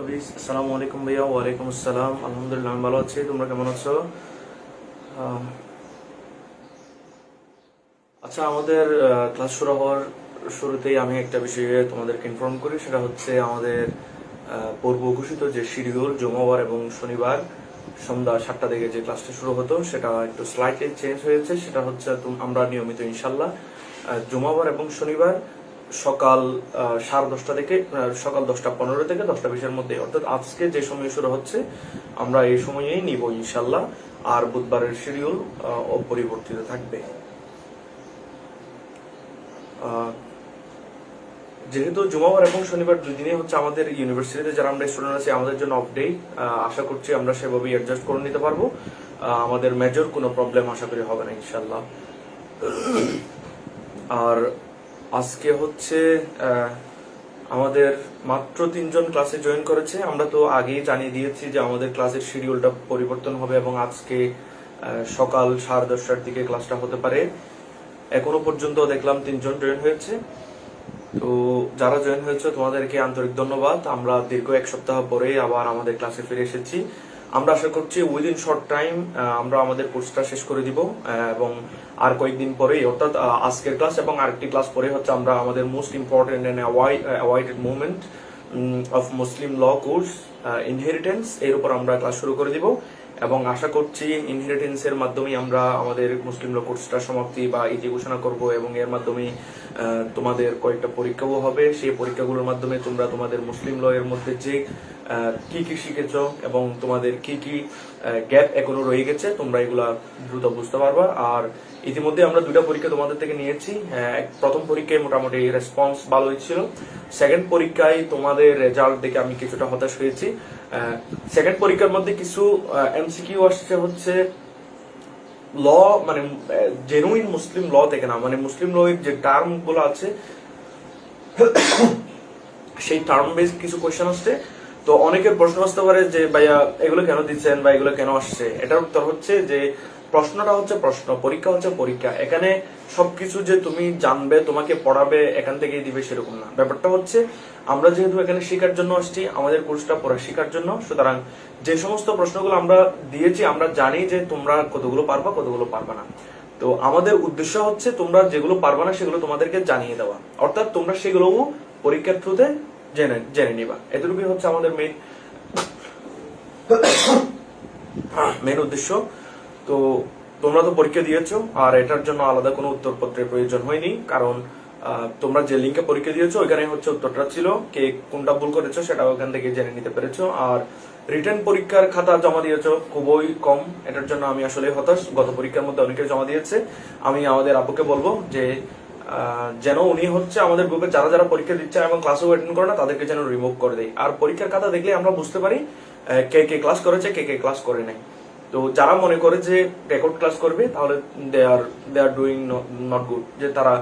হাফিজ। আসসালামু আলাইকুম ভাইয়া। ওয়ালাইকুম আসসালাম। আলহামদুলিল্লাহ আমি ভালো আছি, তোমরা কেমন আছো? আচ্ছা, আমাদের ক্লাস শুরু হওয়ার শুরুতেই আমি একটা বিষয়ে তোমাদেরকে ইনফর্ম করি। সেটা হচ্ছে আমাদের পূর্ব ঘোষিত যে শিডিউল, জুমাবার এবং শনিবার সন্ধ্যা 7টা থেকে যে ক্লাসটা শুরু হতো সেটা একটু স্লাইটলি চেঞ্জ হয়েছে। সেটা হচ্ছে আমরা নিয়মিত ইনশাল্লাহ জুমাবার এবং শনিবার সকাল 10:30 থেকে সকাল 10:15 থেকে 10:20-এর মধ্যে, অর্থাৎ আজকে যে সময় শুরু হচ্ছে আমরা এই সময়েই নিব ইনশাল্লাহ। আর বুধবারের শিডিউল অপরিবর্তিত থাকবে। যেহেতু জুমাবার এবং শনিবার দুই দিনে হচ্ছে আমাদের ইউনিভার্সিটিতে যারা আমরা স্টুডেন্ট আছি আমাদের জন্য অফ ডে, আশা করছি আমরা সেভাবেই অ্যাডজাস্ট করে নিতে পারবো। আমাদের মেজর কোনো প্রবলেম আশা করি হবে না ইনশাল্লাহ। আর আজকে হচ্ছে আমাদের মাত্র 3জন ক্লাসে জয়েন করেছে। আমরা তো আগেই জানিয়ে দিয়েছি যে আমাদের ক্লাসের শিডিউলটা পরিবর্তন হবে এবং আজকে সকাল 10:30টার দিকে ক্লাসটা হতে পারে। এখনো পর্যন্ত দেখলাম 3জন জয়েন হয়েছে। তো যারা জয়েন হয়েছে তোমাদেরকে আন্তরিক ধন্যবাদ। আমরা দীর্ঘ 1 সপ্তাহ পরে আবার আমাদের ক্লাসে ফিরে এসেছি। আমরা আশা করছি উইদিন শর্ট টাইম আমরা আমাদের কোর্সটা শেষ করে দিব এবং আর কয়েকদিন পরেই, অর্থাৎ আজকের ক্লাস এবং আরেকটি ক্লাস পরে হচ্ছে আমরা আমাদের most important and avoided movement of Muslim law course inheritance এর উপর আমরা ক্লাস শুরু করে দিব এবং আশা করছি ইনহেরিটেন্স এর মাধ্যমে আমরা আমাদের মুসলিম ল কোর্সটা সমাপ্তি বা ইতি ঘোষণা করব এবং এর মাধ্যমে তোমাদের কয়েকটা পরীক্ষাও হবে। সেই পরীক্ষাগুলোর মাধ্যমে তোমরা তোমাদের মুসলিম ল এর মধ্যে যে কি কি শিখেছ এবং তোমাদের কি কি গ্যাপ এখনো রয়ে গেছে তোমরা এগুলা দ্রুত বুঝতে পারবা। আর ইতিমধ্যে আমরা 2টা পরীক্ষা তোমাদের থেকে নিয়েছি। প্রথম পরীক্ষায় মোটামুটি রেসপন্স ভালোই ছিল। সেকেন্ড পরীক্ষায় তোমাদের রেজাল্ট দেখে আমি কিছুটা হতাশ হয়েছি। সেকেন্ড পরীক্ষার মধ্যে কিছু এমসিকিউ আসছে হচ্ছে ল, মানে জেনুইন মুসলিম ল থেকে না, মানে মুসলিম ল এর যে টার্ম গুলো আছে সেই টার্ম বেসড কিছু কোয়েশ্চেন আসছে। তো অনেকের প্রশ্ন আসতে পারে যে ভাইয়া এগুলো কেন দিচ্ছেন বা এগুলো কেন আসছে। এটার উত্তর হচ্ছে যে প্রশ্নটা হচ্ছে প্রশ্ন, পরীক্ষা হচ্ছে পরীক্ষা। এখানে সবকিছু যে তুমি জানবে, তোমাকে পড়াবে এখান থেকেই দিবে সেরকম না। ব্যাপারটা হচ্ছে আমরা যেহেতু এখানে শেখার জন্য আসছি, আমাদের কোর্সটা পড়া শেখার জন্য, সুতরাং যে সমস্ত প্রশ্নগুলো আমরা দিয়েছি আমরা জানি যে তোমরা কতগুলো পারবা কতগুলো পারবা না। তো আমাদের উদ্দেশ্য হচ্ছে তোমরা যেগুলো পারবা না সেগুলো তোমাদেরকে জানিয়ে দেওয়া, অর্থাৎ তোমরা সেগুলোও পরীক্ষার থ্রুতে জেনে নিবা। এতটুকুই হচ্ছে আমাদের মেইন উদ্দেশ্য। তো তোমরা তো পরীক্ষা দিয়েছো আর এটার জন্য আলাদা কোনো উত্তরপত্রের প্রয়োজন হয়নি, কারণ তোমরা যে লিঙ্কে পরীক্ষা দিয়েছো ওইখানে হচ্ছে উত্তরটা ছিল, কে কোনটা ভুল করেছো সেটা ওখান থেকে জেনে নিতে পেরেছো। আর রিটার্ন পরীক্ষার খাতা জমা দিয়েছো খুবই কম, এটার জন্য আমি আসলে হতাশ। গত পরীক্ষার মধ্যে অনেকে জমা দিয়েছে। আমি আমাদের আব্বুকে বলবো যে যেন উনি হচ্ছে আমাদের গ্রুপে যারা যারা পরীক্ষা দিচ্ছে এবং ক্লাসও অ্যাটেন্ড করে না তাদেরকে যেন রিমুভ করে দেয়। আর পরীক্ষার খাতা দেখলে আমরা বুঝতে পারি কে কে ক্লাস করেছে কে কে ক্লাস করে নাই। তো যারা মনে করে যে রেকর্ড ক্লাস করবে তাহলে দে আর ডুইং নট গুড, যে তারা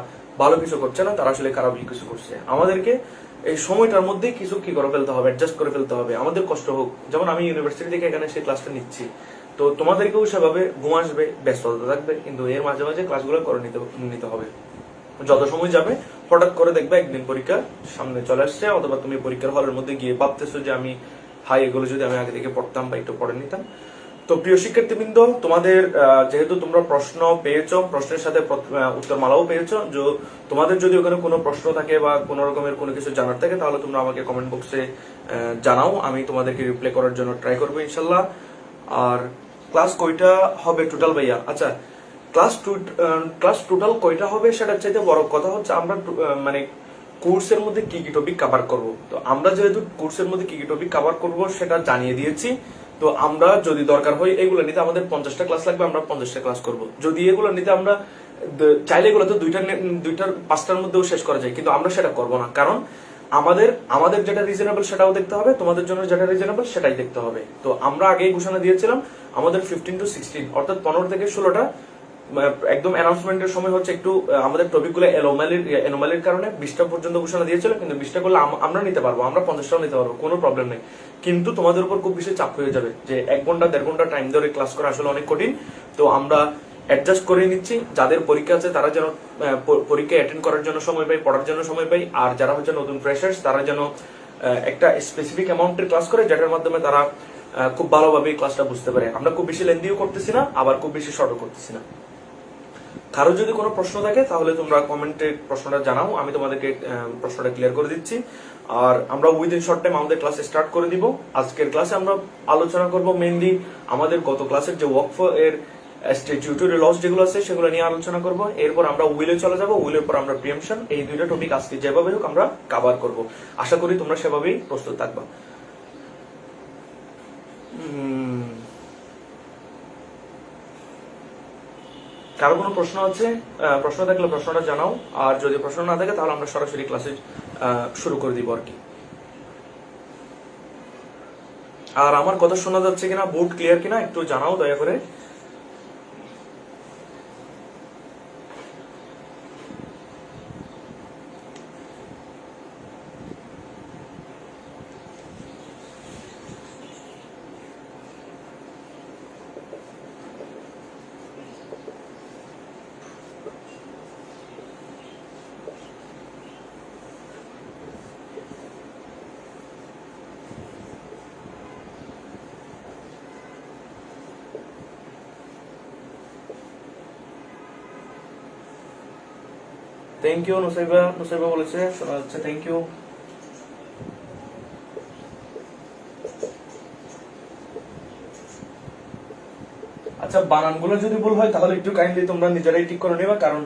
ভালো কিছু করছে না, তারা আসলে খারাপ কিছু করছে। আমাদেরকে এই সময়টার মধ্যে কিছু কি করে ফেলতে হবে, অ্যাডজাস্ট করে ফেলতে হবে, আমাদের কষ্ট হোক। যেমন আমি ইউনিভার্সিটি থেকে এখানে সেই ক্লাসটা নিচ্ছি, তো তোমাদেরকেও সেভাবে ঘুম আসবে, ব্যস্ততা থাকবে, কিন্তু এর মাঝে মাঝে ক্লাসগুলো করে নিতে হবে। যত সময় যাবে হঠাৎ করে দেখবে একদিন পরীক্ষা সামনে চলে আসছে, অথবা তুমি পরীক্ষার হলের মধ্যে গিয়ে ভাবতেছো যে আমি এগুলো যদি আমি আগে থেকে পড়তাম বা একটু পড়ে নিতাম। তো প্রিয় শিক্ষার্থীবৃন্দ, তোমাদের যেহেতু তোমরা প্রশ্ন পেয়েছো, প্রশ্নের সাথে উত্তরমালাও পেয়েছো, যে তোমাদের যদি ওখানে কোনো প্রশ্ন থাকে বা কোনো রকমের কোনো কিছু জানার থাকে তাহলে তোমরা আমাকে কমেন্ট বক্সে জানাও, আমি তোমাদেরকে রিপ্লাই করার জন্য ট্রাই করবো ইনশাল্লাহ। আর ক্লাস কয়টা হবে টোটাল ভাইয়া? আচ্ছা, ক্লাস টোটাল কয়টা হবে সেটার চাইতে বড় কথা হচ্ছে আমরা মানে কোর্সের মধ্যে কি কি টপিক কভার করব। তো আমরা যেহেতু কোর্সের মধ্যে কি কি টপিক কভার করব সেটা জানিয়ে দিয়েছি। তো আমরা যদি দরকার হয় এগুলো নিতে আমাদের 50টা ক্লাস লাগবে, আমরা 50টা ক্লাস করব। যদি এগুলো নিতে আমরা চাইলে এগুলো তো 5টার মধ্যেও শেষ করা যায়, কিন্তু আমরা সেটা করব না, কারণ আমাদের যেটা রিজনেবল সেটাও দেখতে হবে, তোমাদের জন্য যেটা রিজনেবল সেটাই দেখতে হবে। তো আমরা আগেই ঘোষণা দিয়েছিলাম আমাদের 15 to 16 অর্থাৎ 15 থেকে 16টা একদম অ্যানাউন্সমেন্টের সময় হচ্ছে একটু আমাদের টপিকগুলো এনোমালির কারণে 20টা পর্যন্ত ঘোষণা দিয়েছিল, কিন্তু 20টা করলে আমরা নিতে পারবো, আমরা 50টাও নিতে পারবো, কোনো প্রবলেম নেই। কিন্তু তোমাদের উপর খুব বেশি চাপ হয়ে যাবে যে 1 ঘন্টা 1.5 ঘন্টা টাইম ধরে ক্লাস করা আসলে অনেক কঠিন। তো আমরা অ্যাডজাস্ট করে নিচ্ছি, যাদের পরীক্ষা আছে তারা যেন পরীক্ষা অ্যাটেন্ড করার জন্য সময় পাই, পড়ার জন্য সময় পাই, আর যারা হচ্ছে নতুন ফ্রেশার্স তারা যেন একটা স্পেসিফিক অ্যামাউন্টের ক্লাস করে, যেটার মাধ্যমে তারা খুব ভালোভাবে ক্লাসটা বুঝতে পারে। আমরা খুব বেশি লেন্দিও করতেছি না, আবার খুব বেশি শর্টও করতেছি না। কারো যদি কোনো প্রশ্ন থাকে তাহলে তোমরা কমেন্টে প্রশ্নটা জানাও, আমি তোমাদেরকে প্রশ্নটা ক্লিয়ার করে দিচ্ছি। আর আমরা উইদিন শর্ট টাইম আমাদের ক্লাস স্টার্ট করে দিব। আজকের ক্লাসে আমরা আলোচনা করব মেইনলি আমাদের গত ক্লাসের যে ওয়াকফ এর স্ট্যাটিউটরি লস যেগুলো আছে সেগুলো নিয়ে আলোচনা করব। এরপর আমরা উইলে চলে যাব, উইলের পর আমরা প্রিএমশন। এই দুইটা টপিক আজকে যেভাবে হোক আমরা কভার করব। আশা করি তোমরা সেভাবেই প্রস্তুত থাকবা। কারো কোনো প্রশ্ন আছে? প্রশ্ন থাকলে প্রশ্নটা জানাও, আর যদি প্রশ্ন না থাকে তাহলে আমরা সরাসরি ক্লাসে শুরু করে দিব আর কি। আর আমার কথা শোনা যাচ্ছে কিনা, বোর্ড ক্লিয়ার কিনা একটু জানাও দয়া করে। থ্যাংক ইউ নুসাইবা, নুসাইবা বলেছে শোনা যাচ্ছে, থ্যাংক ইউ। আচ্ছা, বানানগুলো যদি ভুল হয় তাহলে একটু কাইন্ডলি তোমরা নিজেরাই ঠিক করে নেবা, কারণ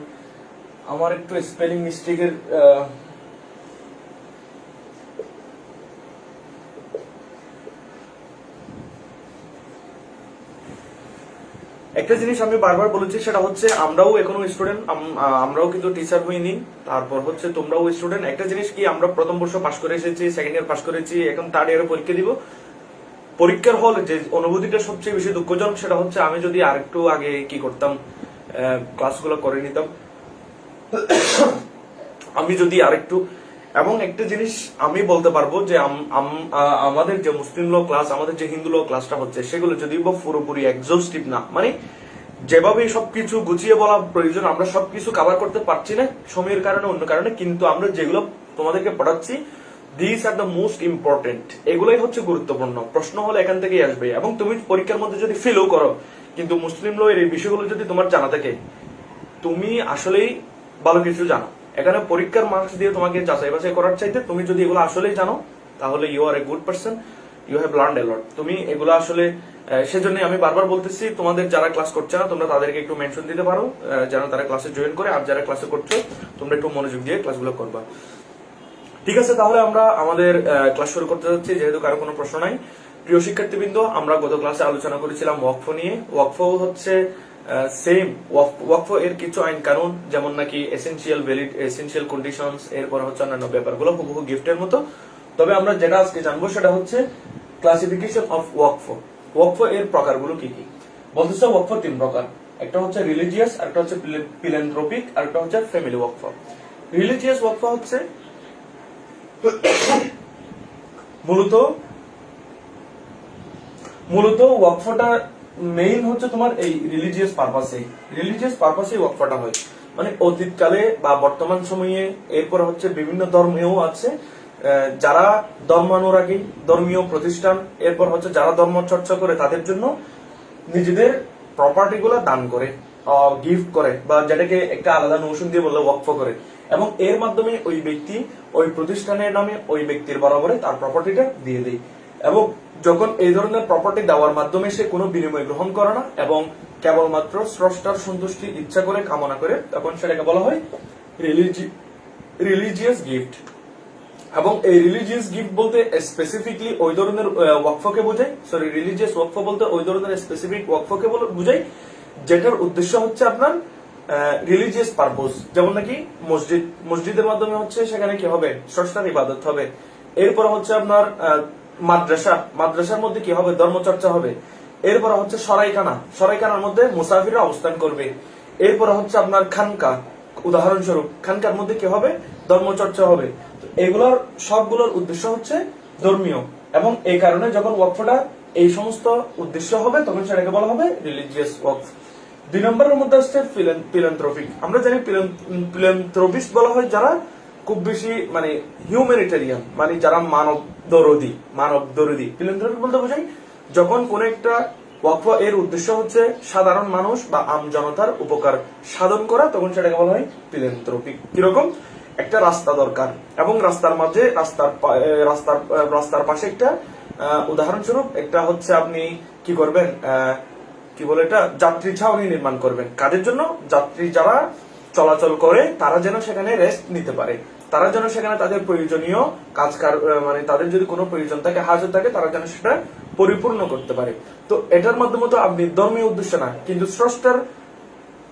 আমার একটু স্পেলিং মিস্টেকের একটা জিনিস আমি বারবার বলেছি, সেটা হচ্ছে আমরাও এখনো স্টুডেন্ট, আমরাও কিন্তু টিচার হইনি। তারপর হচ্ছে তোমরাও স্টুডেন্ট। একটা জিনিস কি, আমরা প্রথম বর্ষ পাশ করে এসেছি, সেকেন্ড ইয়ার পাশ করেছি, এখন থার্ড ইয়ারে পরীক্ষা দিব। পরীক্ষার হল যে অনুভূতিটা সবচেয়ে বেশি দুঃখজনক, সেটা হচ্ছে আমি যদি আরেকটু আগে কি করতাম, ক্লাসগুলো করে নিতাম, আমি যদি আরেকটু। এবং একটা জিনিস আমি বলতে পারবো যে আমাদের যে মুসলিম ল ক্লাস, আমাদের যে হিন্দু ল ক্লাসটা হচ্ছে, সেগুলো যদি পুরোপুরি এক্সস্টিভ না, মানে যেভাবে সবকিছু গুছিয়ে বলা প্রয়োজন আমরা সবকিছু কভার করতে পারছি না সময়ের কারণে, অন্য কারণে, কিন্তু আমরা যেগুলো তোমাদেরকে পড়াচ্ছি this are the most important, এগুলোই হচ্ছে গুরুত্বপূর্ণ। প্রশ্ন হলে এখান থেকেই আসবে। এবং তুমি পরীক্ষার মধ্যে যদি ফেলও করো, কিন্তু মুসলিম ল এর এই বিষয়গুলো যদি তোমার জানা থাকে, তুমি আসলেই ভালো কিছু জানো। এখানে পরীক্ষার মার্কস দিয়ে তোমাকে যাচাই বাছাই করার চাইতে তুমি যদি এগুলো আসলেই জানো, তাহলে you are a good person, you have learned a lot. তুমি এগুলো আসলে, সেজন্য আমি বারবার বলতেছি, তোমাদের যারা ক্লাস করছে না তোমরা তাদেরকে একটু মেনশন দিতে পারো, যেন তারা ক্লাসে জয়েন করে। আর যারা ক্লাসে করছো তোমরা একটু মনোযোগ দিয়ে ক্লাসগুলো করবা। ঠিক আছে, তাহলে আমরা আমাদের ক্লাস শুরু করতে যাচ্ছি, যেহেতু কারো কোনো প্রশ্ন নাই। প্রিয় শিক্ষার্থীবৃন্দ, আমরা গত ক্লাসে আলোচনা করেছিলাম ওয়াকফ নিয়ে। ওয়াকফ হচ্ছে সেম, ওয়াকফ এর কিছু আইন কানুন, যেমন নাকি এসেনশিয়াল ভ্যালিড, এসেনশিয়াল কন্ডিশনস, এরপর হচ্ছে অন্যান্য ব্যাপারগুলো হুবহু গিফটের মতো। তবে আমরা যেটা আজকে জানবো সেটা হচ্ছে ক্লাসিফিকেশন অফ ওয়াকফ। ওয়াকফ এর প্রকারগুলো কি কি বলতেছে। ওয়াকফ তিন প্রকার, একটা হচ্ছে রিলিজিয়াস, আরেকটা হচ্ছে ফিলান্থ্রপিক, আরেকটা হচ্ছে ফ্যামিলি ওয়াকফ। রিলিজিয়াস ওয়াকফ হচ্ছে মূলত ওয়াকফটা মেইন হচ্ছে তোমার এই রিলিজিয়াস পারপাসে ওয়াকফটা হয়। মানে অতীতকালে বা বর্তমান সময়ে, এরপর হচ্ছে বিভিন্ন ধর্মেও আছে যারা ধর্মানুরাগী, ধর্মীয় প্রতিষ্ঠান, এরপর হচ্ছে যারা ধর্ম চর্চা করে, তাদের জন্য নিজেদের প্রপার্টি গুলা দান করে, গিফট করে, বা যেটাকে একটা আলাদা নোশন দিয়ে বললে ওয়াকফ করে। এবং এর মাধ্যমে ওই ব্যক্তি ওই প্রতিষ্ঠানের নামে ওই ব্যক্তির বরাবরে তার প্রপার্টিটা দিয়ে দেয়। এবং যখন এই ধরনের প্রপার্টি দেওয়ার মাধ্যমে সে কোনো বিনিময় গ্রহণ করে না এবং কেবলমাত্র স্রষ্টার সন্তুষ্টি ইচ্ছা করে, কামনা করে, তখন সেটাকে বলা হয় রিলিজিয়াস গিফট। এবং এই রিলিজিয়াস গিফট বলতে স্পেসিফিকলি ওই ধরনের ওয়াকফকে বোঝায়, রিলিজিয়াস ওয়াকফ বলতে ওই ধরনের স্পেসিফিক ওয়াকফকে বোঝায় যেটার উদ্দেশ্য হচ্ছে আপনার রিলিজিয়াস পারপোজ। যেমন নাকি মসজিদের মাধ্যমে হচ্ছে সেখানে কি হবে, স্রষ্টার ইবাদত হবে। এরপর হচ্ছে আপনার মাদ্রাসার মধ্যে কি হবে, ধর্মচর্চা হবে। এরপর হচ্ছে সরাইখানার মধ্যে মুসাফিররা অবস্থান করবে। এরপর হচ্ছে আপনার খানকা, উদাহরণস্বরূপ খানকার মধ্যে কি হবে, ধর্মচর্চা হবে। এগুলোর সবগুলোর উদ্দেশ্য হচ্ছে ধর্মীয়। এবং এই কারণে যখন ওয়াকফটা এই সমস্ত উদ্দেশ্য হবে, তখন সেটাকে বলা হবে রিলিজিয়াস ওয়াকফ। 2 নম্বরের মধ্যে আসছে ফিলান্থ্রপিক। আমরা জানি ফিলান্থ্রপিস্ট বলা হয় যারা খুব বেশি মানে হিউম্যানিটেরিয়ান, মানে যারা মানব দরদি ফিলান্থ্রপি বলতে বোঝাই যখন কোন একটা ওয়াকফ এর উদ্দেশ্য হচ্ছে সাধারণ মানুষ বা আম জনতার উপকার সাধন করা, তখন সেটাকে বলা হয় ফিলান্থ্রপি। কিরকম? একটা রাস্তা দরকার এবং রাস্তার মাঝে রাস্তার পাশে একটা উদাহরণস্বরূপ একটা হচ্ছে আপনি কি করবেন, কি বলে এটা, যাত্রী ছাউনি নির্মাণ করবেন। কাদের জন্য? যাত্রী যারা চলাচল করে তারা যেন সেখানে রেস্ট নিতে পারে, তারা যেন সেখানে তাদের প্রয়োজনীয় মানে তাদের যদি কোনো প্রয়োজন থাকে, হাজত থাকে, তারা যেন সেটা পরিপূর্ণ করতে পারে। তো এটার মাধ্যমে তো আপনি ধর্মীয় উদ্দেশ্য না, কিন্তু স্রষ্টার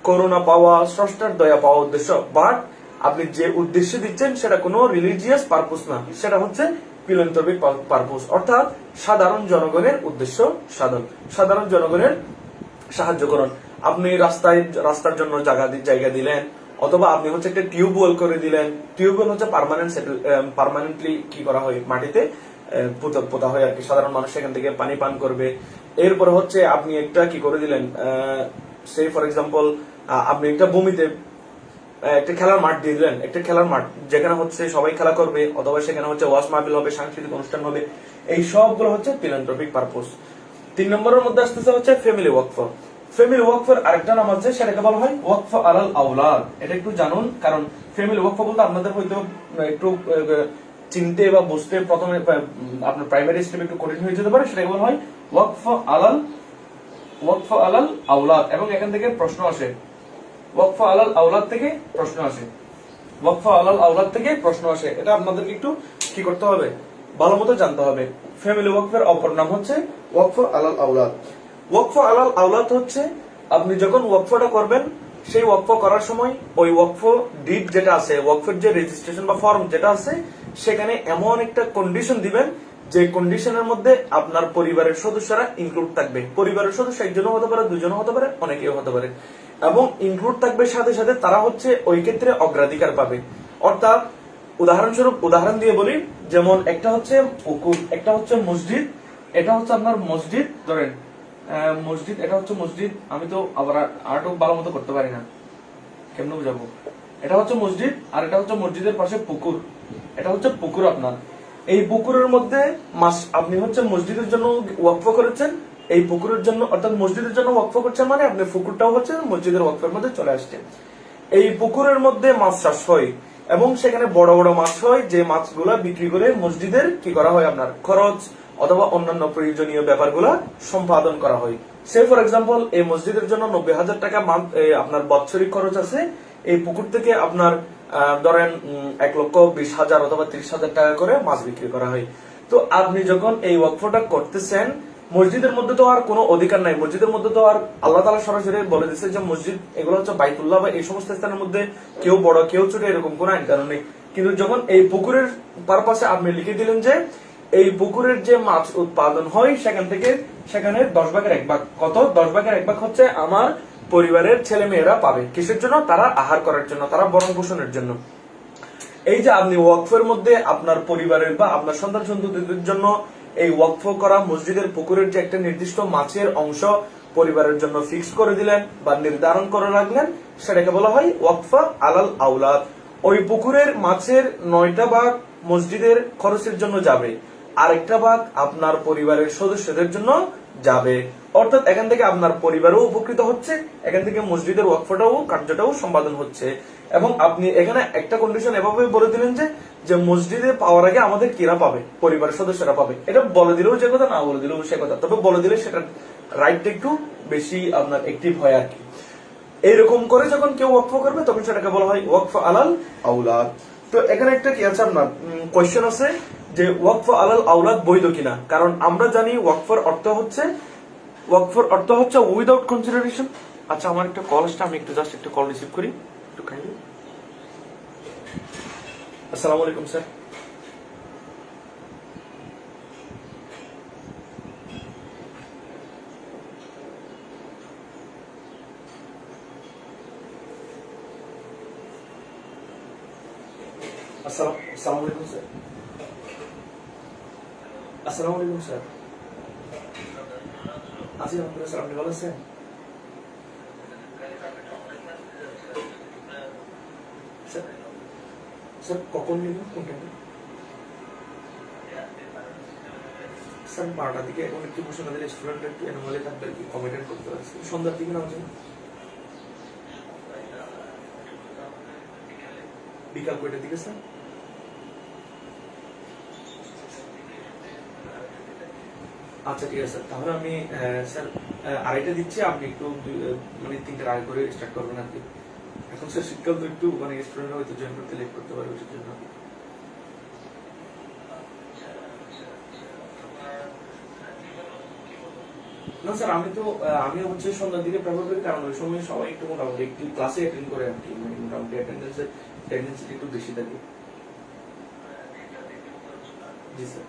করুণা পাওয়া, স্রষ্টার দয়া পাওয়া উদ্দেশ্য। বাট আপনি যে উদ্দেশ্যে দিচ্ছেন সেটা কোনো রিলিজিয়াস পারপোজ না, সেটা হচ্ছে ফিলান্থ্রপিক পারপোজ, অর্থাৎ সাধারণ জনগণের উদ্দেশ্য সাধন, সাধারণ জনগণের সাহায্যকরণ। আপনি রাস্তার জন্য জায়গা দিলেন, অথবা আপনি হচ্ছে একটা টিউবওয়েল করে দিলেন। টিউবওয়েল হচ্ছে পার্মানেন্টলি কি করা হয়, মাটিতে পোতা হয় আর কি, সাধারণ মানুষ সেখান থেকে পানি পান করবে। এরপরে হচ্ছে আপনি একটা কি করে দিলেন, সে ফর এক্সাম্পল আপনি একটা ভূমিতে একটা খেলার মাঠ দিয়ে দিলেন, একটা খেলার মাঠ যেখানে হচ্ছে সবাই খেলা করবে, অথবা সেখানে হচ্ছে ওয়াজ মাহফিল হবে, সাংস্কৃতিক অনুষ্ঠান হবে। এই সবগুলো হচ্ছে ফিলান্থ্রপিক পারপোজ। 3 নম্বরের মধ্যে আসতেছে হচ্ছে ফ্যামিলি ওয়াকফ। ফ্যামিলি ওয়াকফের আরেকটা নাম আছে, সেটাকে বলা হয় ওয়াকফ আলাল আওলাদ। এটা একটু জানুন, কারণ ফ্যামিলি ওয়াকফ বলতে আপনাদের হয়তো একটু চিনতে বা বুঝতে প্রথমে আপনার প্রাইমারি স্টেপ একটু কঠিন হয়ে যেতে পারে। সেটাকে বলা হয় ওয়াকফ আলাল আওলাদ। এবং এখান থেকে প্রশ্ন আসে, ওয়াকফ আলাল আওলাদ থেকে প্রশ্ন আসে, ওয়াকফ আলাল আওলাদ থেকে প্রশ্ন আসে। এটা আপনাদেরকে একটু কি করতে হবে, ভালো মতো জানতে হবে। ফ্যামিলি ওয়াকফের অপর নাম হচ্ছে ওয়াকফ আলাল আওলাদ। ওয়াকফ আলাল আওলাদ হচ্ছে আপনি যখন ওয়াকফটা করবেন, সেই ওয়াকফ করার সময় ওই ওয়াকফ ডিড যেটা আছে, ওয়াকফের যে রেজিস্ট্রেশন বা ফর্ম যেটা আছে, সেখানে এমন একটা কন্ডিশন দিবেন যে কন্ডিশনের মধ্যে আপনার পরিবারের সদস্যরা ইনক্লুড থাকবে। পরিবারের সদস্য একজনও হতে পারে, দুজনও হতে পারে, অনেকেও হতে পারে, এবং ইনক্লুড থাকবে সাথে সাথে তারা হচ্ছে ওই ক্ষেত্রে অগ্রাধিকার পাবে। অর্থাৎ উদাহরণ দিয়ে বলি, যেমন একটা হচ্ছে পুকুর, একটা হচ্ছে মসজিদ, এটা হচ্ছে আপনার মসজিদ ধরেন, মসজিদ, এটা হচ্ছে মসজিদ। আমি তো আবার আর্টও ভালো মতো করতে পারি না, কেমন বুঝাবো। এটা হচ্ছে মসজিদ, আর এটা হচ্ছে মসজিদের পাশে পুকুর। এটা হচ্ছে পুকুর আপনার। এই পুকুরের মধ্যে আপনি হচ্ছে মসজিদের জন্য ওয়াকফ করেছেন, এই পুকুরের জন্য অর্থাৎ মসজিদের জন্য ওয়াকফ করছেন, মানে আপনি পুকুরটাও হচ্ছে মসজিদের ওয়াকফের মধ্যে চলে আসছে। এই পুকুরের মধ্যে মাছ চাষ হয় এবং সেখানে বড় বড় মাছ হয়, যে মাছগুলা বিক্রি করে মসজিদের কি করা হয়, আপনার খরচ অথবা অন্যান্য প্রয়োজনীয় ব্যাপারগুলা সম্পাদন করা হয়। সে ফর এক্সাম্পল এই মসজিদের জন্য 90,000 টাকা আপনার বাৎসরিক খরচ আছে। এই পুকুর থেকে আপনার ধরেন 1,20,000 অথবা 30,000 টাকা করে মাছ বিক্রি করা হয়। তো আপনি যখন এই ওয়াকফটা করতেছেন, মসজিদের মধ্যে তো আর কোনো অধিকার নাই, মসজিদের মধ্যে তো আর আল্লাহ তাআলা সরাসরি বলে দিচ্ছে যে মসজিদ এগুলো হচ্ছে বাইতুল্লাহ বা এই সমস্ত স্থানের মধ্যে কেউ বড় কেউ ছোট এরকম কোনো আইন কানুন নেই। কিন্তু যখন এই পুকুরের পারপাসে আপনি লিখে দিলেন যে এই পুকুরের যে মাছ উৎপাদন হয় সেখানে 10 ভাগের 1 ভাগ, কত 10 ভাগের 1 ভাগ হচ্ছে আমার পরিবারের ছেলে মেয়েরা পাবে। কিসের জন্য? তারা আহার করার জন্য, তারা ভরণ পোষণের জন্য। এই যে আপনি ওয়াকফের মধ্যে আপনার পরিবারের বা আপনার সন্তান সন্ততিদের জন্য এই ওয়াকফ করা মসজিদের পুকুরের যে একটা নির্দিষ্ট মাছের অংশ পরিবারের জন্য ফিক্স করে দিলেন বা নির্ধারণ করে রাখলেন, সেটাকে বলা হয় ওয়াকফ আলাল আওলাদ। ওই পুকুরের মাছের 9টা ভাগ মসজিদের খরচের জন্য যাবে, আরেকটা ভাগ আপনার পরিবারের সদস্যদের জন্য যাবে। অর্থাৎ এখান থেকে আপনার পরিবারও উপকৃত হচ্ছে, এখান থেকে মসজিদের ওয়াকফটাও কার্যটাও সম্পাদন হচ্ছে। এবং আপনি এখানে একটা কন্ডিশন এভাবে বলে দিলেন যে মসজিদে পাওয়ার আগে আমাদের কিরা পাবে, পরিবারের সদস্যরা পাবে। এটা বলে দিলেও যে কথা, না বলে দিলেও সে কথা, তবে বলে দিলে সেটা রাইটটা একটু বেশি আপনার অ্যাক্টিভ হয় আর কি। এইরকম করে যখন কেউ ওয়াকফ করবে তখন সেটাকে বলা হয় ওয়াকফ আলাল আওলাদ। তো এখানে একটা কি আছে আপনার কোয়েশ্চেন আছে যে ওয়াকফ আলাল আওলাদ বৈধ কিনা। কারণ আমরা জানি ওয়াকফের অর্থ হচ্ছে উইদাউট কনসিডারেশন। আচ্ছা, আমার একটা কল আসছে, আমি একটু জাস্ট একটা কল রিসিভ করি একটু কাইন্ডলি। আসসালামু আলাইকুম স্যার। আসসালামু আলাইকুম স্যার। আসসালামু আলাইকুম স্যার। আছি আলহামদুলিল্লাহ স্যার, আপনি ভালো আছেন? স্যার স্যার কখন নেবেন, কোন টাইমে? স্যার 12টার দিকে এখন একটু বসে না দিলে স্টুডেন্ট একটু অ্যানোমালি থাকবে আর কি, কমেন্ট করতে পারছে। সন্ধ্যার দিকে না হচ্ছে বিকাল কয়টার দিকে স্যার? আচ্ছা ঠিক আছে স্যার, তাহলে আমি স্যার 2:30 দিচ্ছি, আপনি একটু মানে 3টার আগে করে স্টার্ট করবেন আর কি। এখন স্যার শীতকাল তো একটু মানে স্টুডেন্টরা হয়তো জয়েন করতে লেট করতে পারে, ওই জন্য। না স্যার, আমি হচ্ছে সন্ধ্যার দিকে প্রেফার করি, কারণ ওই সময় সবাই একটু মোটামুটি একটু ক্লাসে অ্যাটেন্ড করে আর কি, মানে মোটামুটি অ্যাটেন্ডেন্সের টেন্ডেন্সি একটু বেশি থাকে। জি স্যার।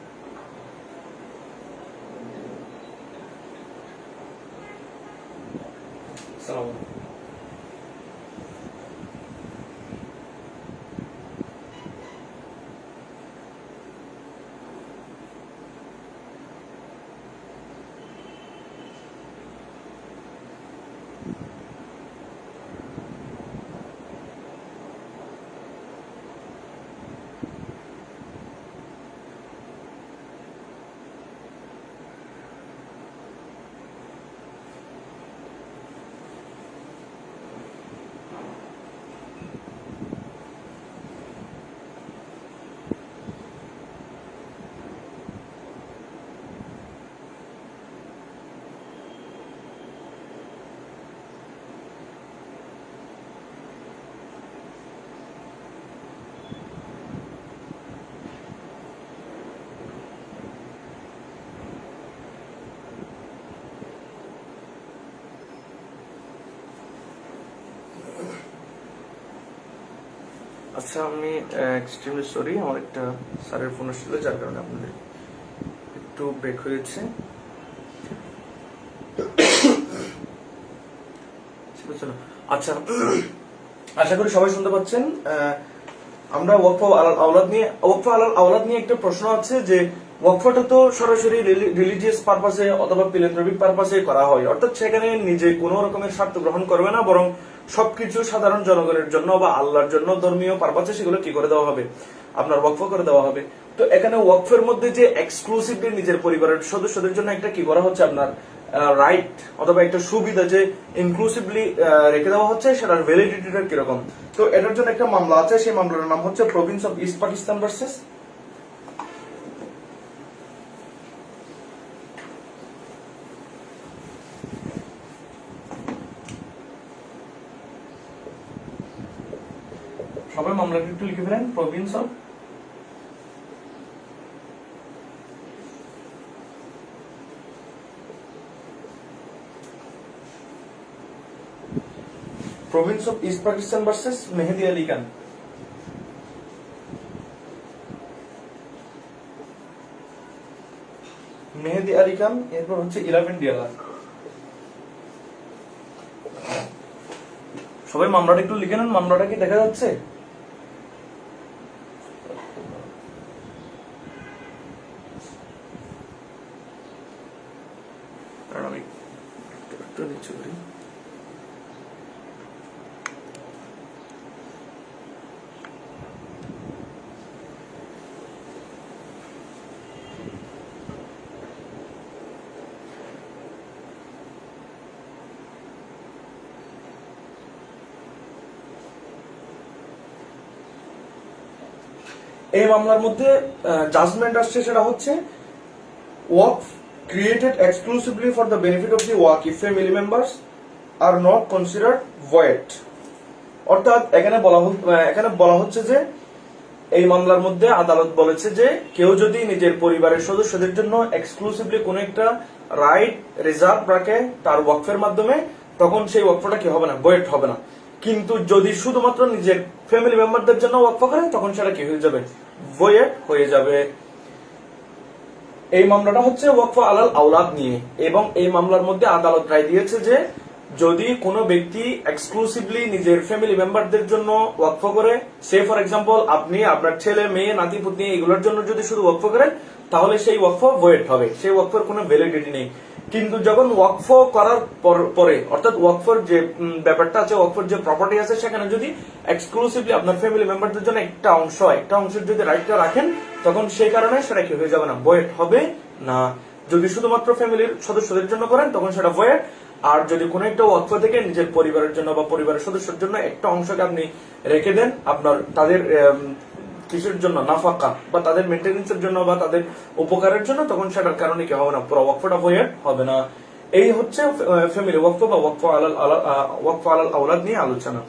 সালাম। আচ্ছা, আমি এক্সট্রিমলি সরি, আমার একটা স্যারের ফোন আসছিল, যার কারণে আপনাদের একটু ব্রেক হয়েছে। আচ্ছা, আশা করি সবাই শুনতে পাচ্ছেন। আমরা ওয়াকফ আওলাদ নিয়ে একটা প্রশ্ন আছে যে ওয়াকফটা তো সরাসরি রিলিজিয়াস পারপাসে অথবা ফিলান্থ্রপিক পারপাসে করা হয়, অর্থাৎ সেখানে নিজে কোনো রকমের স্বার্থ গ্রহণ করবে না, বরং সবকিছু সাধারণ জনগণের জন্য বা আল্লাহর জন্য ধর্মীয় পারপাসে সেগুলো কি করে দেওয়া হবে, আপনার ওয়াকফ করে দেওয়া হবে। তো এখানে ওয়াকফের মধ্যে যে এক্সক্লুসিভলি নিজের পরিবারের সদস্যদের জন্য একটা কি করা হচ্ছে, আপনার রাইট অথবা একটা সুবিধা যে ইনক্লুসিভলি রেখে দেওয়া হচ্ছে, সেটার ভ্যালিডিটিটা কিরকম। তো এটার জন্য একটা মামলা আছে, সেই মামলার নাম হচ্ছে province of East Pakistan versus সবাই মামলাটা একটু লিখে ফেলেন, province of East Pakistan versus Mehdi Ali Khan. Mehdi Ali Khan, এরপর হচ্ছে 11 ডিয়ালার। সবাই মামলাটা একটু লিখে নেন, মামলাটা কি দেখা যাচ্ছে? আমি একটু নিচু করি। এই মামলার মধ্যে জাজমেন্ট আসছে, সেটা হচ্ছে ওয়াকফ created exclusively for the benefit of the Waqif family members are not considered void। অর্থাৎ এখানে বলা হচ্ছে যে এই মামলার মধ্যে আদালত বলেছে যে কেউ যদি নিজের পরিবারের সদস্যদের জন্য এক্সক্লুসিভলি কোন একটা রাইট রিজার্ভ রাখে তার ওয়াকফের মাধ্যমে, তখন সেই ওয়াকফটা কি হবে না, ভয়েড হবে না। কিন্তু যদি শুধুমাত্র নিজের ফ্যামিলি মেম্বারদের জন্য ওয়াকফ করে, তখন সেটা কি হয়ে যাবে, ভয়েড হয়ে যাবে। এই মামলাটা হচ্ছে ওয়াকফ আলাল আওলাদ নিয়ে, এবং এই মামলার মধ্যে আদালত রায় দিয়েছে যে যদি কোনো ব্যক্তি এক্সক্লুসিভলি নিজের ফ্যামিলি মেম্বারদের জন্য ওয়াকফ করে, সে ফর এক্সাম্পল আপনি আপনার ছেলে মেয়ে নাতি পুতনি এগুলোর জন্য যদি শুধু ওয়াকফ করেন, তাহলে সেই ওয়াকফ ভয়েড হবে, সেই ওয়াকফের কোনো ভ্যালিডিটি নেই। কিন্তু যখন ওয়াকফ করার পরে অর্থাৎ ওয়াকফের যে ব্যাপারটা আছে, ওয়াকফের যে প্রপার্টি আছে, সেখানে যদি এক্সক্লুসিভলি আপনার ফ্যামিলি মেম্বারদের জন্য একটা অংশের যদি রাইটটা রাখেন, তখন সেই কারণে সেটা কি হয়ে যাবে না, ভয়েড হবে না। যদি শুধুমাত্র ফ্যামিলির সদস্যদের জন্য করেন তখন সেটা ভয়েড। আর যদি কোনো একটা ওয়াকফ থেকে নিজের পরিবারের জন্য বা পরিবারের সদস্যের জন্য একটা অংশকে আপনি রেখে দেন আপনার তাদের কিসের জন্য, নাফাকা বা তাদের মেনটেন্যান্সের জন্য বা তাদের উপকারের জন্য, তখন সেটার কারণে কি হবে না, পুরো ওয়াকফটা ভয়েড হবে না। এই হচ্ছে ফ্যামিলি ওয়াকফ বা ওয়াকফ আলাল আওলাদ নিয়ে আলোচনা।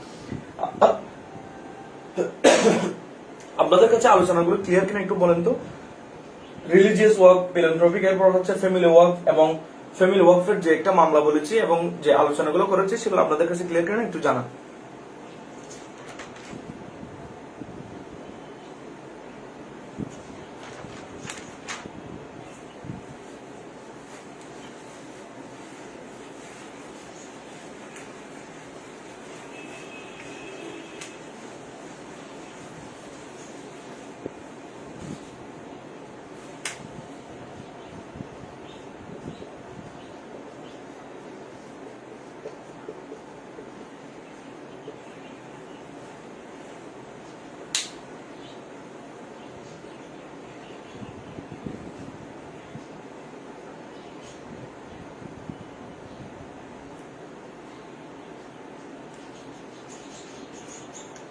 আপনাদের কাছে আলোচনাগুলো ক্লিয়ার কিনা একটু বলেন তো। রিলিজিয়াস ওয়ার্ক, ফিলান্থ্রপিক, এরপর হচ্ছে ফ্যামিলি ওয়ার্ক এবং ফ্যামিলি ওয়ার্কের যে একটা মামলা বলেছি এবং যে আলোচনাগুলো করেছি সেগুলো আপনাদের কাছে ক্লিয়ার কিনা একটু জানান।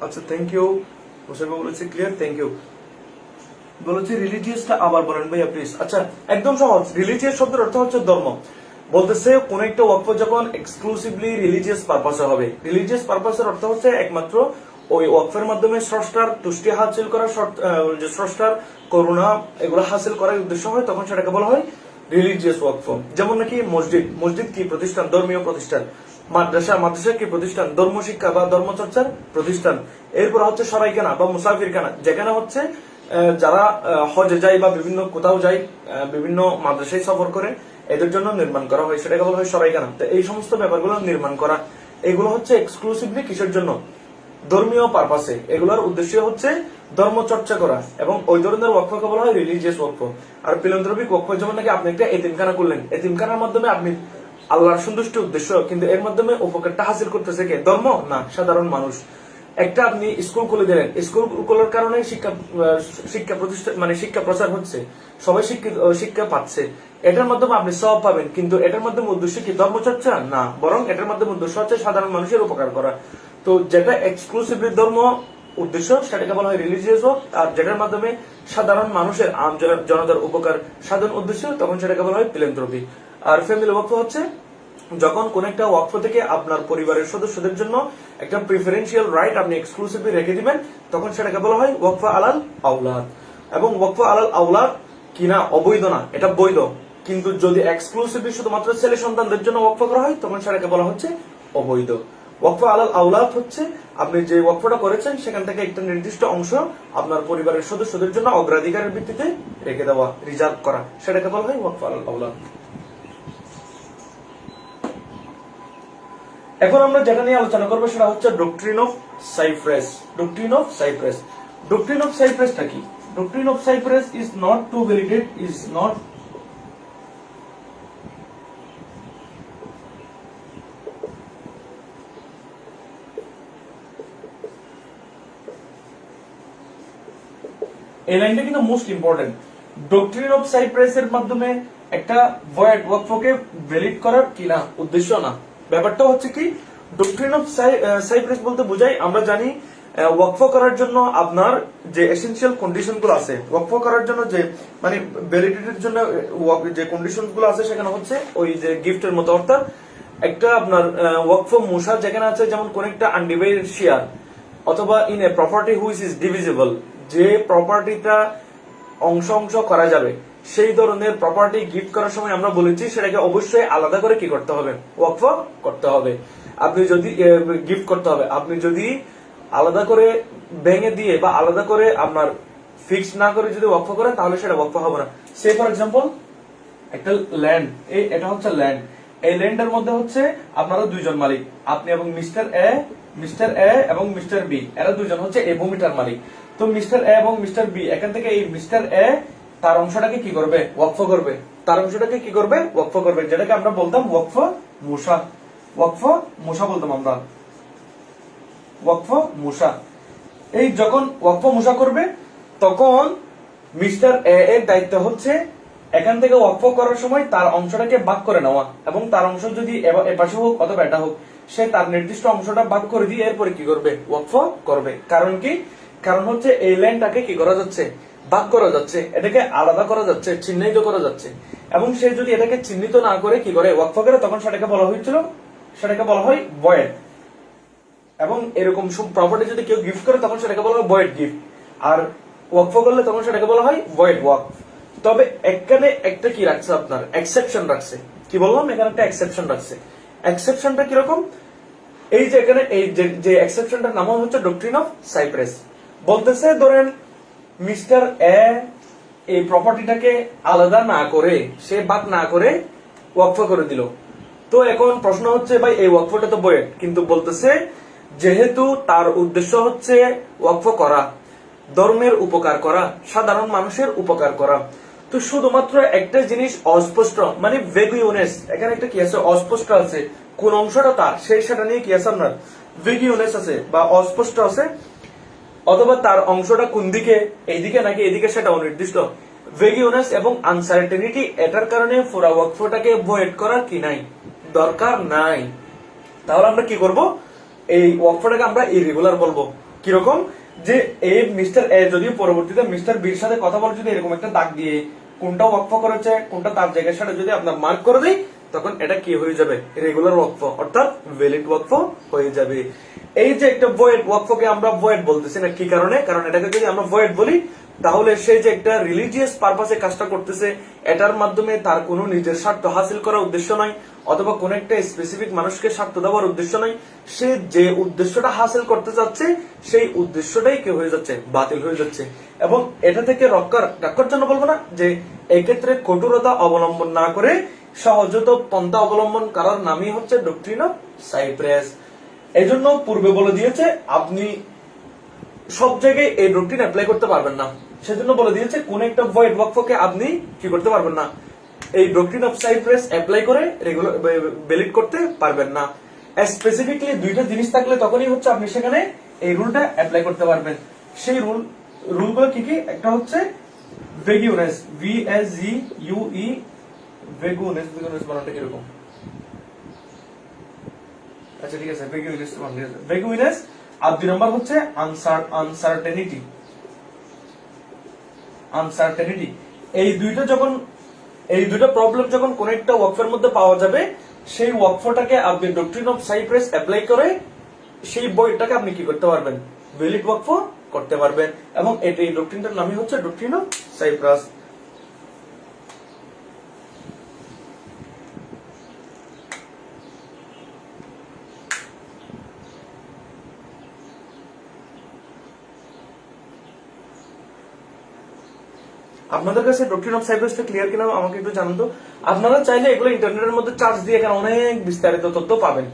আচ্ছা, থ্যাংক ইউ। হোসেন বলেছে ক্লিয়ার, থ্যাংক ইউ। বলেছে রিলিজিয়াসটা আবার বলেন ভাইয়া প্লিজ। আচ্ছা, একদম সহজ। রিলিজিয়াস শব্দের অর্থ হচ্ছে ধর্ম। বলতেছে কোন একটা ওয়াকফ যখন এক্সক্লুসিভলি রিলিজিয়াস পারপাসে হবে, রিলিজিয়াস পারপাসের অর্থ হচ্ছে একমাত্র ওই ওয়াকফের মাধ্যমে স্রষ্টার তুষ্টি হাসিল করা, স্রষ্টার করুণা এগুলো হাসিল করার উদ্দেশ্য হয়, তখন সেটাকে বলা হয় রিলিজিয়াস ওয়াকফ। যেমন নাকি মসজিদ কি প্রতিষ্ঠান, ধর্মীয় প্রতিষ্ঠান। মাদ্রাসা কি প্রতিষ্ঠান, ধর্ম শিক্ষা বা ধর্মচর্চার প্রতিষ্ঠান। এরপর হচ্ছে সরাইখানা বা মুসাফিরখানা, যেখানে হচ্ছে যারা হজে যায় বা বিভিন্ন কোথাও যায়, বিভিন্ন মাদ্রাসায় সফর করে, এদের জন্য নির্মাণ করা হয়, সেটাকে বলা হয় সরাইখানা। তো এই সমস্ত ব্যাপারগুলো নির্মাণ করা, এগুলো হচ্ছে এক্সক্লুসিভলি কিসের জন্য, ধর্মীয় পারপাসে। এগুলোর উদ্দেশ্য হচ্ছে ধর্ম চর্চা করা, এবং ওই ধরনের ওয়াকফকে বলা হয় রিলিজিয়াস ওয়াকফ। আর ফিলান্থ্রপিক ওয়াকফ যেমন নাকি আপনি একটা এতিমখানা করলেন, এতিমখানার মাধ্যমে আপনি আল্লাহর সন্তুষ্টি উদ্দেশ্য, কিন্তু এর মাধ্যমে উপকারটা হাসিল করতেছে কে, ধর্ম না, সাধারণ মানুষ। একটা আপনি স্কুল খুলে দিলেন, স্কুল খোলার কারণে শিক্ষা প্রতিষ্ঠান মানে শিক্ষা প্রচার হচ্ছে, সবাই শিক্ষা পাচ্ছে, এটার মাধ্যমে আপনি সব পাবেন, কিন্তু এটার মাধ্যমে উদ্দেশ্য কি, ধর্মচর্চা না, বরং এটার মাধ্যমে উদ্দেশ্য হচ্ছে সাধারণ মানুষের উপকার করা। তো যেটা এক্সক্লুসিভলি ধর্ম উদ্দেশ্য সেটাকে বলা হয় রিলিজিয়াস ওয়ার্ক, আর যেটার মাধ্যমে সাধারণ মানুষের জনতার উপকার সাধন উদ্দেশ্য, তখন সেটাকে বলা হয় ফিলান্থ্রপি। আর ফ্যামিলি ওয়াকফ হচ্ছে যখন কোন একটা ওয়াকফ থেকে আপনার পরিবারের সদস্যদের জন্য একটা প্রিফারেন্সিয়াল রাইট আপনি এক্সক্লুসিভলি রেখে দিবেন, তখন সেটাকে বলা হয় ওয়াকফ আলাল আওলাদ। এবং ওয়াকফ আলাল আওলাদ কিনা অবৈধ না, এটা বৈধ। কিন্তু যদি এক্সক্লুসিভলি শুধুমাত্র ছেলে সন্তানদের জন্য ওয়াকফ করা হয়, তখন সেটাকে বলা হচ্ছে অবৈধ। ওয়াকফ আলাল আওলাদ হচ্ছে আপনি যে ওয়াকফটা করেছেন সেখান থেকে একটা নির্দিষ্ট অংশ আপনার পরিবারের সদস্যদের জন্য অগ্রাধিকারের ভিত্তিতে রেখে দেওয়া, রিজার্ভ করা, সেটাকে বলা হয় ওয়াকফ আলাল আওলাদ। এখন আমরা যেটা নিয়ে আলোচনা করবো সেটা হচ্ছে doctrine of cy pres. Doctrine of cy pres, doctrine of সাইপ্রাসটা কি? Doctrine of cy pres is not to validate, is not এই লাইনটা কিন্তু most important. Doctrine of cy pres এর মাধ্যমে একটা ভয়েড ওয়াকফকে ভ্যালিড করার কিনা উদ্দেশ্য না। ব্যাপারটা হচ্ছে কি, ডক্ট্রিন অফ সাইপ্রাস বলতে বোঝাই, আমরা জানি ওয়াকফ করার জন্য আপনার যে এসেনশিয়াল কন্ডিশন গুলো আছে, ওয়াকফ করার জন্য যে মানে ভ্যালিডিটির জন্য যে কন্ডিশন গুলো আছে, সেখানে হচ্ছে ওই যে গিফটের মতো, অর্থাৎ একটা আপনার ওয়াকফ মুসার যেখানে আছে, যেমন কোন একটা আনডিভাইডেড শেয়ার অথবা in a property which is divisible, যে প্রপার্টিটা অংশ অংশ করা যাবে, সেই ধরনের প্রপার্টি গিফট করার সময় আমরা বলেছি সেটাকে অবশ্যই আলাদা করে কি করতে হবে, ওয়াকফ করতে হবে। আপনি যদি গিফট করতে হবে, আপনি যদি আলাদা করে ভেঙে দিয়ে বা আলাদা করে আপনার ফিক্স না করে যদি ওয়াকফ করেন, তাহলে সেটা ওয়াকফ হবে না। সে ফর এক্সাম্পল একটা ল্যান্ড, এটা হচ্ছে ল্যান্ড, এই ল্যান্ডের মধ্যে হচ্ছে আপনারা দুইজন মালিক, আপনি এবং মিস্টার এ এবং মিস্টার বি, এরা দুইজন হচ্ছে এই ভূমিটার মালিক। তো মিস্টার এ এবং মিস্টার বি, এখান থেকে এই মিস্টার এ তার অংশটাকে কি করবে? ওয়াকফ করবে। তার অংশটাকে কি করবে? ওয়াকফ করবে, যেটাকে আমরা বলতাম ওয়াকফ মুসা। ওয়াকফ মুসা বলতাম আমরা, ওয়াকফ মুসা। এই যখন ওয়াকফ মুসা করবে তখন মিস্টার এ এর দায়িত্ব হচ্ছে এখান থেকে ওয়াকফ করার সময় তার অংশটাকে ভাগ করে নেওয়া, এবং তার অংশ যদি এপাশে হোক অথবা এটা হোক, সে তার নির্দিষ্ট অংশটা ভাগ করে দিয়ে এরপরে কি করবে? ওয়াকফ করবে। কারণ কি? কারণ হচ্ছে এই লাইনটাকে কি করা যাচ্ছে? ভাগ করা যাচ্ছে, এটাকে আলাদা করা যাচ্ছে, চিহ্নিত করা যাচ্ছে। এবং সে যদি এটাকে চিহ্নিত না করে কি করে? ওয়াকফ করে, তখন সেটাকে বলা হয়েছিল, সেটাকে বলা হয় ভয়েড। এবং এরকম সব প্রপার্টি যদি কেউ গিফট করে তখন সেটাকে বলা হয় ভয়েড গিফট, আর ওয়াকফ করলে তখন সেটাকে বলা হয় ভয়েড ওয়াকফ। তবে এখানে একটা কি রাখছে? আপনার এক্সেপশন রাখছে। কি বললাম? এখানে একটা এক্সেপশন রাখছে। এক্সেপশনটা কিরকম? এই যে এখানে এই যে এক্সেপশনটার নাম হচ্ছে ডক্ট্রিন অফ সাইপ্রেস। বলতেছে ধরেন মিস্টার এ এই প্রপার্টিটাকে আলাদা না করে, সে ভাগ না করে ওয়াকফ করে দিল। তো এখন প্রশ্ন হচ্ছে ভাই এই ওয়াকফটা তো বয়েড, কিন্তু বলতেছে যেহেতু তার উদ্দেশ্য হচ্ছে ওয়াকফ করা, ধর্মের উপকার করা, সাধারণ মানুষের উপকার করা, তো শুধুমাত্র একটা জিনিস অস্পষ্ট, মানে ভেগুইউনেস, এখানে একটা কি আছে? অস্পষ্ট আছে। কোন অংশটা তার, সেটা নিয়ে কি আছে? আপনার ভেগুইউনেস আছে বা অস্পষ্ট আছে, অথবা তার অংশটা কোন দিকে, এইদিকে নাকি এদিকে, সেটা অনির্দিষ্ট। ভেগুইউনেস এবং আনসার্টেনিটি, এটার কারণে পুরা ওয়াকফটাকে ভয়েড করার কি নাই? দরকার নাই। তাহলে আমরা কি করব? এই ওয়াকফটাকে আমরা ইরেগুলার বলবো। কিরকম? যে এই মিস্টার এ যদি পরবর্তীতে মিস্টার বির সাথে কথা বলে যদি এরকম একটা দাগ দিয়ে কোনটা ওয়াকফ করেছে, কোনটা তার জায়গায়, সেটা যদি আপনার মার্ক করে দেয়, তখন এটা কি হয়ে যাবে? রেগুলার ওয়াকফ, অর্থাৎ ভ্যালিড ওয়াকফ হয়ে যাবে। এই যে একটা ভয়েড ওয়াকফকে আমরা ভয়েড বলতেছি না, কি কারণে? কারণ এটাকে যদি আমরা ভয়েড বলি তাহলে সে যে একটা রিলিজিয়াস পারপাসে কাজটা করতেছে, এটার মাধ্যমে তার কোনো নিজের স্বার্থ হাসিল করার উদ্দেশ্য নাই, অথবা কোন একটা স্পেসিফিক মানুষকে স্বার্থ দেওয়ার উদ্দেশ্য নাই। সে যে উদ্দেশ্যটা হাসিল করতে চাচ্ছে সেই উদ্দেশ্যটাই কি হয়ে যাচ্ছে? বাতিল হয়ে যাচ্ছে। এবং এটা থেকে রক্ষার জন্য বলবো না, যে এক্ষেত্রে কঠোরতা অবলম্বন না করে সহজত পন্থা অবলম্বন করার নামই হচ্ছে ডক্ট্রিন অফ সাইপ্রেস। এই জন্য পূর্বে বলে দিয়েছে আপনি সব জায়গায় এই ডক্ট্রিন অ্যাপ্লাই করতে পারবেন না, সেজন্য বলে দিয়েছে কোন একটা ভয়েড ওয়াকফকে আপনি কি করতে পারবেন না? এই ডক্ট্রিন অফ সাইপ্রেস অ্যাপ্লাই করে রেগুলার ভ্যালিড করতে পারবেন না। স্পেসিফিকলি দুইটা জিনিস থাকলে তখনই হচ্ছে আপনি সেখানে এই রুলটা অ্যাপ্লাই করতে পারবেন। সেই রুলগুলো কি কি? একটা হচ্ছে ভেগুইনেস, VSGUE, ভেগুইনেস বানানটা কিরকম? আচ্ছা ঠিক আছে, ভেগুইনেস। আর দুই নম্বর হচ্ছে আনসার্টেনিটি। এই দুইটা প্রবলেম যখন কোন একটা ওয়াকফের মধ্যে পাওয়া যাবে, সেই ওয়াকফটাকে আপনি ডক্ট্রিন অফ সাইপ্রেস অ্যাপ্লাই করে সেই বইটাকে আপনি কি করতে পারবেন? ভ্যালিড ওয়াকফ করতে পারবেন। এবং এই ডক্ট্রিনটার নামই হচ্ছে ডক্ট্রিন অফ সাইপ্রাস। আপনাদের কাছে ডক্ট্রিন অফ সাইপ্রাসটা ক্লিয়ার কিনা আমাকে একটু জানান তো। আপনারা চাইলে এগুলো ইন্টারনেটের মধ্যে চার্জ দিয়ে এখানে অনেক বিস্তারিত তথ্য পাবেন,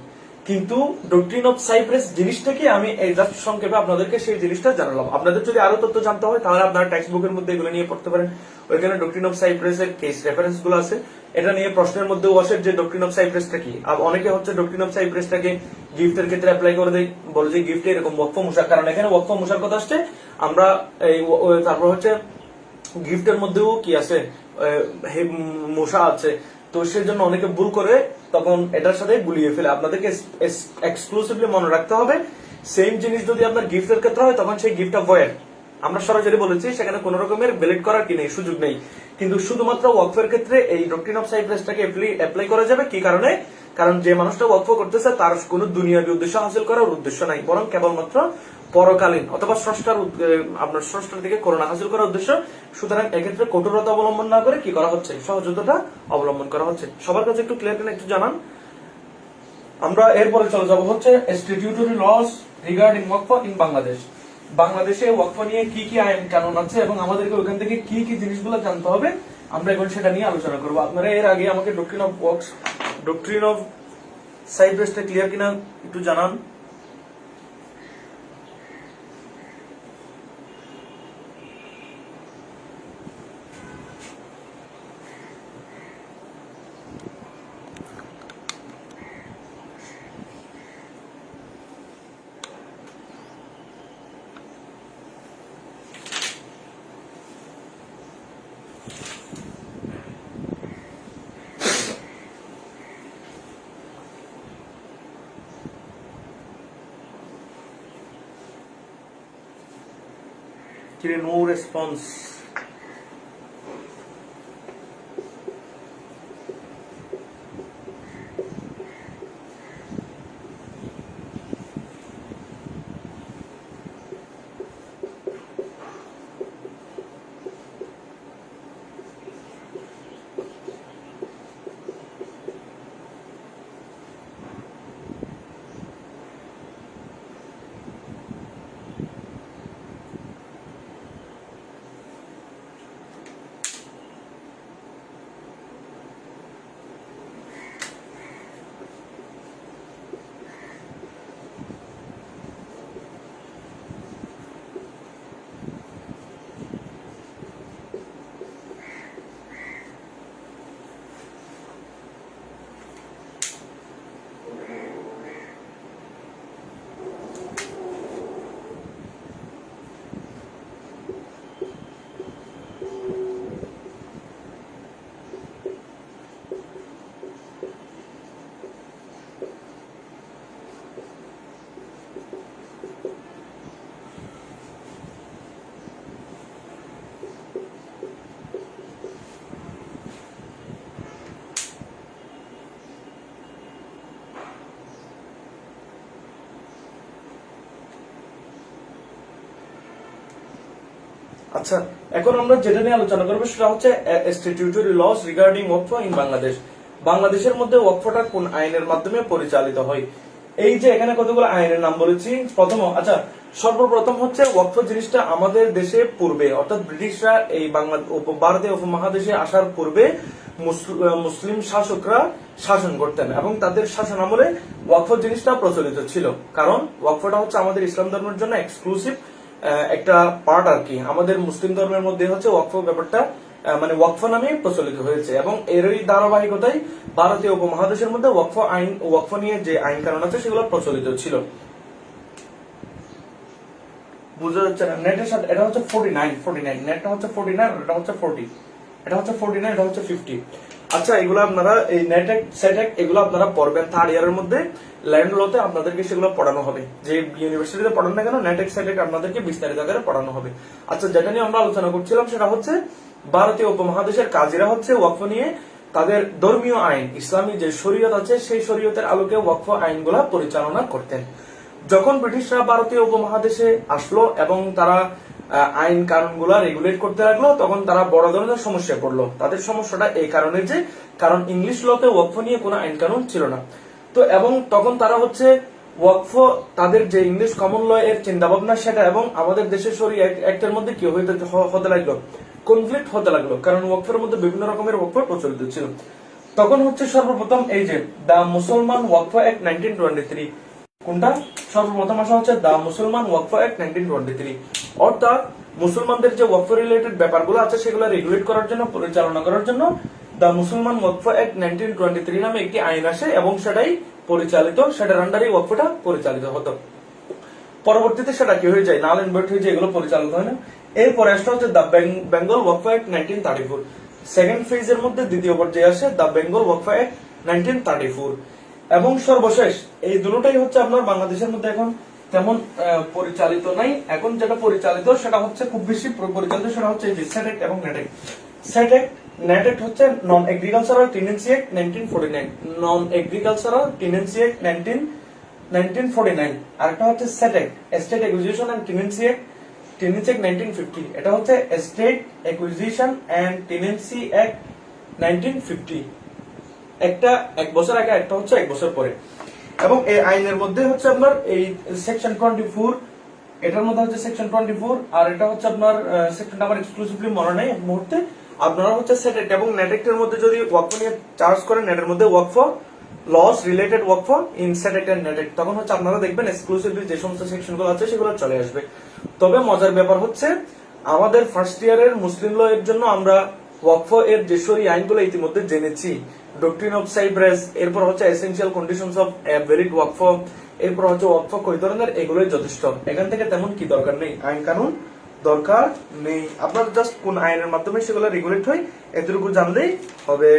কিন্তু ডক্ট্রিন অফ সাইপ্রাস জিনিসটা কি, আমি এই জাস্ট সংক্ষেপে আপনাদেরকে সেই জিনিসটা জানালাম। আপনাদের যদি আরো তথ্য জানতে হয় তাহলে আপনারা টেক্সট বুকের মধ্যে এগুলো নিয়ে পড়তে পারেন। ওইখানে ডক্ট্রিন অফ সাইপ্রাস এর কেস রেফারেন্স গুলো আছে। এটা নিয়ে প্রশ্নের মধ্যেও আসে যে ডক্ট্রিন অফ সাইপ্রাসটা কি। আর অনেকে হচ্ছে ডক্ট্রিন অফ সাইপ্রাসটাকে গিফটের ক্ষেত্রে অ্যাপ্লাই করে দেয়, বলে যে গিফটে এরকম ওয়াকফ মুসার, কারণ এখানে ওয়াকফ মুসার কথা আসছে। আমরা এই তারপর হচ্ছে গিফটের মধ্যেও কি আছে? মশা আছে। তো সেই জন্য অনেকে ভুল করে তখন এটার সাথে গুলিয়ে ফেলে। আপনাদেরকে এক্সক্লুসিভলি মনে রাখতে হবে, সেম জিনিস যদি আপনার গিফটের ক্ষেত্রে হয় তখন সেই গিফটটা ভয়েড। আমরা সরাসরি বলেছি সেখানে কোন রকমের ভ্যালিড করার কি নেই, সুযোগ নেই। কিন্তু শুধুমাত্র ওয়াকফের ক্ষেত্রে এই ডক্ট্রিন অফ সাইপ্রাসটাকে অ্যাপ্লাই করা যাবে। কি কারণে? কারণ যে মানুষটা ওয়াকফ করতেছে তার কোনো দুনিয়াবী উদ্দেশ্য হাসিল করার উদ্দেশ্য নাই, বরং কেবলমাত্র পরকালীন অথবা আপনার স্রষ্টার দিকে করুণা হাসিল করার উদ্দেশ্য। সুতরাং এক্ষেত্রে কঠোরতা অবলম্বন না করে কি করা হচ্ছে? সহযোগিতা অবলম্বন করা হচ্ছে। সবার কাছে একটু ক্লিয়ার কিনা একটু জানান। আমরা এরপরে চলে যাব হচ্ছে statutory laws regarding waqf in Bangladesh. বাংলাদেশে ওয়াকফ নিয়ে কি কি আইন কানুন আছে এবং আমাদেরকে ওখান থেকে কি কি জিনিসগুলো জানতে হবে, আমরা এখন সেটা নিয়ে আলোচনা করবো। আপনারা এর আগে আমাকে ডক্ট্রিন অফ সাইপ্রাসটা ক্লিয়ার কিনা একটু জানান। No response. আচ্ছা, এখন আমরা যেটা নিয়ে আলোচনা করবো সেটা হচ্ছে statutory laws regarding waqf in Bangladesh. বাংলাদেশের মধ্যে ওয়াকফটা কোন আইনের মাধ্যমে পরিচালিত হয়। এই যে এখানে কতগুলো আইনের নাম বলেছি। আচ্ছা, সর্বপ্রথম হচ্ছে ওয়াকফ জিনিসটা আমাদের দেশে পূর্বে, অর্থাৎ ব্রিটিশরা এই ভারতীয় উপমহাদেশে আসার পূর্বে মুসলিম শাসকরা শাসন করতেন এবং তাদের শাসন আমলে ওয়াকফ জিনিসটা প্রচলিত ছিল। কারণ ওয়াকফটা হচ্ছে আমাদের ইসলাম ধর্মের জন্য এক্সক্লুসিভ একটা পার্ট আর কি। আমাদের মুসলিম ধর্মের মধ্যে হচ্ছে ওয়াকফ ব্যাপারটা মানে ওয়াকফ নামে প্রচলিত হয়েছে এবং এরই ধারাবাহিকতায় ভারতীয় উপমহাদেশের মধ্যে ওয়াকফ নিয়ে যে আইন কানুন আছে সেগুলো প্রচলিত ছিল। বুঝা যাচ্ছে না? নেটের সাথে এটা হচ্ছে 49 নেটটা হচ্ছে 49, এটা হচ্ছে 40, এটা হচ্ছে 49, এটা হচ্ছে 50। আচ্ছা, এগুলো আপনারা এই নেটেক সেটেক এগুলো আপনারা পড়বেন থার্ড ইয়ারের মধ্যে। ল্যান্ড লতে আপনাদেরকে সেগুলো পড়ানো হবে। যে ইউনিভার্সিটিতে পড়ান না কেন, নেটেক সেটেক আপনাদেরকে বিস্তারিত আকারে পড়ানো হবে। আচ্ছা, যেটা নিয়ে আমরা আলোচনা করছিলাম সেটা হচ্ছে ভারতীয় উপমহাদেশের কাজীরা হচ্ছে ওয়াকফ নিয়ে তাদের ধর্মীয় আইন, ইসলামী যে শরীয়ত আছে সেই শরীয়তের আলোকে ওয়াকফ আইনগুলা পরিচালনা করতেন। যখন ব্রিটিশরা ভারতীয় উপমহাদেশে আসলো এবং তারা আইন কানুনগুলা রেগুলেট করতে লাগলো, তখন তারা বড় ধরনের সমস্যায় পড়লো। তাদের সমস্যাটা এই কারণে যে কারণ ইংলিশ লতে ওয়াকফ নিয়ে কোনো আইন কানুন ছিল না। তো এবং তখন তারা হচ্ছে ওয়াকফ তাদের যে ইংলিশ কমন ল এর চিন্তা ভাবনা সেটা এবং আমাদের দেশের শরীয় অ্যাক্টের মধ্যে কি হতে লাগলো, কনফ্লিক্ট হতে লাগলো। কারণ ওয়াকফের মধ্যে বিভিন্ন রকমের ওয়াকফ প্রচলিত ছিল। তখন হচ্ছে সর্বপ্রথম এই যে দা মুসলমান ওয়াকফ অ্যাক্ট 1923, কোনটা সর্বপ্রথম আসা হচ্ছে দা মুসলমান ওয়াকফ অ্যাক্ট 1923, অর্থাৎ মুসলমানদের যে ওয়াকফ রিলেটেড ব্যাপারগুলো আছে সেগুলো রেগুলেট করার জন্য, পরিচালনা করার জন্য দা মুসলমান ওয়াকফ অ্যাক্ট 1923 নামে একটি আইন আসে এবং সেটাই পরিচালিত, সেটার আন্ডারে ওয়াকফটা পরিচালিত হতো। পরবর্তীতে সেটা কি হয়ে যায়, নাল এন্ড ভয়েড হয়ে যায়, এগুলো পরিচালিত হয় না। এরপরে আসা হচ্ছে দা বেঙ্গল ওয়াকফ অ্যাক্ট 1934, সেকেন্ড ফেজের মধ্যে দ্বিতীয় পর্যায়ে আসে দা বেঙ্গল ওয়াকফ অ্যাক্ট 1934 এবং সর্বশেষ এই দুটোটাই হচ্ছে আপনার বাংলাদেশের মধ্যে এখন তেমন পরিচালিত নাই। এখন যেটা পরিচালিত সেটা হচ্ছে খুব বেশি পরিচালিত সেটা হচ্ছে সেটেক এবং নেটেক। সেটেক নেটেক হচ্ছে non agricultural tenancy act 1949, non agricultural tenancy act 1949, আর একটা হচ্ছে সেটেক estate acquisition and tenancy act 1950, এটা হচ্ছে estate acquisition and tenancy act 1950, একটা এক বছর আগে, একটা হচ্ছে এক বছর পরে। এবং এই আইনের মধ্যে হচ্ছে আপনার এই সেকশন 24, এটার মধ্যে হচ্ছে সেকশন 24 আর এটা হচ্ছে আপনার সেকশনটা আমার এক্সক্লুসিভলি মনে নেই এই মুহূর্তে। আপনারা হচ্ছে সেটেট এবং নেটেক্টের মধ্যে যদি ওয়াকফ নিয়ে চার্জ করেন, নেটের মধ্যে ওয়াকফ লস রিলেটেড ওয়াকফ ইন সেটেট এন্ড নেটেক, তখন হচ্ছে আপনারা দেখবেন এক্সক্লুসিভলি যে সমস্ত সেকশনগুলো আছে সেগুলো চলে আসবে। তবে মজার ব্যাপার হচ্ছে আমাদের ফার্স্ট ইয়ারের মুসলিম ল এর জন্য আমরা ওয়াকফ এর যে শরীয়ত আইনগুলো ইতিমধ্যে জেনেছি, ডক্ট্রিন অফ সাইপ্রাস, এরপর হচ্ছে এসেনশিয়াল কন্ডিশনস অফ ভ্যালিড ওয়াকফ, এরপর হচ্ছে ওয়াকফ কই ধরনের, এগুলোই যথেষ্ট। এখান থেকে তেমন কি দরকার নেই, আইন কানুন দরকার নেই। আপনার জাস্ট কোন আইনের মাধ্যমে সেগুলো রেগুলেট হয় এতটুকু জানলেই হবে।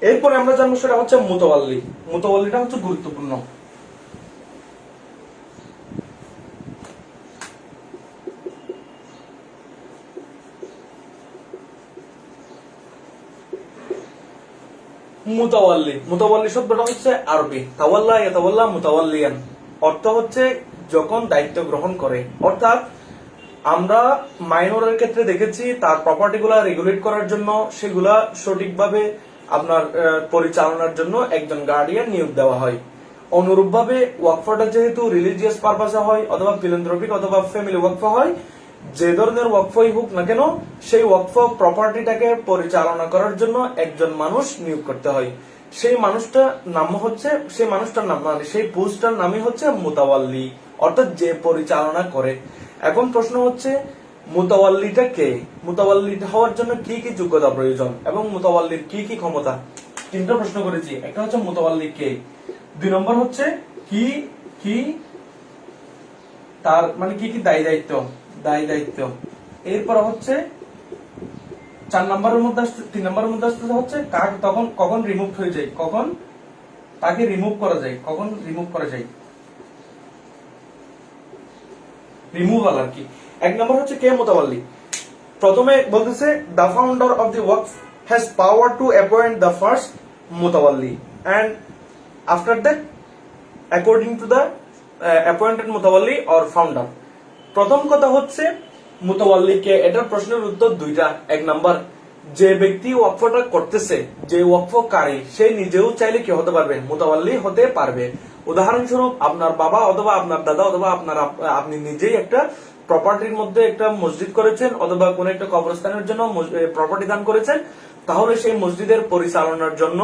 এরপরে আমরা জানবো সেটা হচ্ছে মুতাওয়াল্লি। মুতাওয়াল্লিটা হচ্ছে গুরুত্বপূর্ণ। মুতাওয়াল্লি, মুতাওয়াল্লি শব্দটা হচ্ছে আরবি তাওয়াল্লা ইয়াতাওয়াল্লা মুতাওয়াল্লিয়ান, অর্থ হচ্ছে যখন দায়িত্ব গ্রহণ করে। অর্থাৎ আমরা মাইনরের ক্ষেত্রে দেখেছি তার প্রপার্টি গুলা রেগুলেট করার জন্য, সেগুলা সঠিকভাবে আপনার পরিচালনার জন্য একজন গার্ডিয়ান নিয়োগ দেওয়া হয়। অনুরূপভাবে ওয়াকফটা যেহেতু রিলিজিয়াস পারপাসে হয় অথবা ফিলান্থ্রপিক অথবা ফ্যামিলি ওয়াকফ হয়, যে ধরনের ওয়াকফই হোক না কেন, সেই ওয়াকফ প্রপার্টিটাকে পরিচালনা করার জন্য একজন মানুষ নিয়োগ করতে হয়। সেই মানুষটার নাম হচ্ছে, সেই মানুষটার নাম মানে সেই পোস্টটার নামই হচ্ছে মুতাওয়াল্লি, অর্থাৎ যে পরিচালনা করে। এখন প্রশ্ন হচ্ছে মুতাওয়াল্লিটা কে, মুতাওয়াল্লিটা হওয়ার জন্য কি কি যোগ্যতা প্রয়োজন এবং মুতাওয়াল্লির কি কি ক্ষমতা। তিনটা প্রশ্ন করেছি, একটা হচ্ছে মুতাওয়াল্লি কে, 2 নম্বর হচ্ছে কি কি তার মানে কি কি দায়ী দায়িত্ব, এরপর হচ্ছে 4 নম্বরের মধ্যে 3 নম্বরের মধ্যে আসতে হচ্ছে কাকে তখন কখন রিমুভ হয়ে যায়, কখন তাকে রিমুভ করা যায়, কখন রিমুভ করা যায়, রিমুভাল আর কি। 1 নম্বর হচ্ছে কে মুতাওয়াল্লি। প্রথমে বলতেছে দ্য ফাউন্ডার অফ দি ওয়াকফ has power to appoint the first মুতাওয়াল্লি and after that according to the appointed মুতাওয়াল্লি অর ফাউন্ডার। প্রথম কথা হচ্ছে মুতাওয়াল্লিকে, এটার প্রশ্নের উত্তর দুইটা। 1 নাম্বার, যে ব্যক্তি ওয়াকফটা করতেছে, যে ওয়াকফকারী, সে নিজেও চাইলে কি হতে পারবে, মুতাওয়াল্লি হতে পারবে। উদাহরণস্বরূপ আপনার বাবা অথবা আপনার দাদা অথবা আপনি নিজেই একটা প্রপার্টির মধ্যে একটা মসজিদ করেছেন অথবা কোন একটা কবরস্থানের জন্য প্রপার্টি দান করেছেন, তাহলে সেই মসজিদের পরিচালনার জন্য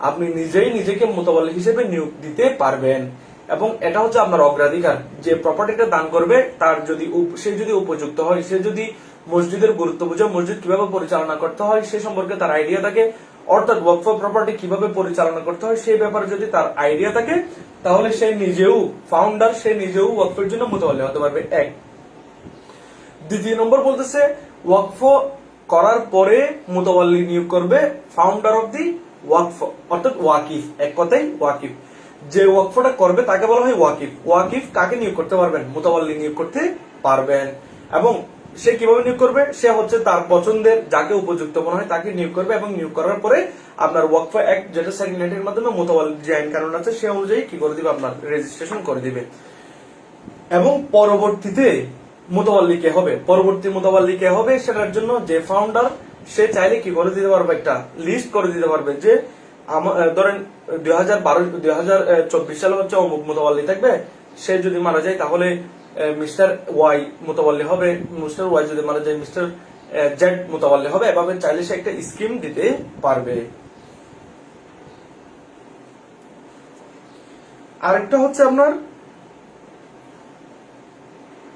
আপনি নিজেই নিজেকে মুতাওয়াল্লি হিসেবে নিয়োগ দিতে পারবেন। এবং এটা হচ্ছে আপনার অগ্রাধিকার, যে প্রপার্টিটা দান করবে তার যদি সে যদি উপযুক্ত হয়, সে যদি মসজিদের গুরুত্ব বুঝে, মসজিদ কিভাবে পরিচালনা করতে হয় সে সম্পর্কে তার আইডিয়া থাকে, অর্থাৎ ওয়াকফ প্রপার্টি কিভাবে পরিচালনা করতে হয় সেই ব্যাপারে যদি তার আইডিয়া থাকে, তাহলে সে নিজেও ফাউন্ডার, সে নিজেও ওয়াকফের জন্য মুতাওয়াল্লি হতে পারবে। 1 দ্বিতীয় নম্বর বলতেছে ওয়াকফ করার পরে মুতাওয়াল্লি নিয়োগ করবে ফাউন্ডার অফ দি ওয়াকফ, অর্থাৎ ওয়াকিফ, এক কথাই ওয়াকিফ। যে ওয়াকফটা করবে তাকে বলা হয় ওয়াকিফ। ওয়াকিফ কাকে নিয়োগ করতে পারবেন, মুতাওয়াল্লি নিয়োগ করতে পারবেন। এবং সে কিভাবে নিয়োগ করবে, সে হচ্ছে তার পছন্দের যাকে উপযুক্ত মনে হয় তাকে নিয়োগ করবে, এবং নিয়োগ করার পরে আপনার ওয়াকফ অ্যাক্ট যেটা সেকশন 8 এর মাধ্যমে মুতাওয়াল্লি যে আইন কানুন আছে সে অনুযায়ী কি করে দিবে, আপনার রেজিস্ট্রেশন করে দিবে। এবং পরবর্তীতে মুতাওয়াল্লি কে হবে, পরবর্তী মুতাওয়াল্লি কে হবে, সেটার জন্য যে ফাউন্ডার সে চাইলে কি করে দিতে পারবে, একটা লিস্ট করে দিতে পারবে যে ধরেন 2024 সালে হচ্ছে অমুক মুতাওয়াল্লি থাকবে, সে যদি মারা যায় তাহলে মিস্টার ওয়াই মুতাওয়াল্লি হবে, মিস্টার ওয়াই যদি মারা যায় মিস্টার জেড মুতাওয়াল্লি হবে। এভাবে চাইলে সে একটা স্কিম দিতে পারবে। আরেকটা হচ্ছে আপনার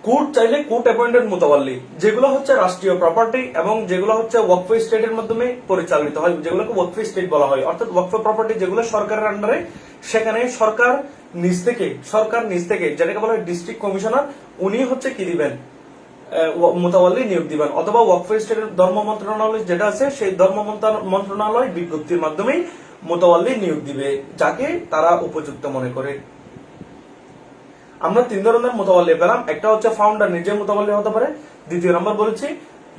কোর্ট, চাইলে কোর্ট অ্যাপয়েন্টেড মুতাওয়াল্লি, যেগুলো হচ্ছে রাষ্ট্রীয় প্রপার্টি এবং যেগুলো হচ্ছে ওয়াকফ স্টেটের মাধ্যমে পরিচালিত হয়, যেগুলোকে ওয়াকফ স্টেট বলা হয়, অর্থাৎ ওয়াকফ প্রপার্টি যেগুলো সরকারের আন্ডারে, সেখানে সরকার নিজ থেকে যেটাকে বলা হয় ডিস্ট্রিক্ট কমিশনার, উনি হচ্ছে কি দিবেন, মুতাওয়াল্লি নিয়োগ দিবেন, অথবা ওয়াকফ স্টেটের ধর্ম মন্ত্রণালয় যেটা আছে সেই ধর্ম মন্ত্রণালয় বিজ্ঞপ্তির মাধ্যমেই মুতাওয়াল্লি নিয়োগ দিবে যাকে তারা উপযুক্ত মনে করে। আমরা 3 ধরনের মুতাওয়াল্লি পেলাম, একটা হচ্ছে ফাউন্ডার নিজে মুতাওয়াল্লি হতে পারে, দ্বিতীয় নম্বর বলেছি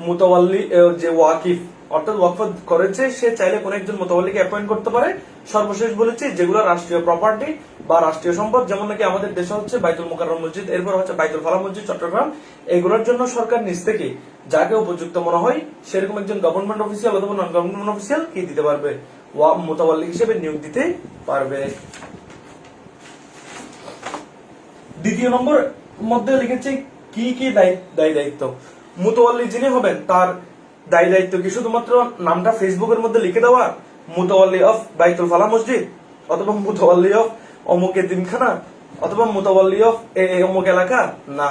মুতাওয়াল্লি যে ওয়াকিফ অর্থাৎ ওয়াকফ করেছে সে চাইলে কোন একজন মুতাওয়াল্লিকে অ্যাপয়েন্ট করতে পারে, সর্বশেষ বলেছি যেগুলো রাষ্ট্রীয় প্রপার্টি বা রাষ্ট্রীয় সম্পদ, যেমন নাকি আমাদের দেশে হচ্ছে বাইতুল মুকাররম মসজিদ, এরপর হচ্ছে বাইতুল ফালাহ মসজিদ চট্টগ্রাম, এগুলোর জন্য সরকার নিজ থেকে যাকে উপযুক্ত মনে হয় সেরকম একজন গভর্নমেন্ট অফিসিয়াল অথবা নন গভর্নমেন্ট অফিসিয়াল কি দিতে পারবে, মুতাওয়াল্লি হিসেবে নিয়োগ দিতে পারবে। দ্বিতীয় নম্বর মধ্যে লিখেছি কি কি দায়িত্ব। মুতাওয়াল্লি যিনি হবেন তার দায়িত্ব কি শুধুমাত্র নামটা ফেসবুকের মধ্যে লিখে দেওয়া, মুতাওয়াল্লি অফ বাইতুল ফালাহ মসজিদ অথবা মুতাওয়াল্লি অফ অমুক এতিমখানা অথবা মুতাওয়াল্লি অফ অমুক এলাকা? না,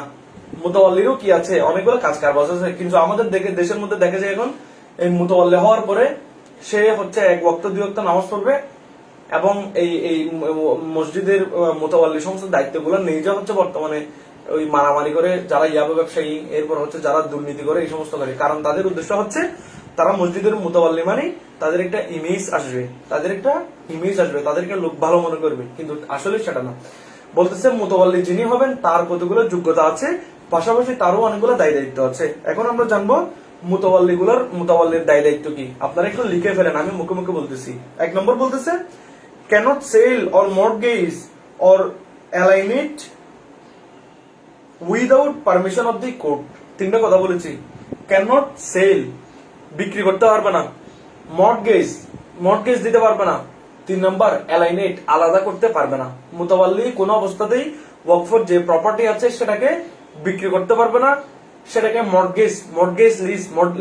মুতাওয়াল্লিরও কি আছে, অনেকগুলো কাজ কারবার আছে। কিন্তু আমাদের দেশের মধ্যে দেখা যায় এখন এই মুতাওয়াল্লি হওয়ার পরে সে হচ্ছে 1 ওয়াক্ত 2 ওয়াক্ত নামাজ পড়বে এবং এই মসজিদের মুতাওয়াল্লি সমস্ত দায়িত্বগুলো নিয়ে যাওয়া হচ্ছে বর্তমানে ওই মারামারি করে যারা ইয়াবা ব্যবসায়ী, এরপর হচ্ছে যারা দুর্নীতি করে এই সমস্ত করে। কারণ তাদের উদ্দেশ্য হচ্ছে তারা মসজিদের মুতাওয়াল্লি মানে তাদের একটা ইমেজ আসবে, তাদেরকে লোক ভালো মনে করবে, কিন্তু আসলে সেটা না। বলতেছে মুতাওয়াল্লি যিনি হবেন তার কতগুলো যোগ্যতা আছে, পাশাপাশি তারও অনেকগুলো দায়িত্ব আছে। এখন আমরা জানবো মুতাওয়াল্লির দায় দায়িত্ব কি আপনারা একটু লিখে ফেলেন, আমি মুখে মুখে বলতেছি। 1 নম্বর বলতেছে cannot sell or mortgage or alien it without permission of the court. তিনটা কথা বলেছি। ক্যানট সেল, বিক্রি করতে পারবে না। মর্টগেজ দিতে পারবে না। 3 নম্বর অ্যালাইনেট, আলাদা করতে পারবে না। মুতাওয়াল্লি কোনো অবস্থাতেই ওয়াকফের যে প্রপার্টি আছে সেটাকে বিক্রি করতে পারবে না, সেটাকে মর্টগেজ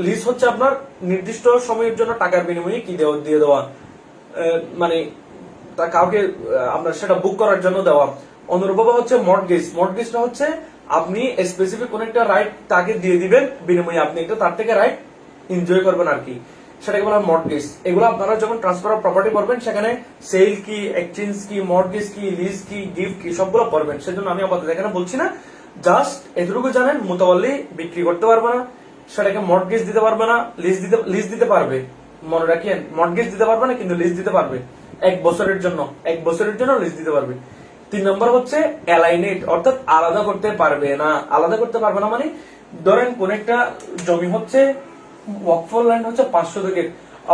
লিজ হচ্ছে আপনার নির্দিষ্ট সময়ের জন্য টাকার বিনিময়ে কি দিয়ে দেওয়া, মানে তা কাউকে আপনার সেটা বুক করার জন্য দেওয়া। অনুরূপভাবে হচ্ছে মর্টগেজটা হচ্ছে আপনি স্পেসিফিক কোন একটা রাইট তাকে দিয়ে দিবেন, বিনিময়ে আপনি একটা তার থেকে রাইট এনজয় করবেন আর কি, সেটাকে বলা হয় মর্টগেজ। এগুলো আপনারা যখন ট্রান্সফার অফ প্রপার্টি করবেন সেখানে সেল কি, এক্সচেঞ্জ কি, মর্টগেজ কি, লিজ কি, গিফট কি, সবগুলো করবেন। সেজন্য আমি আপাতত এখানে বলছি না, জাস্ট এতটুকু জানেন মুতাওয়াল্লি বিক্রি করতে পারবে না, সেটাকে মর্টগেজ দিতে পারবে না, লিজ দিতে পারবে। মনে রাখেন, মর্টগেজ দিতে পারবে না কিন্তু লিজ দিতে পারবে 1 বছরের জন্য লিজ দিতে পারবে। 3 নম্বর হচ্ছে অ্যালাইনেট, অর্থাৎ আলাদা করতে পারবে না মানে ধরেন কোন একটা জমি হচ্ছে ওয়াকফ ল্যান্ড হচ্ছে 500 থেকে,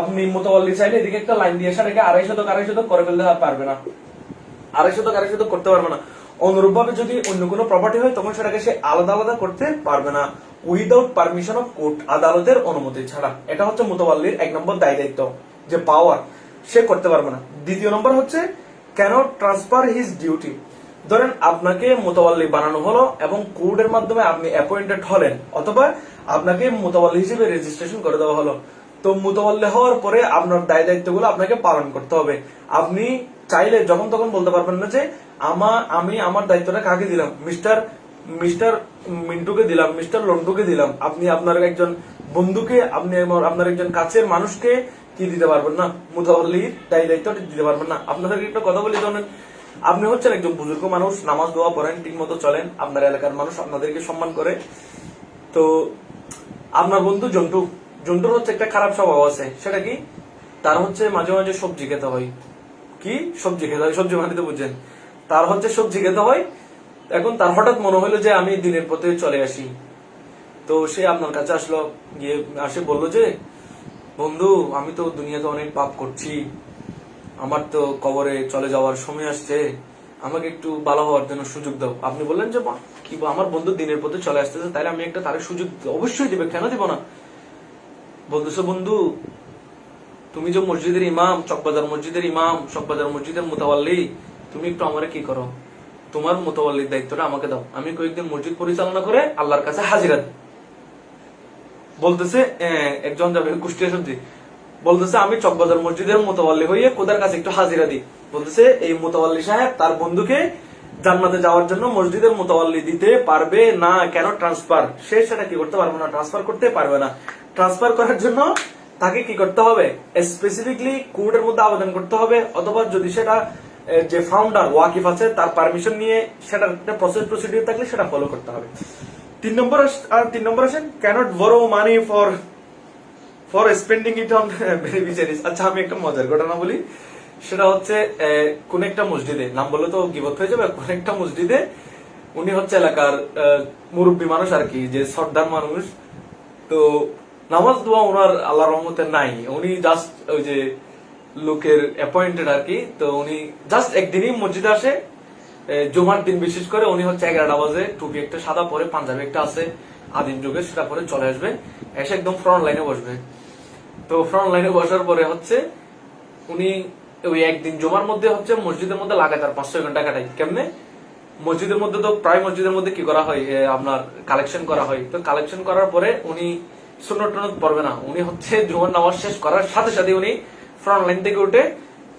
আপনি মুতাওয়াল্লি চাইলে এদিকে একটা লাইন দিয়ে সেটাকে 250 করে ফেলতে পারবে না, 250 করতে পারবে না। অনুরূপভাবে যদি অন্য কোনো প্রপার্টি হয় তখন সেটাকে সে আলাদা করতে পারবে না উইদাউট পারমিশন অফ কোর্ট, আদালতের অনুমতি ছাড়া। এটা হচ্ছে মুতাওয়াল্লির 1 নম্বর দায়িত্ব, যে পাওয়ার সে করতে পারবে না। 2 নম্বর হচ্ছে ক্যানট ট্রান্সফার হিজ ডিউটি। ধরেন আপনাকে মুতাওয়াল্লি বানানো হলো এবং কোর্টের মাধ্যমে আপনি অ্যাপয়েন্টেড হলেন, অথবা আপনাকে মুতাওয়াল্লি হিসেবে রেজিস্ট্রেশন করে দেওয়া হলো। তো মুতাওয়াল্লি হওয়ার পরে আপনার দায়িত্বগুলো আপনাকে পালন করতে হবে। আপনি চাইলে যখন তখন বলতে পারবেন না যে আমি আমার দায়িত্বটা কাকে দিলাম, মিস্টার মিন্টুকে দিলাম, মিস্টার লন্টুকে দিলাম। আপনি আপনার একজন বন্ধুকে, আপনি আপনার একজন কাছের মানুষকে কি দিতে পারবেন না, মুতাওয়াল্লির দায়িত্বটা দিতে পারবেন না। আপনাদেরকে একটা কথা বলি, ধরেন আপনি হচ্ছেন একজন বুজুর্গ মানুষ, নামাজ দোয়া পড়েন, ঠিক মতো চলেন, আপনার এলাকার মানুষ আপনাদেরকে সম্মান করে। তো আপনার বন্ধু জন্টুর হচ্ছে একটা খারাপ স্বভাব আছে, সেটা কি, তার হচ্ছে মাঝে মাঝে সবজি খেতে হয়। কি সবজি খেতে হয়? সবজি মানে তো বুঝছেন, তার হচ্ছে সবজি খেতে হয়। এখন তার হঠাৎ মনে হলো যে আমি দিনের পথে চলে আসি। তো সে আপনার কাছে আসলো, গিয়ে আসে বললো যে বন্ধু, আমি তো দুনিয়াতে অনেক পাপ করছি, আমার তো কবরে চলে যাওয়ার সময় আসছে, আমাকে একটু ভালো হওয়ার জন্য সুযোগ দাও। আপনি বললেন যে কি আমার বন্ধু দিনের পথে চলে আসতেছে, তাহলে আমি একটা তার সুযোগ অবশ্যই দিবে, কেন দিব না। বলতেছো বন্ধু, তুমি যে মসজিদের ইমাম, চকবাজার মসজিদের মুতাওয়াল্লি, তুমি একটু আমারে কি করো, তোমার মুতাওয়াল্লির দায়িত্বটা আমাকে দাও, আমি কয়েকদিন মসজিদ পরিচালনা করে আল্লাহর কাছে হাজিরা দিই। বলতেছে একজন যাবে কুষ্টিয়া সবজি, বলতেছে আমি চকবাজার মসজিদের মুতাওয়াল্লি হয়ে কোদার কাছে একটু হাজিরা দিই। বলতেছে এই মুতাওয়াল্লি সাহেব তার বন্ধুকে জান্নাতে যাওয়ার জন্য মসজিদের মুতাওয়াল্লি দিতে পারবে না, কেন ট্রান্সফার, সে সেটা কি করতে পারবে না, ট্রান্সফার করতে পারবে না। ট্রান্সফার করার জন্য তাকে কি করতে হবে, স্পেসিফিকলি কোর্টের মধ্যে আবেদন করতে হবে, অথবা যদি সেটা যে ফাউন্ডার ওয়াকিফ আছে তার পারমিশন নিয়ে সেটার একটা প্রসিডিউর থাকলে সেটা ফলো করতে হবে। 3 নম্বর আসেন cannot borrow money for spending it on beneficiaries. আচ্ছা, আমি একটা মজার ঘটনা বলি। সেটা হচ্ছে কোন একটা মসজিদে, নাম বললে তো গিবত হয়ে যাবে, কোন একটা মসজিদে উনি হচ্ছে এলাকার মুরব্বী মানুষ আর কি, যে সর্দার মানুষ। তো নামাজ দোয়া ওনার আল্লাহর রহমতে নাই, উনি জাস্ট ওই যে লোকের অ্যাপয়েন্টেড আর কি। তো উনি জাস্ট একদিনই মসজিদে আসে, জুমার দিন বিশেষ করে উনি হচ্ছে 11টা বাজে টুপি একটা সাদা পরে, পাঞ্জাবি একটা আছে আদিম যুগের, সেটা পরে চলে আসবে, এসে একদম ফ্রন্ট লাইনে বসবে। তো ফ্রন্ট লাইনে বসার পরে হচ্ছে উনি ওই একদিন জুমার মধ্যে হচ্ছে মসজিদের মধ্যে লাগাতার 5-6 ঘন্টা কাটাই। কেমনে? মসজিদের মধ্যে তো প্রায় মসজিদের মধ্যে কি করা হয়, আপনার কালেকশন করা হয়। তো কালেকশন করার পরে উনি সুন্নত টুন্নত পড়বে না, উনি হচ্ছে জুমার নামাজ শেষ করার সাথে সাথে উনি ফ্রন্ট লাইন থেকে উঠে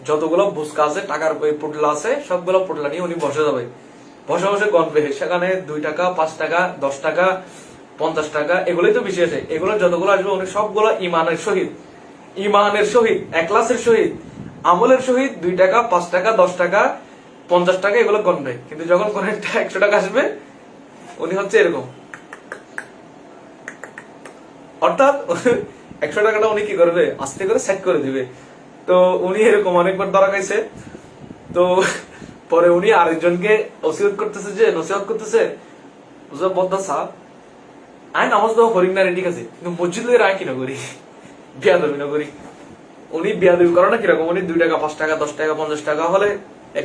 যতগুলো ভুসকা আছে, টাকার পুটলা আছে, সবগুলো পুটলা নিয়ে উনি বসে যাবে। বসে গণবে, সেখানে 2 টাকা, 5 টাকা, 10 টাকা, 50 টাকা, এগুলোই তো বেশি আছে। এগুলো যতগুলো আসবে উনি সবগুলো ইমানের সহিত, এখলাসের সহিত, আমলের সহিত 2 টাকা, 5 টাকা, 10 টাকা, 50 টাকা এগুলো গণবে। কিন্তু যখন কোন একটা 100 টাকা আসবে উনি হচ্ছে এরকম, অর্থাৎ 100 টাকাটা উনি কি করবে, আস্তে করে সেট করে দিবে। তো উনি এরকম অনেকবার ধরা খাইছে। তো পরে উনি আরেকজনকে নসিহত করতেছে, বুঝা বদ্দা সাহ, আমি নামাজ দেওয়া করি না রে, ঠিক আছে, কিন্তু মসজিদে রায় কিনা করি, বিয়াদবি না করি। উনি বিয়াদবি করে না কিরকম, উনি 2 টাকা 5 টাকা 10 টাকা 50 টাকা হলে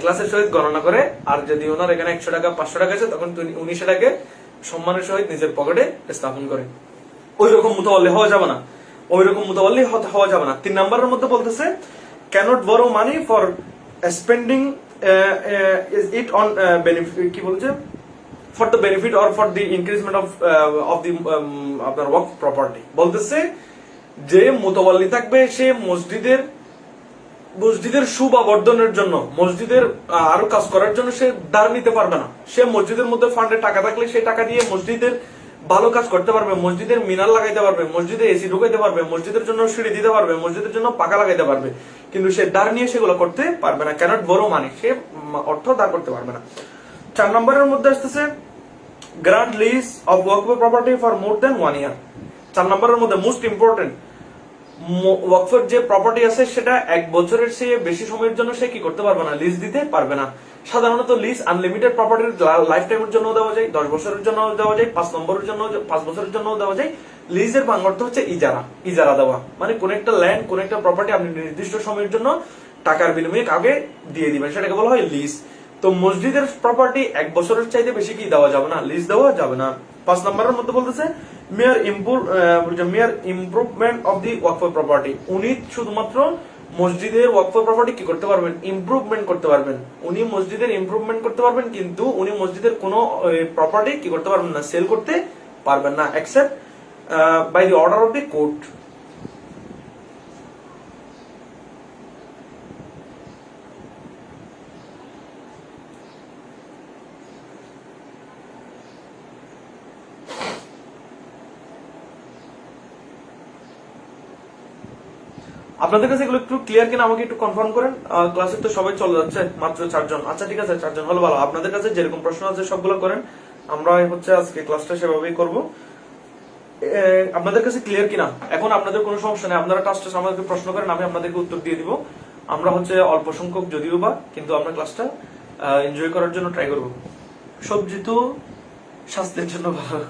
ক্লাসের সহিত গণনা করে, আর যদি ওনার এখানে 100 টাকা 500 টাকা আছে তখন উনি সেটাকে সম্মানের সহিত নিজের পকেটে স্থাপন করে। ওই রকম মুতাওয়াল্লি হওয়া যাবে না, ওই রকম মুতাওয়াল্লি হওয়া যাবে না। 3 নম্বরের মধ্যে বলতেছে cannot borrow money for spending it on benefit, কি বলছে, for the benefit or for the increasement of the আপনার ওয়াকফ প্রপার্টি। বলতেছে যে মুতাওয়াল্লি থাকবে সে মসজিদের সুবর্ধনের জন্য, মসজিদের আরো কাজ করার জন্য সে ধার নিতে পারবে না। সে মসজিদের মধ্যে ফান্ডে টাকা থাকলে সেই টাকা দিয়ে মসজিদের ভালো কাজ করতে পারবে, মসজিদের মিনার লাগাইতে পারবে, মসজিদে এসি ঢুকাইতে পারবে, মসজিদের জন্য সিঁড়ি দিতে পারবে, মসজিদের জন্য পাকা লাগাইতে পারবে, কিন্তু সে ধার নিয়ে সেগুলো করতে পারবে না। ক্যানট বরো মানি, সে অর্থ ধার করতে পারবে না। 4 নম্বরের মধ্যে আসতেছে গ্রান্ট লিজ অফ ওয়াকফ property for more than 1 year. 4 নম্বরের মধ্যে মোস্ট ইম্পর্টেন্ট, ওয়াকফের যে প্রপার্টি আছে সেটা 1 বছরের চেয়ে বেশি সময়ের জন্য সে কি করতে পারবে না, লিজ দিতে পারবে না। সাধারণত লিজ আনলিমিটেড প্রপার্টির লাইফ টাইমের জন্য দেওয়া যায়, 10 বছরের জন্য দেওয়া যায়, 5 বছরের জন্য দেওয়া যায়। লিজের বাংলা হচ্ছে ইজারা দেওয়া, মানে কোন একটা ল্যান্ড, কোন একটা প্রপার্টি আপনি নির্দিষ্ট সময়ের জন্য টাকার বিনিময়ে কাউকে দিয়ে দিবেন, সেটাকে বলা হয় লিজ। তো মসজিদের প্রপার্টি 1 বছরের চাইতে বেশি কি দেওয়া যাবে না, লিজ দেওয়া যাবে না। 5 নম্বরের মধ্যে বলতেছে মেয়ার ইমপ্রুভমেন্ট অফ দি ওয়াকফ প্রপার্টি। উনি শুধুমাত্র মসজিদের ওয়াকফ প্রপার্টি কি করতে পারবেন, ইমপ্রুভমেন্ট করতে পারবেন। উনি মসজিদের ইমপ্রুভমেন্ট করতে পারবেন, কিন্তু উনি মসজিদের কোনো প্রপার্টি কি করতে পারবেন না, সেল করতে পারবেন না, except by the order of the court. আপনাদের কাছে এগুলো একটু ক্লিয়ার কিনা আমাকে একটু কনফার্ম করেন। ক্লাসে তো সবাই চলে যাচ্ছে, মাত্র 4 জন। আচ্ছা ঠিক আছে, 4 জন হলো ভালো। আপনাদের কাছে যেরকম প্রশ্ন আছে সবগুলো করেন, আমরা হচ্ছে আজকে ক্লাসটা সেভাবেই করব। আপনাদের কাছে ক্লিয়ার কিনা? এখন আপনাদের কোনো সমস্যা নেই, আপনারা টাস্ট আমাদেরকে প্রশ্ন করেন, আমি আপনাদেরকে উত্তর দিয়ে দিব। আমরা হচ্ছে অল্প সংখ্যক যদিও বা, কিন্তু আমরা ক্লাসটা এনজয় করার জন্য ট্রাই করব। সবজি তো স্বাস্থ্যের জন্য ভালো।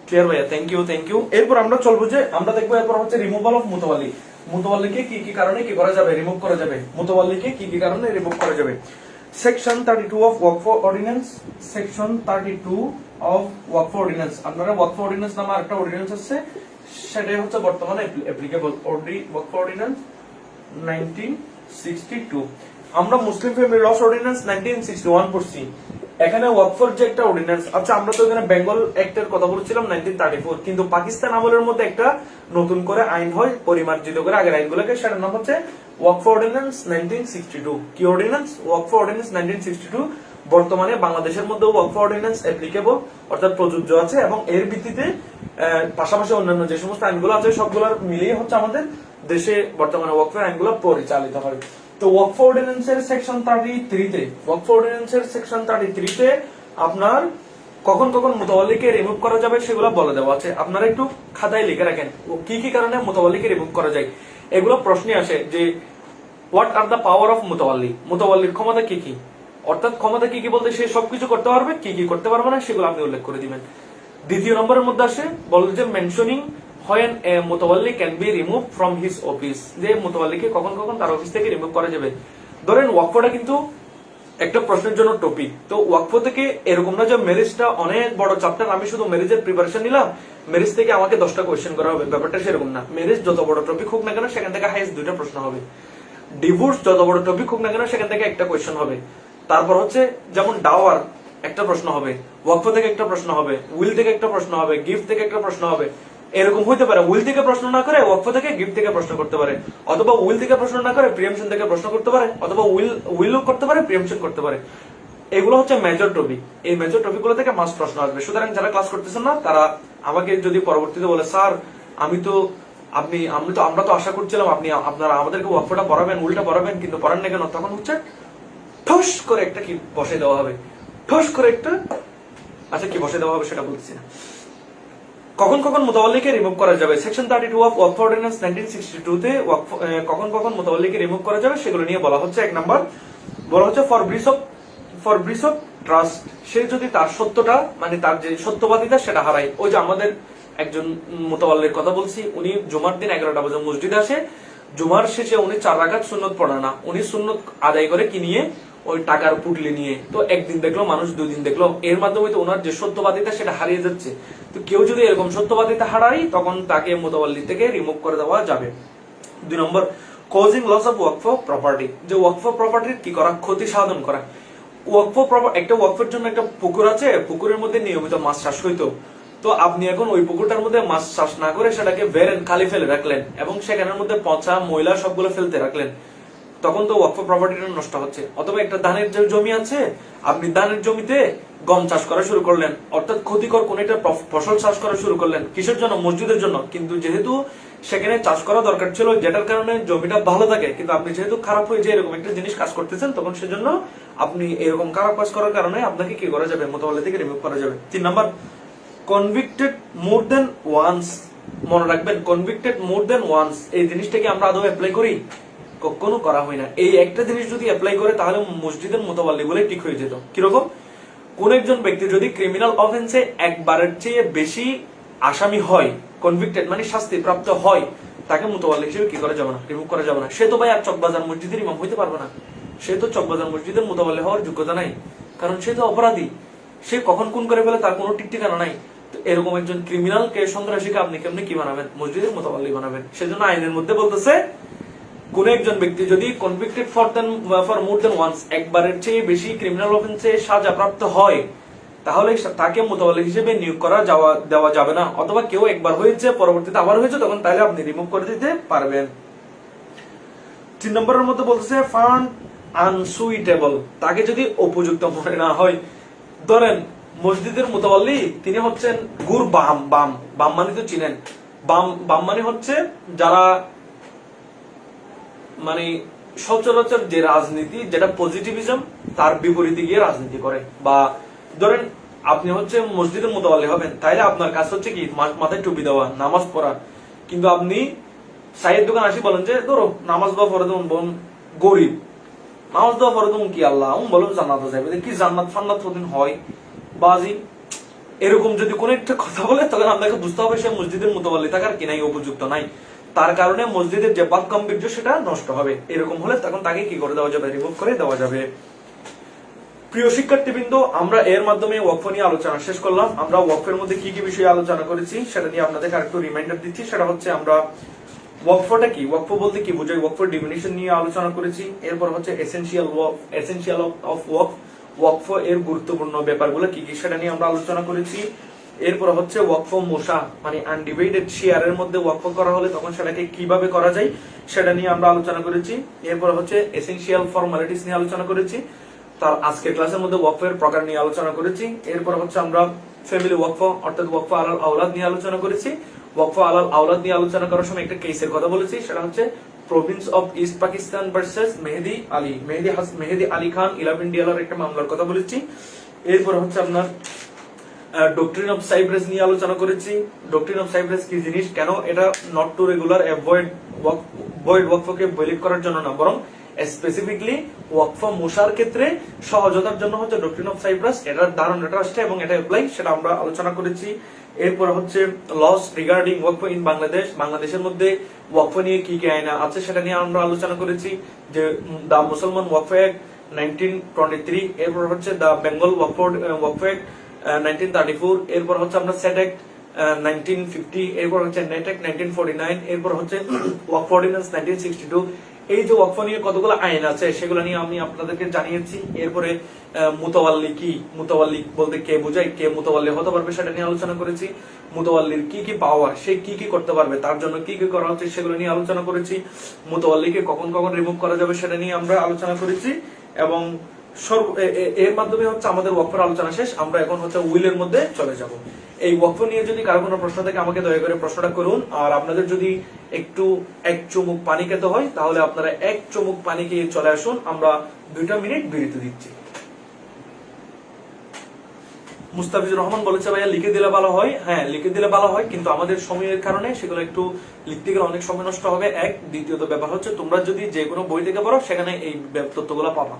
ক্লিয়ার ভাইয়া, থ্যাংক ইউ। এরপর আমরা চলবো যে আমরা দেখবো এরপর হচ্ছে রিমুভাল অফ মুতাওয়াল্লি। মুতাওয়াল্লিকে কি কি কারণে কি করা যাবে, রিমুভ করা যাবে। মুতাওয়াল্লিকে কি কি কারণে রিমুভ করা যাবে। Section 32 of Waqf ordinance, section 32 of Waqf ordinance. আপনারা ওয়াকফ অর্ডিন্যান্স নামে একটা অর্ডিন্যান্স আছে, সেটাই হচ্ছে বর্তমানে অ্যাপ্লিকেবল। ওয়াকফ অর্ডিন্যান্স 1962। আমরা মুসলিম ফ্যামিলি লস অর্ডিন্যান্স 1961 পড়ছি। এখানে ওয়াকফর যে একটা অর্ডিন্যান্স, আচ্ছা আমরা তো এখানে বেঙ্গল অ্যাক্টের কথা বলছিলাম 1934, কিন্তু পাকিস্তান আমলের মধ্যে একটা নতুন করে আইন হয় পরিমার্জিত করে আগের আইনগুলোকে, সেটার নাম হচ্ছে ওয়াকফ অর্ডিন্যান্স 1962। কি অর্ডিন্যান্স? ওয়াকফ অর্ডিন্যান্স 1962। বর্তমানে বাংলাদেশের মধ্যে ওয়াকফ অর্ডিন্যান্স অ্যাপ্লিকেবল, অর্থাৎ প্রযোজ্য আছে, এবং এর ভিত্তিতে পাশাপাশি অন্যান্য যে সমস্ত আইনগুলো আছে সবগুলোর মিলিয়ে হচ্ছে আমাদের দেশে বর্তমানে ওয়াকফের আইনগুলো পরিচালিত হয়। তো ওয়াকফ অর্ডিন্যান্সের সেকশন 33 তে, ওয়াকফ অর্ডিন্যান্সের সেকশন 33 তে আপনার কখন কখন মুতাওয়াল্লিকে রিমুভ করা যাবে সেগুলো বলে দেওয়া আছে। আপনারা একটু খাতায় লিখে রাখেন কি কি কারণে মুতাওয়াল্লিকে রিমুভ করা যায়। এগুলো প্রশ্নে আসে যে what are the power of মুতাওয়াল্লি, মুতাওয়াল্লির ক্ষমতা কি কি, অর্থাৎ ক্ষমতা কি কি বলতে সে সবকিছু করতে পারবে, কি কি করতে পারবে না সেগুলো আপনি উল্লেখ করে দিবেন। 2 নম্বরের মধ্যে আসে বলে যে mentioning when a mutawalli can be removed from his office, যে মুতাওয়াল্লিকে কখন কখন তার অফিস থেকে রিমুভ করা যাবে। ধরেন ওয়াকফটা কিন্তু একটা প্রশ্নের জন্য টপিক, তো ওয়াকফ থেকে এরকম না যে ম্যারেজটা অনেক বড় চ্যাপ্টার, আমি শুধু ম্যারেজের প্রিপারেশন নিলাম, ম্যারেজ থেকে আমাকে 10টা কোয়েশ্চেন করা হবে, ব্যাপারটা সেরকম না। ম্যারেজ যত বড় টপিক হোক না কেন সেখান থেকে হাইয়েস্ট 2টা প্রশ্ন হবে। ডিভোর্স যত বড় টপিক হোক না কেন সেখান থেকে একটা কোয়েশ্চেন হবে। তারপর হচ্ছে যেমন ডাওয়ার একটা প্রশ্ন হবে, ওয়াকফ থেকে একটা প্রশ্ন হবে, উইল থেকে একটা প্রশ্ন হবে, গিফট থেকে একটা প্রশ্ন হবে। এরকম হইতে পারে উইল থেকে প্রশ্ন না করে ওয়াকফ থেকে গিফট থেকে প্রশ্ন করতে পারে, অথবা উইল থেকে প্রশ্ন না করে প্রিএমশন থেকে প্রশ্ন করতে পারে, অথবা উইলও করতে পারে, প্রিএমশন করতে পারে। এগুলো হচ্ছে মেজর টপিক। এই মেজর টপিক গুলো থেকে মাস্ট প্রশ্ন আসবে। সুতরাং যারা ক্লাস করতেছেন না তারা আমাকে যদি পরবর্তীতে বলে স্যার আমরা তো আশা করছিলাম আপনারা আমাদেরকে ওয়াকফটা পড়াবেন, উল্টা পড়াবেন, কিন্তু পড়ান না কেন, তখন হচ্ছে ঠোস করে একটা কি বসে দেওয়া হবে, ঠোস করে একটা, আচ্ছা কি বসে দেওয়া হবে সেটা বলছি না। কখন কখন মুতাওয়াল্লিকে রিমুভ করা যাবে, সেকশন 32 অফ ওয়াকফ অর্ডিন্যান্স 1962 তে কখন কখন মুতাওয়াল্লিকে রিমুভ করা যাবে সেগুলো নিয়ে বলা হচ্ছে। 1 নাম্বার বলা হচ্ছে ফর ব্রিচ অফ ট্রাস্ট, সে যদি তার সত্যটা মানে তার যে সত্যবাদিতা সেটা হারায়। ওই যে আমাদের একজন মুতাওয়াল্লির কথা বলছি, উনি জুমার দিন 11টা বাজে মসজিদে আসে, জুমার শেষে উনি 4 রাকাত সুন্নত পড়ে না, উনি সুন্নত আদায় করে কি নিয়ে, ওই টাকার পুটলি নিয়ে। তো একদিন দেখলো মানুষ, 2 দিন দেখলো, এর মাধ্যমে তো ওনার যে সত্যবাদিতা সেটা হারিয়ে যাচ্ছে। তো কেউ যদি এরকম সত্যবাদিতা হারায় তখন তাকে মুতাওয়াল্লি থেকে রিমুভ করে দেওয়া যাবে। 2 নম্বর, কজিং লস অফ ওয়াকফ প্রপার্টি, যে ওয়াকফ প্রপার্টির কি করা, ক্ষতি সাধন করা। একটা ওয়াকফের জন্য একটা পুকুর আছে, পুকুরের মধ্যে নিয়মিত মাছ চাষ হইতো, তো আপনি এখন ওই পুকুরটার মধ্যে মাছ চাষ না করে সেটাকে বেরেন খালি ফেলে রাখলেন এবং সেখানের মধ্যে পচা ময়লা সবগুলো ফেলতে রাখলেন, তখন তো ওয়াকফ প্রপার্টিটা নষ্ট হচ্ছে। অথবা একটা ধানের যে জমি আছে, আপনি ধানের জমিতে গম চাষ করা শুরু করলেন, অর্থাৎ ক্ষতিকর কোন একটা ফসল চাষ করা শুরু করলেন, কিসের জন্য, মসজিদের জন্য। কিন্তু যেহেতু সেখানে চাষ করা দরকার ছিল, যেটার কারণে জমিটা ভালো থাকে, কিন্তু আপনি যেহেতু খারাপ হয়ে যে এরকম একটা জিনিস কাজ করতেছেন, তখন সেজন্য আপনি এরকম খারাপ কাজ করার কারণে আপনাকে কি করা যাবে, মুতাওয়াল্লি থেকে রিমুভ করা যাবে। 3 নাম্বার, কনভিক্টেড মোর দেন ওয়ান্স। মনে রাখবেন, কনভিক্টেড মোর দেন ওয়ান্স, এই জিনিসটাকে আমরা আদৌ অ্যাপ্লাই করি, কখনো করা হয় না। এই একটা জিনিস যদি অ্যাপ্লাই করে তাহলে মসজিদের মুতাওয়াল্লি বলে ঠিক হয়ে যেত। কিরকম, কোন একজন ব্যক্তি যদি ক্রিমিনাল অফেন্সে একবারের চেয়ে বেশি আসামি হয়, কনভিক্টেড মানে শাস্তি প্রাপ্ত হয়, তাকে মুতাওয়াল্লি হিসেবে কি করা যাবে না, রিমুভ করা যাবে না। সে তো ভাই আর চকবাজার মসজিদের ইমাম হইতে পারবে না, সে তো চকবাজার মসজিদের মুতাওয়াল্লি হওয়ার যোগ্যতা নাই, কারণ সে তো অপরাধী, সে কখন কোন করে ফেলে তার কোনো ঠিক ঠিকানা নাই। তো এরকম একজন ক্রিমিনালকে, সন্ত্রাসীকে আপনি কেমনি কি বানাবেন, মসজিদের মুতাওয়াল্লি বানাবেন। সেজন্য আইনের মধ্যে বলতেছে, কোন একজন ব্যক্তি যদি convicted for more than once, একবারের চেয়ে বেশি ক্রিমিনাল অফেন্সে সাজা প্রাপ্ত হয়, তাহলে তাকে মুতাওয়াল্লি হিসেবে নিয়োগ করা দেওয়া যাবে না। অথবা কেউ একবার হয়েছে পরবর্তীতে আবার হয়েছে, তখন তাহলে আপনি রিমুভ করে দিতে পারবেন। 3 নম্বরের মধ্যে বলতেছে ফান্ড আনসুইটেবল, তাকে যদি উপযুক্ত মনে না হয়। ধরেন মসজিদের মুতাওয়াল্লি তিনি হচ্ছেন গুর বাম, বাম বাম মানে তো চিনেন, বাম মানে হচ্ছে যারা মানে সচরাচর যে রাজনীতি, যেটা পজিটিভিজম, তার বিপরীতে গিয়ে রাজনীতি করে। বা ধরেন আপনি হচ্ছে মসজিদের মুতাওয়াল্লি হবেন, তাইলে আপনার কাজ হচ্ছে কি, মাথায় টুপি দেওয়া, নামাজ পড়া। কিন্তু আপনি চায়ের দোকান আসি বলেন যে ধরো নামাজ দেওয়া পরে দেবো, বোন গরিব, নামাজ দেওয়া পরে দেবো কি আল্লাহ বলুন জান্নাত যাবে, কি জান্নাত ফান্নাত প্রতিদিন হয় বাজি, এরকম যদি কোন একটা কথা বলে, তখন আপনাকে বুঝতে হবে সে মসজিদের মুতাওয়াল্লি থাকার কি নাই, উপযুক্ত নাই, তার কারণে মসজিদের যে বাদ গাম্ভীর্য সেটা নষ্ট হবে। এরকম হলে তখন তাকে কি করে দেওয়া যাবে, রিমুভ করে দেওয়া যাবে। প্রিয় শিক্ষার্থীবৃন্দ, আমরা এর মাধ্যমে ওয়াকফ নিয়ে আলোচনা শেষ করলাম। আমরা ওয়াকফের মধ্যে কি কি বিষয়ে আলোচনা করেছি সেটা নিয়ে আপনাদের আরেকটু রিমাইন্ডার দিচ্ছি। সেটা হচ্ছে আমরা ওয়াকফটা কি, ওয়াকফ বলতে কি বোঝায়, ওয়াকফের ডেফিনিশন নিয়ে আলোচনা করেছি। এরপর হচ্ছে এসেনশিয়াল অফ ওয়াকফ, ওয়াকফ এর গুরুত্বপূর্ণ ব্যাপারগুলো কি কি সেটা নিয়ে আমরা আলোচনা করেছি। এরপর হচ্ছে ওয়াকফ মোশা মানে আনডিভাইডেড শেয়ারের মধ্যে ওয়াকফ করা হলে তখন সেটাকে কিভাবে করা যায় সেটা নিয়ে আমরা আলোচনা করেছি। এরপর হচ্ছে এসেনশিয়াল ফর্মালিটিস নিয়ে আলোচনা করেছি। তার আজকের ক্লাসের মধ্যে ওয়াকফের প্রকার নিয়ে আলোচনা করেছি। এরপর হচ্ছে আমরা ফ্যামিলি ওয়াকফ অর্থাৎ ওয়াকফ আলাল আওলাদ নিয়ে আলোচনা করেছি। ওয়াকফ আলাল আওলাদ নিয়ে আলোচনা করার সময় একটা কেসের কথা বলেছি, সেটা হচ্ছে province of East Pakistan versus Mehdi Ali Khan 11 ডিয়ালার একটা মামলার কথা বলেছি। এরপর হচ্ছে আপনার ডক্ট্রিন অফ সাইপ্রাস নিয়ে আলোচনা করেছি। ডক্ট্রিন অফ সাইপ্রাস কি জিনিস, কেন এটা নট টু রেগুলার অ্যাভয়েড ওয়াকফকে বৈলিক করার জন্য না, বরং স্পেসিফিকলি ওয়াকফ মুশার ক্ষেত্রে সহজতার জন্য হচ্ছে ডক্ট্রিন অফ সাইপ্রাস, এটার ধারণাটা আসছে এবং এটা অ্যাপ্লাই, সেটা আমরা আলোচনা করেছি। এরপর হচ্ছে laws regarding waqf in Bangladesh, বাংলাদেশের মধ্যে ওয়াকফ নিয়ে কি কি আইন আছে সেটা নিয়ে আমরা আলোচনা করেছি। যে দা মুসলমান ওয়াকফ অ্যাক্ট 1923, এরপর হচ্ছে দা বেঙ্গল ওয়াকফ অ্যাক্ট 1934, এরপর হচ্ছে আমরা সেট অ্যাক্ট 1950, এরপর হচ্ছে নেট অ্যাক্ট 1949, এরপর হচ্ছে ওয়াকফ অর্ডিন্যান্স 1962। এই যে ওয়াকফ নিয়ে কতগুলো আইন আছে সেগুলো নিয়ে আমি আপনাদেরকে জানিয়েছি। এরপরে মুতাওয়াল্লি কি, মুতাওয়াল্লি বলতে কে বোঝায়, কে মুতাওয়াল্লি হতে পারবে সেটা নিয়ে আলোচনা করেছি। মুতাওয়াল্লির কি কি পাওয়ার, সে কি কি করতে পারবে, তার জন্য কি কি করা হচ্ছে সেগুলো নিয়ে আলোচনা করেছি। মুতাওয়াল্লিকে কখন কখন রিমুভ করা যাবে সেটা নিয়ে আমরা আলোচনা করেছি। এবং এর মাধ্যমে হচ্ছে আমাদের ওয়াকফের আলোচনা শেষ। আমরা এখন হচ্ছে উইলের মধ্যে চলে যাব। এই ওয়াকফ নিয়ে যদি কারো কোনো প্রশ্ন থাকে আমাকে দয়া করে প্রশ্নটা করুন। আর আপনাদের যদি একটু এক চুমুক পানি খেতে হয় তাহলে আপনারা এক চুমুক পানি খেয়ে চলে আসুন, আমরা 2 মিনিট বিরতি দিচ্ছি। মুস্তাফিজুর রহমান বলেছে ভাইয়া লিখে দিলে ভালো হয়। হ্যাঁ, লিখে দিলে ভালো হয়, কিন্তু আমাদের সময়ের কারণে সেগুলো একটু লিখতে গেলে অনেক সময় নষ্ট হবে। এক, দ্বিতীয়ত ব্যাপার হচ্ছে তোমরা যদি যে কোনো বই থেকে পড়ো সেখানে এই তথ্যগুলো পাবা।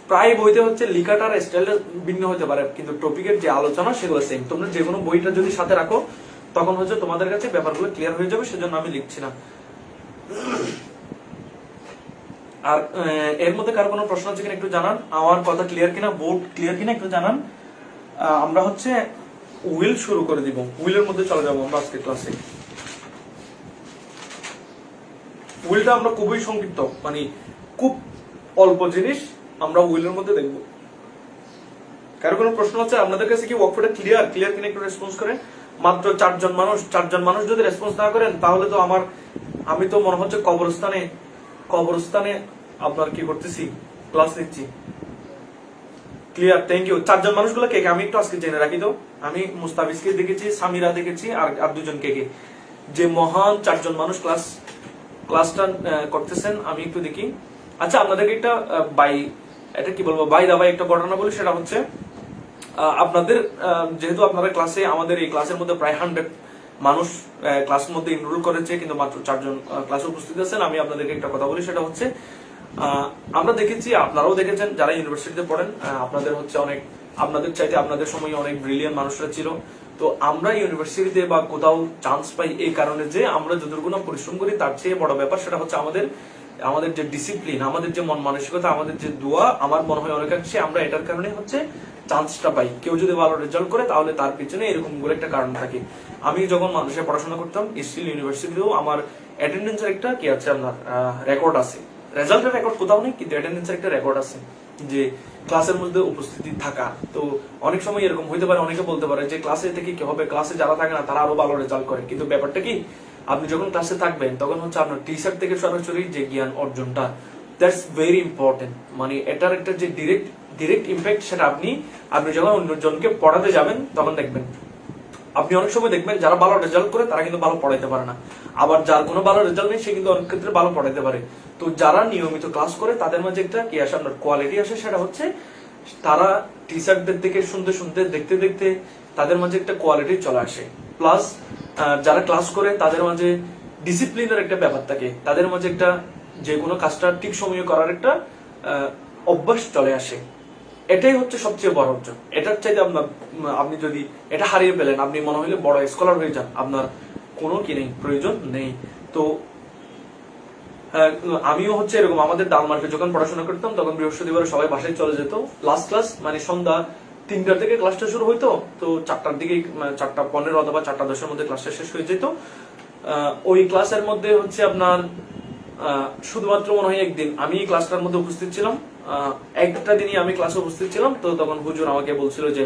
প্রায় বইতে হচ্ছে লেখাটার স্টাইলটা ভিন্ন হতে পারে, কিন্তু টপিকের যে আলোচনা সেগুলো সেম। তোমরা যে কোনো বইটা যদি সাথে রাখো তখন হচ্ছে তোমাদের কাছে ব্যাপারগুলো ক্লিয়ার হয়ে যাবে, সেজন্য আমি লিখছি না। আর এর মধ্যে কারো কোনো প্রশ্ন আছে কিনা একটু জানান, আমার কথা ক্লিয়ার কিনা, বোর্ড ক্লিয়ার কিনা একটু জানান। আমরা হচ্ছে উইল শুরু করে দিব, উইলের মধ্যে চলে যাবো আমরা আজকে ক্লাসে। উইলটা আমরা খুবই সংক্ষিপ্ত, মানে খুব অল্প জিনিস আমরা উইলের মধ্যে দেখবো। কারো কোনো প্রশ্ন আছে আপনাদের কাছে কি ওয়ার্কফ্লোটা ক্লিয়ার কিনা একটু রেসপন্স করে। মাত্র চারজন মানুষ যদি রেসপন্স না করেন তাহলে তো আমি তো মনে হচ্ছে কবরস্থানে আপনার কি করতেছি, ক্লাস নিচ্ছি। Clear, thank you. চারজন মানুষগুলো কে কে আমি একটু আজকে জেনে রাখি। তো আমি মুস্তাফিজকে দেখেছি, সামিরা দেখেছি, আর দুজন কে কে, যে মহান চারজন মানুষ ক্লাসটা করতেছেন আমি একটু দেখি। আচ্ছা, আপনাদেরকে একটা এটা কি বলবো, দাবাই একটা ঘটনা বলি। সেটা হচ্ছে আপনাদের যেহেতু আপনারা ক্লাসে, আমাদের এই ক্লাসের মধ্যে প্রায় 100 মানুষ ক্লাসের মধ্যে এনরোল করেছে, কিন্তু মাত্র 4 জন ক্লাসে উপস্থিত আছেন। আমি আপনাদেরকে একটা কথা বলি, সেটা হচ্ছে আমরা দেখেছি, আপনারাও দেখেছেন যারা ইউনিভার্সিটিতে পড়েন, আপনাদের চাইতে আপনাদের সময় অনেক ব্রিলিয়ান্ট মানুষরা ছিল। তো আমরা ইউনিভার্সিটিতে বা কোথাও চান্স পাই এই কারণে যে আমরা যতটুকু পরিশ্রম করি, তার চেয়ে বড় ব্যাপার সেটা হচ্ছে আমাদের যে ডিসিপ্লিন, আমাদের যে মন মানসিকতা, আমাদের যে দোয়া। আমার মনে হয় অনেকাংশে আমরা এটার কারণে হচ্ছে চান্সটা পাই। কেউ যদি ভালো রেজাল্ট করে তাহলে তার পিছনে এরকম করে একটা কারণ থাকে। আমি যখন মানুষের পড়াশোনা করতাম স্টিল ইউনিভার্সিটিতেও আমার অ্যাটেন্ডেন্সের একটা কি আছে, আপনার রেকর্ড আছে। রেজাল্টের রেকর্ড কোথাও নেই, কিন্তু অ্যাটেন্ডেন্সের একটা রেকর্ড আছে, যে ক্লাসের মধ্যে উপস্থিতি থাকা। তো অনেক সময় এরকম হইতে পারে, অনেকে বলতে পারে যে ক্লাসে থেকে কি হবে, ক্লাসে যারা থাকে না তারা আরো ভালো রেজাল্ট করে। কিন্তু ব্যাপারটা কি, আপনি যখন ক্লাসে থাকবেন তখন হচ্ছে আপনার টিচার থেকে সরাসরি যে জ্ঞান অর্জনটা, দ্যাটস ভেরি ইম্পর্টেন্ট। মানে এটার একটা যে ডিরেক্ট ইম্প্যাক্ট, সেটা আপনি যখন অন্যজনকে পড়াতে যাবেন তখন দেখবেন। আপনি অনেক সময় দেখবেন যারা ভালো রেজাল্ট করে তারা কিন্তু ভালো পড়াইতে পারে না, আবার যার কোনো ভালো রেজাল্ট নেই সে কিন্তু অনেক ক্ষেত্রে ভালো পড়াইতে পারে। তো যারা নিয়মিত ক্লাস করে তাদের মাঝে একটা কি আসে, আপনার কোয়ালিটি আসে। সেটা হচ্ছে তারা টিচারদের থেকে শুনতে দেখতে তাদের মাঝে একটা কোয়ালিটি চলে আসে। প্লাস যারা ক্লাস করে তাদের মাঝে ডিসিপ্লিনের একটা ব্যাপার থাকে, তাদের মাঝে একটা যে কোনো কাজটা ঠিক সময়ে করার একটা অভ্যাস চলে আসে। এটাই হচ্ছে সবচেয়ে বড় অর্জন। এটার চাইতে আপনি যদি এটা হারিয়ে ফেলেন, আপনি মনে হইলে বড় স্কলার হয়ে যান, আপনার কোনো কি নেই, প্রয়োজন নেই। তো আমিও হচ্ছে এরকম, আমাদের ডালমার্কে যখন পড়াশোনা করতাম তখন বৃহস্পতিবার সবাই বাসায় চলে যেত। লাস্ট ক্লাস মানে সন্ধ্যা 3টার থেকে ক্লাসটা শুরু হইতো, তো 4টার দিকে 4:15 অথবা 4:10 মধ্যে ক্লাসটা শেষ হয়ে যেত। ওই ক্লাসের মধ্যে হচ্ছে আপনার শুধুমাত্র মনে হয় একদিন আমি ক্লাসটার মধ্যে উপস্থিত ছিলাম, একটা দিনই আমি ক্লাসে উপস্থিত ছিলাম। তো তখন হুজুর আমাকে বলছিল যে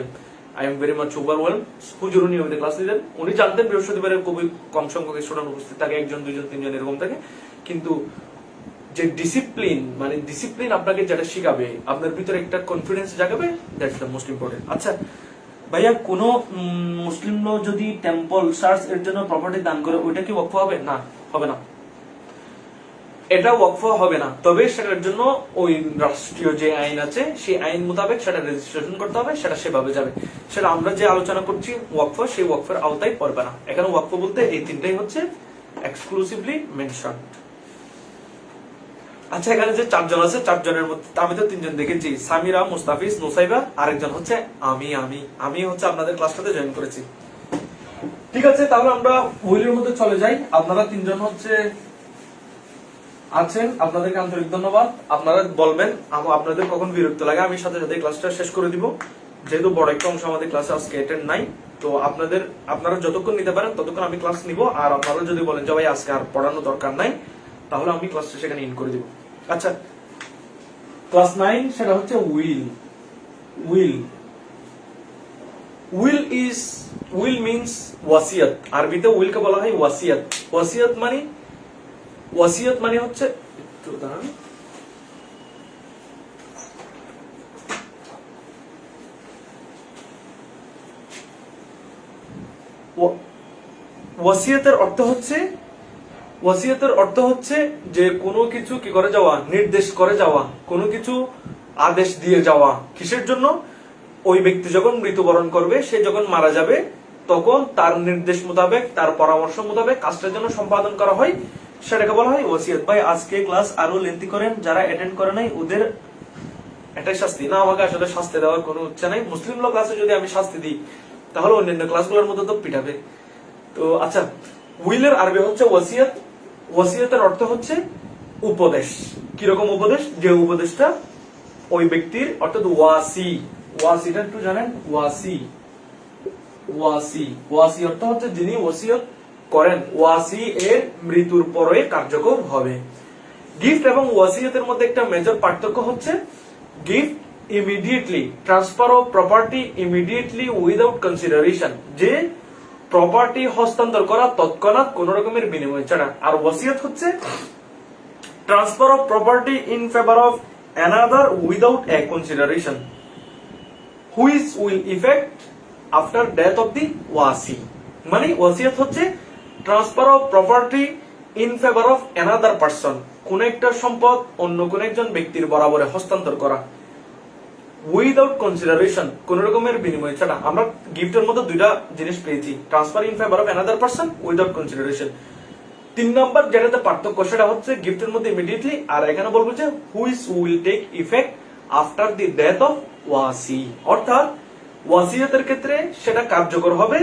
I am very much overwhelmed. হুজুর নিয়মিত ক্লাস দিতেন, উনি জানতেন বৃহস্পতিবারে খুবই কম সংখ্যক স্টুডেন্ট উপস্থিত থাকে, 1 জন 2 জন 3 জন এরকম থাকে। কিন্তু যে ডিসিপ্লিন আপনাকে যেটা শিখাবে, আপনার ভিতরে একটা কনফিডেন্স জাগাবে, দ্যাটস দ্য মোস্ট ইম্পর্টেন্ট। আচ্ছা ভাইয়া, কোন মুসলিম লোক যদি টেম্পল চার্চ এর জন্য প্রপার্টি দান করে, ওইটা কি ওয়াকফ হবে? না, হবে না, এটা ওয়াকফ হবে না। তবে সেটার জন্য ওই রাষ্ট্রীয় যে আইন আছে সেই আইন মোতাবেক সেটা রেজিস্ট্রেশন করতে হবে, সেটা সেভাবে যাবে। সেটা আমরা যে আলোচনা করছি ওয়াকফ, সেই ওয়াকফের আওতায় পড়বে না। এখানে ওয়াকফ বলতে এই তিনটাই হচ্ছে এক্সক্লুসিভলি মেনশন। আচ্ছা, এখানে যে 4 জন আছে, 4 জনের মধ্যে আমি তো 3 জন দেখেছি, সামিরা, মুস্তাফিজ, নুসাইবা, আরেকজন হচ্ছে আমি হচ্ছে আপনাদের ক্লাসটাতে জয়েন করেছি। ঠিক আছে, তাহলে আমরা উইলের মধ্যে চলে যাই। আপনারা 3 জন হচ্ছে আছেন, আপনাদেরকে আন্তরিক ধন্যবাদ। আপনারা বলবেন আপনাদের কখন বিরক্ত লাগে, আমি সাথে সাথে ক্লাসটা শেষ করে দিব। যেহেতু বড় একটা অংশ আমাদের ক্লাসে আজকে অ্যাটেন্ড নাই, তো আপনারা যতক্ষণ নিতে পারেন ততক্ষণ আমি ক্লাস নিব। আর আপনারা যদি বলেন যে ভাই আজকে আর পড়ানো দরকার নাই, তাহলে আমি ক্লাসটা সেখানে ইন করে দিব। আচ্ছা, ক্লাস 9 সেটা হচ্ছে উইল মিন্স ওয়াসিয়াত। আরবিতে উইল কে বলা হয় ওয়াসিয়াত। ওয়াসিয়াত মানে হচ্ছে, একটু দাঁড়ান, ওয়াসিয়াতের অর্থ হচ্ছে যে কোনো কিছু কি করে যাওয়া, নির্দেশ করে যাওয়া, কোনো কিছু আদেশ দিয়ে যাওয়া। কিসের জন্য? ওই ব্যক্তি যখন মৃত্যুবরণ করবে, সে যখন মারা যাবে, তখন তার নির্দেশ মোতাবেক, তার পরামর্শ মোতাবেক কাজটার জন্য সম্পাদন করা হয়, সেটাকে বলা হয় ওয়াসিয়াত। ভাই আজকে ক্লাস আরো লেন্থি করেন, যারা অ্যাটেন্ড করে নাই এটাই শাস্তি না, আমাকে আসলে শাস্তি দেওয়ার কোনো ইচ্ছা নাই। মুসলিম ল ক্লাসে যদি আমি শাস্তি দিই তাহলে অন্যান্য ক্লাসগুলোর মধ্যে তো পিটাবে। তো আচ্ছা, উইলের আরবি হচ্ছে ওয়াসিয়াত। ওয়াসিয়াতের অর্থ হচ্ছে উপদেশ। কিরকম উপদেশ? যে উপদেশটা ওই ব্যক্তির, অর্থাৎ ওয়াসি। ওয়াসিটা একটু জানেন? ওয়াসি, ওয়াসি, ওয়াসি অর্থ হচ্ছে যিনি ওসিয়ত করেন। ওয়াসি এর মৃত্যুর পরে কার্যকর হবে। গিফট এবং ওয়াসিয়তের মধ্যে একটা মেজর পার্থক্য হচ্ছে gift immediately, transfer of property immediately without consideration, যে প্রপার্টি হস্তান্তর করা তৎক্ষণাৎ কোন রকমের বিনিময় ছাড়া। আর ওয়াসিয়ত হচ্ছে transfer of property in favour of another without a consideration which will effect after death of the wasi. মানে ওয়াসিয়ত হচ্ছে transfer of property in favour of another person, কোন একটা সম্পদ অন্য কোন একজন ব্যক্তির বরাবরে হস্তান্তর করা, উইদাউট কনসিডারেশন, কোন রকমের বিনিময় ছাড়া। আমরা গিফটের মধ্যে দুইটা জিনিস পেয়েছি, transfer in favour of another person, without consideration. 3 নম্বর যেটাতে পার্থক্য সেটা হচ্ছে গিফটের মধ্যে ইমিডিয়েটলি, আর এখানে বলবো যে which will take effect after the death of ওয়াসি। অর্থাৎ ওয়াসিয়তের ক্ষেত্রে সেটা কার্যকর হবে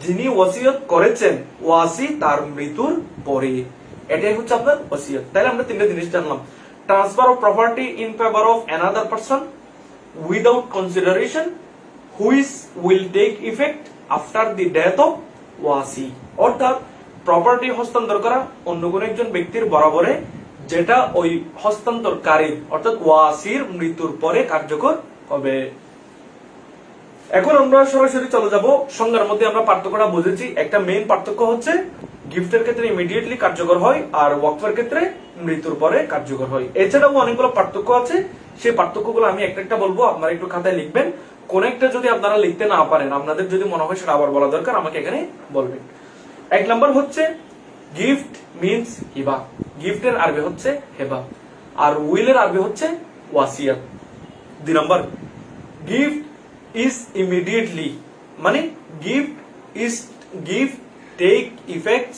যিনি ওয়াসিয়ত করেছেন ওয়াসি তার মৃত্যুর পরে। এটাই হচ্ছে আপনার ওয়াসিয়ত। তাহলে আমরা 3টা জিনিস জানলাম, transfer of property in favour of another person without consideration which will take effect after the death of ওয়াসি। অর্থাৎ প্রপার্টি হস্তান্তর করা অন্য কোন একজন ব্যক্তির বরাবরে, যেটা ওই হস্তান্তরকারী অর্থাৎ ওয়াসির মৃত্যুর পরে কার্যকর হবে। এখন আমরা সরাসরি চলে যাব সংজ্ঞার মধ্যে। আমরা পার্থক্যটা বুঝেছি। একটা মেইন পার্থক্য হচ্ছে গিফটের ক্ষেত্রে ইমিডিয়েটলি কার্যকর হয় আর ওয়াকফের ক্ষেত্রে মৃত্যুর পরে কার্যকর হয়। এছাড়াও অনেকগুলো পার্থক্য আছে, সেই পার্থক্যগুলো আমি একটা একটা বলবো, আপনারা একটু খাতায় লিখবেন। কোন একটা যদি আপনারা লিখতে না পারেন, আপনাদের যদি মনে হয় সেটা আবার বলা দরকার, আমাকে এখানে বলবেন। 1 নম্বর হচ্ছে গিফট মিন্স হিবা। গিফটের আরবি হচ্ছে হেবা, আর উইলের আরবি হচ্ছে ওয়াসিয়াত। 2 নম্বর গিফট ইজ ইমিডিয়েটলি, মানে গিফট টেক ইফেক্ট,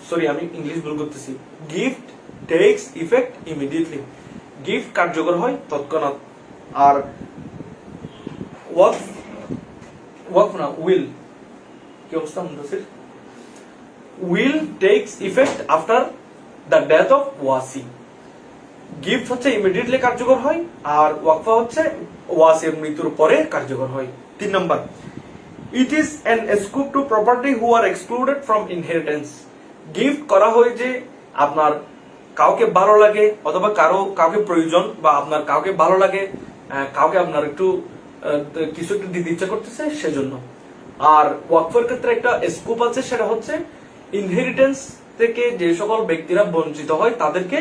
সরি আমি ইংলিশ ভুল করতেছি, gift tax effect immediately, gift কার্যকর হয় তৎক্ষণাৎ। আর ওয়াকফ না, উইল, কি অবস্থা Muntasir? Will tax effect after the death of Wasi. Gift হচ্ছে ইমিডিয়েটলি কার্যকর হয় আর ওয়াকফা হচ্ছে ওয়াসির মৃত্যুর পরে কার্যকর হয়। 3 নম্বর it is an scoop to property who are excluded from inheritance. Gift করা হয় যে আপনার কাউকে ভালো লাগে অথবা কাউকে প্রয়োজন, বা আপনার কাউকে ভালো লাগে, কাউকে আপনার একটু কিছু একটু দিতে ইচ্ছা করতেছে সেজন্য। আর ওয়াকফের ক্ষেত্রে একটা স্কুপ আছে, সেটা হচ্ছে ইনহেরিটেন্স থেকে যে সকল ব্যক্তিরা বঞ্চিত হয় তাদেরকে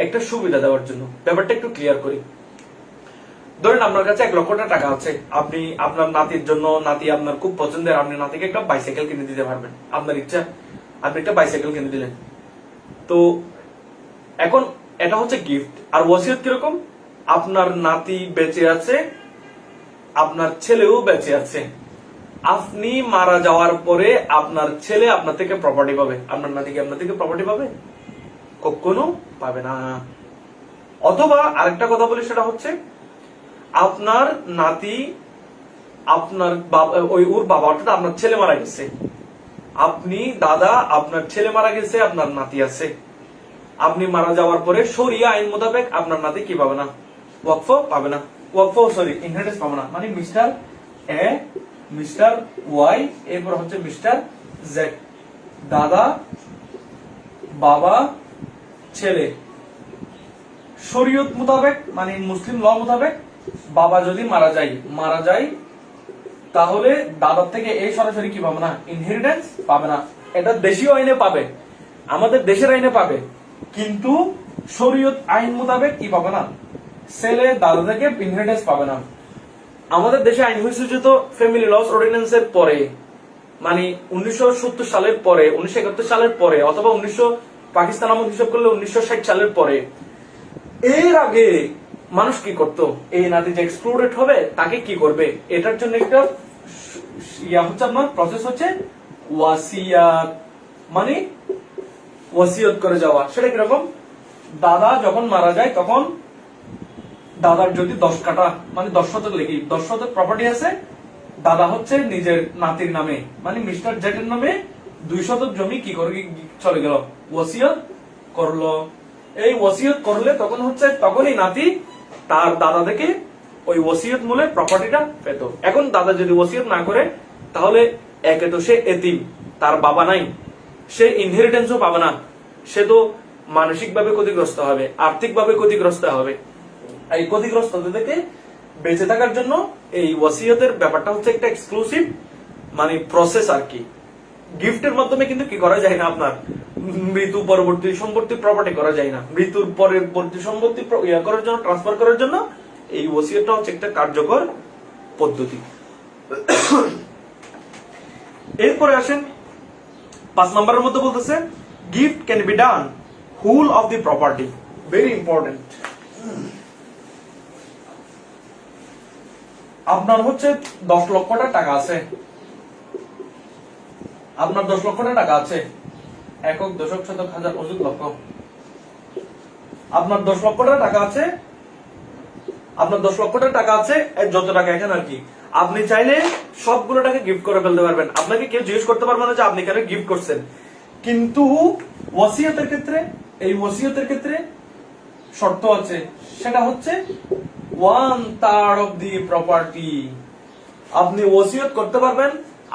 একটা সুবিধা দেওয়ার জন্য। ব্যাপারটা একটু ক্লিয়ার করি। ধরেন আপনার কাছে 1 লক্ষ টাকা আছে, আপনি আপনার নাতির জন্য, নাতি আপনার খুব পছন্দের, আপনি নাতিকে একটা বাইসাইকেল কিনে দিতে পারবেন, আপনার ইচ্ছা, আপনি একটা বাইসাইকেল কিনে দিলেন। তো এখন এটা হচ্ছে গিফট। আর ওয়াসিয়ত কিরকম? আপনার নাতি বেঁচে আছে, আপনার ছেলেও বেঁচে আছে, আপনি মারা যাওয়ার পরে আপনার ছেলে আপনার থেকে প্রপার্টি পাবে, আপনার নাতিকে আপনার থেকে প্রপার্টি পাবে? কখনো পাবে না। অথবা আরেকটা কথা বলি, সেটা হচ্ছে আপনার নাতি, আপনার ওর বাবা অর্থাৎ আপনার ছেলে মারা গেছে, আপনি দাদা, আপনার ছেলে মারা গেছে, আপনার নাতি আছে, আপনি মারা যাওয়ার পরে শরিয়া আইন মোতাবেক আপনার নাতি কি পাবে না? ওয়াকফ পাবে না, ওয়াকফ সরি ইনহেরিটেন্স পাবে না। মানে মিস্টার এ, মিস্টার ওয়াই, এরপর হচ্ছে মিস্টার জেড, দাদা, বাবা, ছেলে। শরীয়ত মোতাবেক মানে মুসলিম ল মোতাবেক বাবা যদি মারা যায় তাহলে দাদার থেকে এই সরাসরি কি পাবে না? ইনহেরিটেন্স পাবে না। এটা দেশীয় আইনে পাবে, আমাদের দেশের আইনে পাবে, কিন্তু শরীয়ত আইন মোতাবেক কি পাবে না? ছেলে দাদা থেকে ইনহেরিটেন্স পাবে না। আমাদের দেশে আইন হয়েছে যে তো ফ্যামিলি লস অর্ডিন্যান্সের পরে, মানে 1970 সালের পরে, 1971 সালের পরে, অথবা পাকিস্তান আমল হিসাব করলে 1960 সালের পরে। এর আগে মানুষ কি করতো? এই নাতি যে এক্সক্লুডেড হবে তাকে কি করবে? এটার জন্য একটা হচ্ছে আপনার প্রসেস হচ্ছে ওয়াসিয়াত, মানে ওয়াসিয়ত করে যাওয়া। সেটা কিরকম? দাদা যখন মারা যায় তখন দাদার যদি 10 কাঠা মানে 10 শতক লিখি 10 শতক প্রপার্টি আছে, দাদা হচ্ছে নিজের নাতির নামে মানে মিস্টার জেটের নামে 2 শতক জমি কি করে চলে গেল, ওসিয়ত করলো। এই ওসিয়ত করলে তখন হচ্ছে তখনই নাতি তার দাদা থেকে ওই ওসিয়ত মূলে প্রপার্টিটা পেত। এখন দাদা যদি ওসিয়ত না করে তাহলে একে তো সে এতিম, তার বাবা নাই, সে ইনহেরিটেন্সও পাবে না, সে তো মানসিকভাবে ক্ষতিগ্রস্ত হবে, আর্থিকভাবে ক্ষতিগ্রস্ত হবে। এই ক্ষতিগ্রস্ত থেকে বেঁচে থাকার জন্য এই ওসিয়তের ব্যাপারটা হচ্ছে একটা এক্সক্লুসিভ মানে প্রসেস আর কি। গিফটের মাধ্যমে কিন্তু কি করা যায় না, আপনার মৃত্যু পরবর্তী সম্পত্তি প্রপার্টি করা যায় না। মৃত্যুর পরবর্তী সম্পত্তি করার জন্য, ট্রান্সফার করার জন্য এই ওসিয়তটা হচ্ছে একটা কার্যকর পদ্ধতি। এরপরে আসেন 5 নম্বরের মধ্যে বলতেছে gift can be done whole of the property, very important. আপনার হচ্ছে 10 লক্ষ টাকা আছে, আপনার 10 লক্ষ টাকা আছে, একক দশক শতক হাজার অযুত লক্ষ, আপনার 10 লক্ষ টাকা আছে, আপনার 10 লক্ষ টাকা আছে, যত টাকা এখানে আর কি। আপনি চাইলে সবগুলো টাকা গিফট করে ফেলতে পারবেন, আপনাকে কেউ জিজ্ঞেস করতে পারবে না যে আপনি কেন গিফট করছেন। কিন্তু ওসিয়তের ক্ষেত্রে, এই ওসিয়তের ক্ষেত্রে শর্ত আছে, সেটা হচ্ছে 1/3 অফ দি প্রপার্টি। আপনি ওসিয়ত করতে পারবেন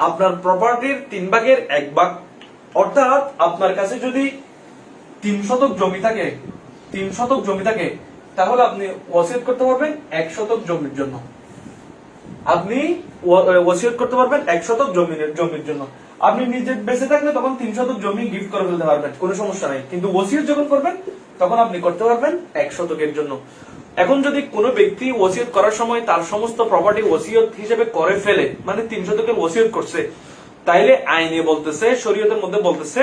আপনার প্রপার্টির 3 ভাগের 1 ভাগ, অর্থাৎ আপনার কাছে যদি 3 শতক জমি থাকে, 3 শতক জমি থাকে, তাহলে আপনি ওসিয়ত করতে পারবেন 1 শতক জমির জন্য। আপনি ওসিয়ত করতে পারবেন 1 শতক জমির জন্য। আপনি নিজে বেঁচে থাকলে তখন 3 শতক জমি গিফট করে ফেলতে পারবেন, কোনো সমস্যা নাই। কিন্তু ওসিয়ত যখন করবেন তখন আপনি করতে পারবেন 1 শতকের জন্য। এখন যদি কোনো ব্যক্তি ওসিয়ত করার সময় তার সমস্ত প্রপার্টি ওসিয়ত হিসেবে করে ফেলে, মানে 3 শতকের ওসিয়ত করছে, তাইলে আইনে বলতেছে, শরীয়তের মধ্যে বলতেছে,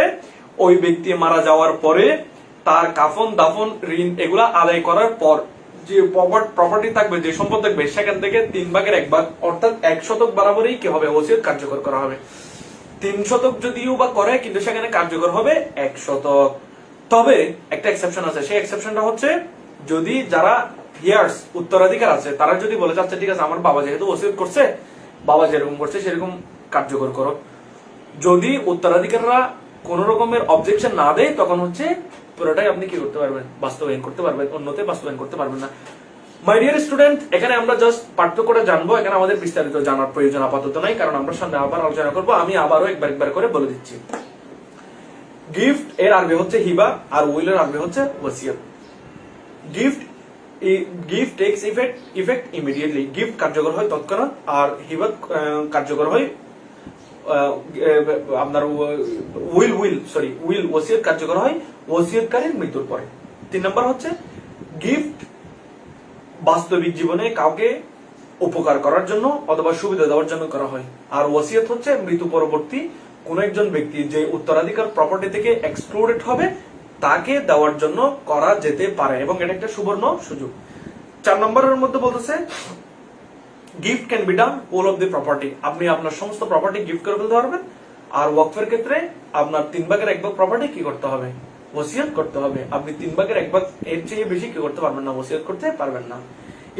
ওই ব্যক্তি মারা যাওয়ার পরে তার কাফন দাফন ঋণ এগুলা আদায় করার পর যে প্রপার্টি থাকবে, যে সম্পদ থাকবে, সেখান থেকে 3 ভাগের 1 ভাগ অর্থাৎ 1 শতক বরাবরই কি হবে, ওসিয়ত কার্যকর করা হবে। 3 শতক যদিও বা করে কিন্তু সেখানে কার্যকর হবে 1 শতক। তবে একটা এক্সেপশন আছে, সেই এক্সেপশনটা হচ্ছে যদি যারা হিয়ার্স উত্তরাধিকার আছে তারা যদি বলে আচ্ছা ঠিক আছে আমার বাবা যেহেতু ওসিয়ত করছে, বাবা যেরকম করছে সেরকম কার্যকর করো। যদি উত্তরাধিকাররা কোন রকমের অবজেকশন না দেয় তখন হচ্ছে পুরোটাই আপনি কি করতে পারবেন, বাস্তবায়ন করতে পারবেন, অন্যতে বাস্তবায়ন করতে পারবেন না। মাই ডিয়ার স্টুডেন্ট, এখানে আমরা জাস্ট পার্থক্যটা জানবো, এখানে আমাদের বিস্তারিত জানার প্রয়োজন আপাতত নাই, কারণ আমরা সামনে আবার আলোচনা করবো। আমি আবারও একবার করে বলে দিচ্ছি। গিফট এর আরবি হচ্ছে হিবা, আর উইল এর আরবি হচ্ছে ওসিয়ত। Gift tax effect immediately, gift কার্যকর হয় তৎক্ষণাৎ, আর হিবা কার্যকর হয় আপনার উইল ওসিয়ত কার্যকর হয় ওসিয়তকারীর মৃত্যুর পরে। 3 নম্বর হচ্ছে গিফট বাস্তবিক জীবনে কাউকে উপকার করার জন্য অথবা সুবিধা দেওয়ার জন্য করা হয়, আর ওসিয়ত হচ্ছে মৃত্যু পরবর্তী কোন একজন ব্যক্তি যে উত্তরাধিকার প্রপার্টি থেকে এক্সক্লুডেড হবে তাকে দেওয়ার জন্য করা যেতে পারে, এবং এটা একটা সুবর্ণ সুযোগ। 4 নম্বরের মধ্যে বলতেছে gift can be done whole of the property, আপনি আপনার সমস্ত প্রপার্টি গিফট করে ফেলতে পারবেন। আর ওয়াকফের ক্ষেত্রে আপনার 3 ভাগের 1 ভাগ প্রপার্টি কি করতে হবে, ওসিয়ত করতে হবে। আপনি 3 ভাগের 1 ভাগ এর চেয়ে বেশি কি করতে পারবেন না, ওসিয়ত করতে পারবেন না।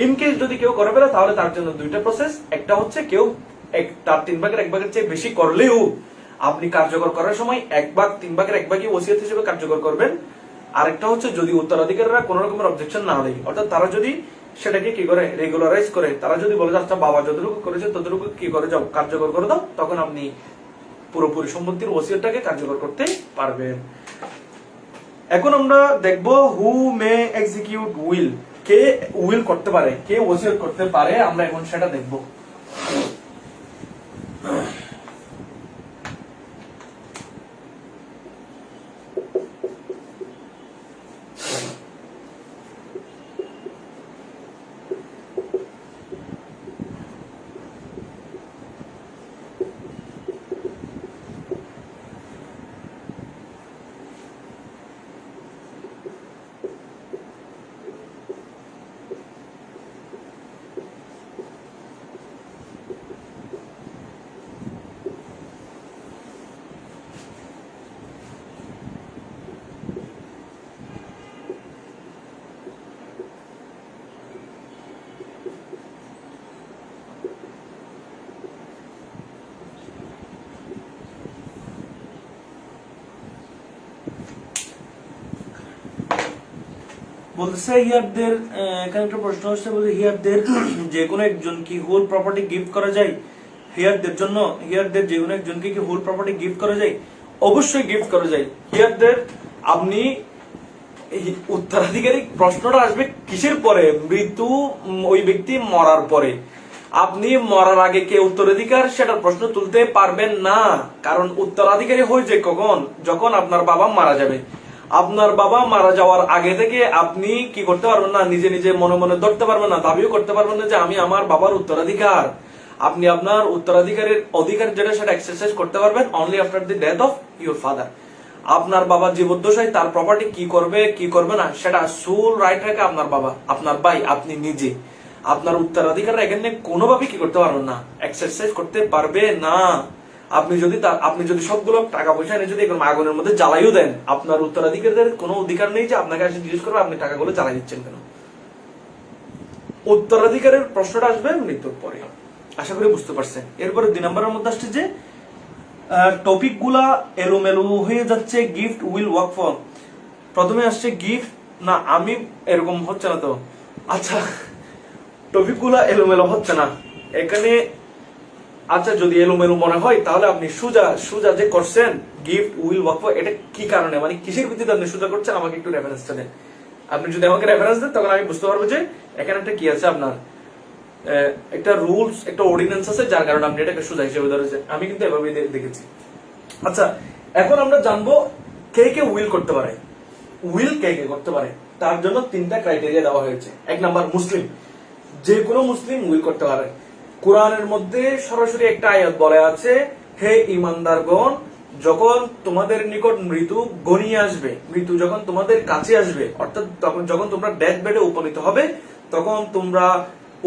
ইন কেস যদি কেউ করে ফেলে তাহলে তার জন্য 2টা প্রসেস, একটা হচ্ছে কেউ তার 3 ভাগের 1 ভাগের চেয়ে বেশি করলেও আপনি কার্যকর করার সময় 1 ভাগ 3 ভাগের 1 ভাগই ওসিয়ত হিসেবে কার্যকর করবেন। আরেকটা হচ্ছে যদি উত্তরাধিকারীরা কোন রকমের অবজেকশন না দেয়, অর্থাৎ তারা যদি সেটাকে কি করে রেগুলারাইজ করে, তারা যদি বলে আচ্ছা বাবা যতটুকু করেছে ততটুকু কি করে যাও কার্যকর করে দাও, তখন আপনি পুরোপুরি সম্পত্তির ওসিয়তটাকে কার্যকর করতে পারবেন। এখন আমরা দেখব হু মে এক্সিকিউট উইল, কে উইল করতে পারে, কে ওসিয়ত করতে পারে, আমরা এখন সেটা দেখব। বলতেছে হিয়ারদের এখানে একটা প্রশ্ন হচ্ছে, বলছে হিয়ারদের যে কোনো একজন কি হোল প্রপার্টি গিফট করা যায়? হিয়ারদের যে কোনো একজনকে কি হোল প্রপার্টি গিফট করা যায়? অবশ্যই গিফট করা যায়। হিয়ারদের আপনি উত্তরাধিকারী প্রশ্নটা আসবে কিসের পরে? মৃত্যু, ওই ব্যক্তি মরার পরে। আপনি মরার আগে কে উত্তরাধিকার সেটার প্রশ্ন তুলতে পারবেন না, কারণ উত্তরাধিকারী হয়েছে কখন? যখন আপনার বাবা মারা যাবে। আপনার বাবা মারা যাওয়ার আগে থেকে আপনি কি করতে পারবেন না, নিজে নিজে মনে মনে ধরতে পারবেন না, দাবিও করতে পারবেন না যে আমি আমার বাবার উত্তরাধিকার। আপনি আপনার উত্তরাধিকারের অধিকার যেটা সেটা এক্সারসাইজ করতে পারবেন only after the death of your father. আপনার বাবার জীবদ্দশায় তার প্রপার্টি কি করবে কি করবে না সেটা সোল রাইট রাখে আপনার বাবা, আপনার ভাই, আপনি নিজে। আপনার উত্তরাধিকার এখানে কোনোভাবে কি করতে পারবেন না, এক্সারসাইজ করতে পারবে না। আপনি যদি সবগুলো টাকা পয়সা এনে যদি আগুনের মধ্যে জ্বালাইও দেন, আপনার উত্তরাধিকারীদের কোনো অধিকার নেই যে আপনাকে এসে জিজ্ঞেস করবে আপনি টাকাগুলো জ্বালাই দিচ্ছেন কেন। উত্তরাধিকারের প্রশ্নটা আসবে মৃত্যুর পরে। আশা করি বুঝতে পারছেন। এরপরে 2 নম্বরের মধ্যে আসছে যে টপিক গুলা এলোমেলো হয়ে যাচ্ছে, গিফট উইল ওয়ার্ক ফর। প্রথমে আসছে গিফট, না আমি এরকম হচ্ছে না তো। আচ্ছা, টপিক গুলা এলোমেলো হচ্ছে না এখানে। আচ্ছা, যদি এলোমেলো মনে হয় তাহলে আপনি সুজা যে করছেন গিফট উইল ওয়ার্ক ফর, এটা কি কারণে, মানে কিসের ভিত্তিতে আপনি সুজা করছেন আমাকে একটু রেফারেন্সটা দেন। আপনি যদি আমাকে রেফারেন্স দেন তখন আমি বুঝতে পারবো যে এখানে একটা কি আছে, আপনার একটা রুলস, একটা অর্ডিন্যান্স আছে যার কারণে আপনি এটাকে সোজা হিসেবে ধরেছেন। আমি কিন্তু এভাবে দেখেছি। আচ্ছা, এখন আমরা জানবো কে কে উইল করতে পারে। উইল কে কে করতে পারে তার জন্য 3টা ক্রাইটেরিয়া দেওয়া হয়েছে। 1 নাম্বার, মুসলিম। যে কোনো মুসলিম উইল করতে পারে। কোরআনের মধ্যে সরাসরি একটা আয়াত বলা আছে, হে ঈমানদারগণ, যখন তোমাদের নিকট মৃত্যু ঘনিয়ে আসবে, মৃত্যু যখন তোমাদের কাছে আসবে, অর্থাৎ তখন যখন তোমরা ডেথ বেডে উপনীত হবে, তখন তোমরা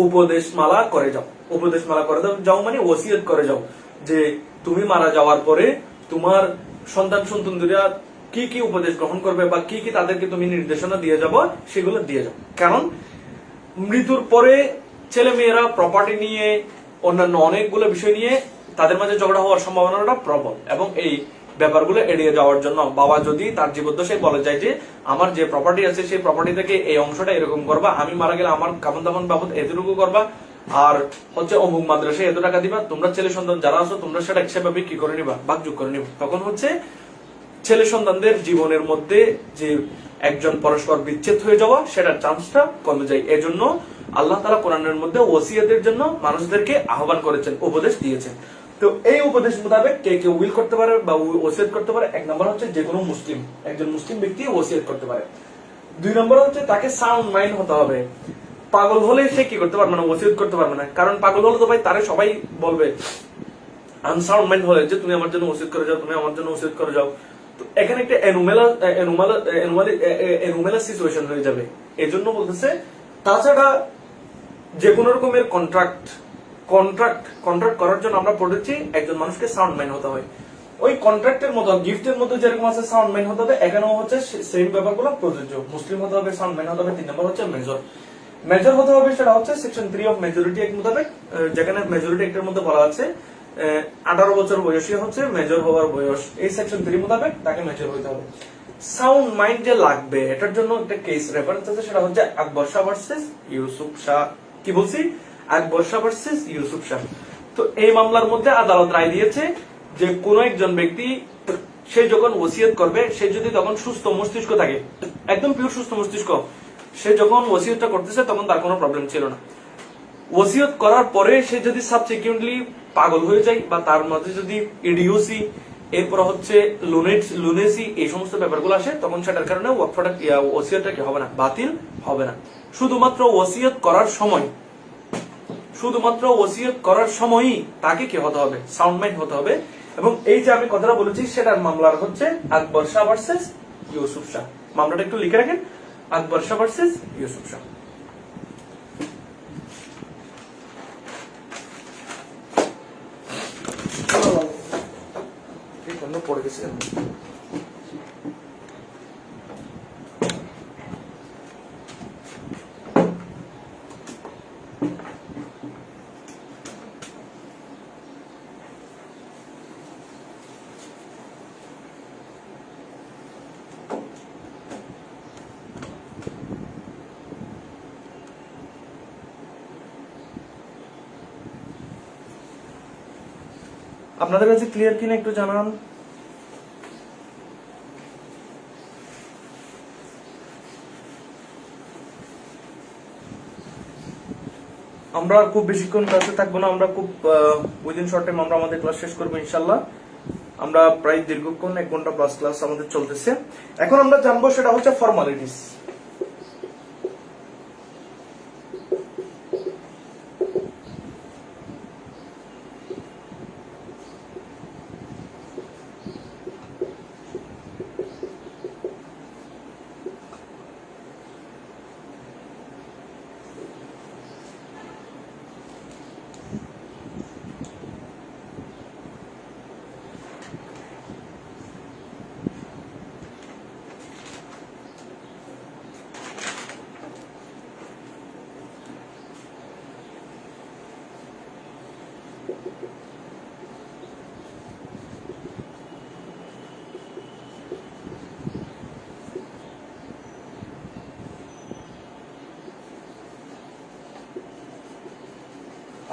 উপদেশমালা করে যাও। উপদেশমালা করে যাও মানে ওসিয়ত করে যাও যে তুমি মারা যাওয়ার পরে তোমার সন্তান সন্ততিরা কি কি উপদেশ গ্রহণ করবে বা কি কি তাদেরকে তুমি নির্দেশনা দিয়ে যাবো, সেগুলো দিয়ে যাও। কারণ মৃত্যুর পরে ছেলে মেয়েরা প্রপার্টি নিয়ে অন্যান্য অনেকগুলো বিষয় নিয়ে তাদের মাঝে ঝগড়া হওয়ার সম্ভাবনাটা প্রবল, এবং এই ব্যাপারগুলো এড়িয়ে যাওয়ার জন্য বাবা যদি তার জীবদ্দশায় বলে যায় যে আমার যে প্রপার্টি আছে সেই প্রপার্টি থেকে এই অংশটা এরকম করবা, আমি মারা গেলে আমার কাপন দাপন বাবদ এতটুকু করবা, আর হচ্ছে অমুক মাদ্রাসায় এত টাকা দিবা, তোমরা ছেলে সন্তান যারা আছো তোমরা সেটা সেভাবে কি করে নিবা, ভাগযোগ করে নিবা। তখন হচ্ছে ছেলে সন্তানদের জীবনের মধ্যে যে একজন পরস্পর বিচ্ছেদ হয়ে যাওয়া সেটার চান্সটা কমে যায়। এজন্য আল্লাহ তাআলা কোরআনের মধ্যে ওসিয়তের জন্য মানুষদেরকে আহ্বান করেছেন, উপদেশ দিয়েছেন। তো এই উপদেশ মোতাবেক কে কে উইল করতে পারে বা ওসিয়ত করতে পারে? 1 নম্বর হচ্ছে যে কোনো মুসলিম, একজন মুসলিম ব্যক্তি ওসিয়ত করতে পারে। 2 নম্বর হচ্ছে তাকে সাউন্ড মাইন্ড হতে হবে। পাগল হলে সে কি করতে পারবে না, ওসিয়ত করতে পারবে না। কারণ পাগল হলে তো ভাই তারে সবাই বলবে, আনসাউন্ড মাইন্ড হলে যে তুমি আমার জন্য ওসিয়ত করে যাও, তুমি আমার জন্য ওসিয়ত করে যাও। তো এখানে একটা এনুমেলা সিচুয়েশন হয়ে যাবে। এজন্য বলতেছে, তাছাড়া যে কোনো রকমের কন্ট্রাক্ট করার জন্য আমরা পড়েছি একজন মানুষকে সাউন্ড মাইন্ড হতে হয়। ওই কন্ট্রাক্টের মতো, গিফটের মতো যেরকম আছে সাউন্ড মাইন্ড হতে হবে, এখানেও হচ্ছে সেম ব্যাপারগুলো প্রযোজ্য। মুসলিম হতে হবে, সাউন্ড মাইন্ড হতে হবে। 3 নম্বর হচ্ছে মেজর হতে হবে। সেটা হচ্ছে সেকশন 3 অফ মেজরিটি অ্যাক্ট মোতাবেক, যেখানে মেজরিটি অ্যাক্টের মধ্যে বলা আছে 18 বছর বয়সী হচ্ছে মেজর হওয়ার বয়স। এই সেকশন 3 মোতাবেক তাকে মেজর হতে হবে। সাউন্ড মাইন্ড যে লাগবে এটার জন্য একটা কেস রেফারেন্স আছে, সেটা হচ্ছে আকবর শাহ ভার্সেস ইউসুফ শাহ। কি বলছি? আকবর শাহ ভার্সেস ইউসুফ শাহ। তো এই মামলার মধ্যে আদালত রায় দিয়েছে যে কোন একজন ব্যক্তি সে যখন ওসিয়ত করবে, সে যদি তখন সুস্থ মস্তিষ্ক থাকে, একদম পিওর সুস্থ মস্তিষ্ক, সে যখন ওসিয়তটা করতেছে তখন তার কোনো প্রবলেম ছিল না। ওসিয়ত করার পরে সে যদি সাবসিকুয়েন্টলি পাগল হয়ে যায় বা তার মধ্যে যদি ইডিওসি, এরপর হচ্ছে লুনেসি, এই সমস্ত ব্যাপারগুলো আসে, তখন সেটার কারণে ওসিয়তটা কি হবে না, বাতিল হবে না। শুধুমাত্র ওসিয়ত করার সময়ই তাকে কি হতে হবে, সাউন্ড মাইন্ড হতে হবে। এবং এই যে আমি কথাটা বলেছি সেটার মামলার হচ্ছে আকবর শাহ ভার্সেস ইউসুফ শাহ। মামলাটা একটু লিখে রাখেন, আকবর শাহ ভার্সেস ইউসুফ শাহ। পড়ে গেছে। আপনাদের কাছে ক্লিয়ার কিনা একটু জানান। আমরা খুব বেশিক্ষণ ক্লাসে থাকবো না, আমরা খুব উইদিন শর্ট টাইম আমরা আমাদের ক্লাস শেষ করবো ইনশাল্লাহ। আমরা প্রায় দীর্ঘক্ষণ 1 ঘন্টা প্লাস ক্লাস আমাদের চলতেছে। এখন আমরা জানবো সেটা হচ্ছে ফর্মালিটিস।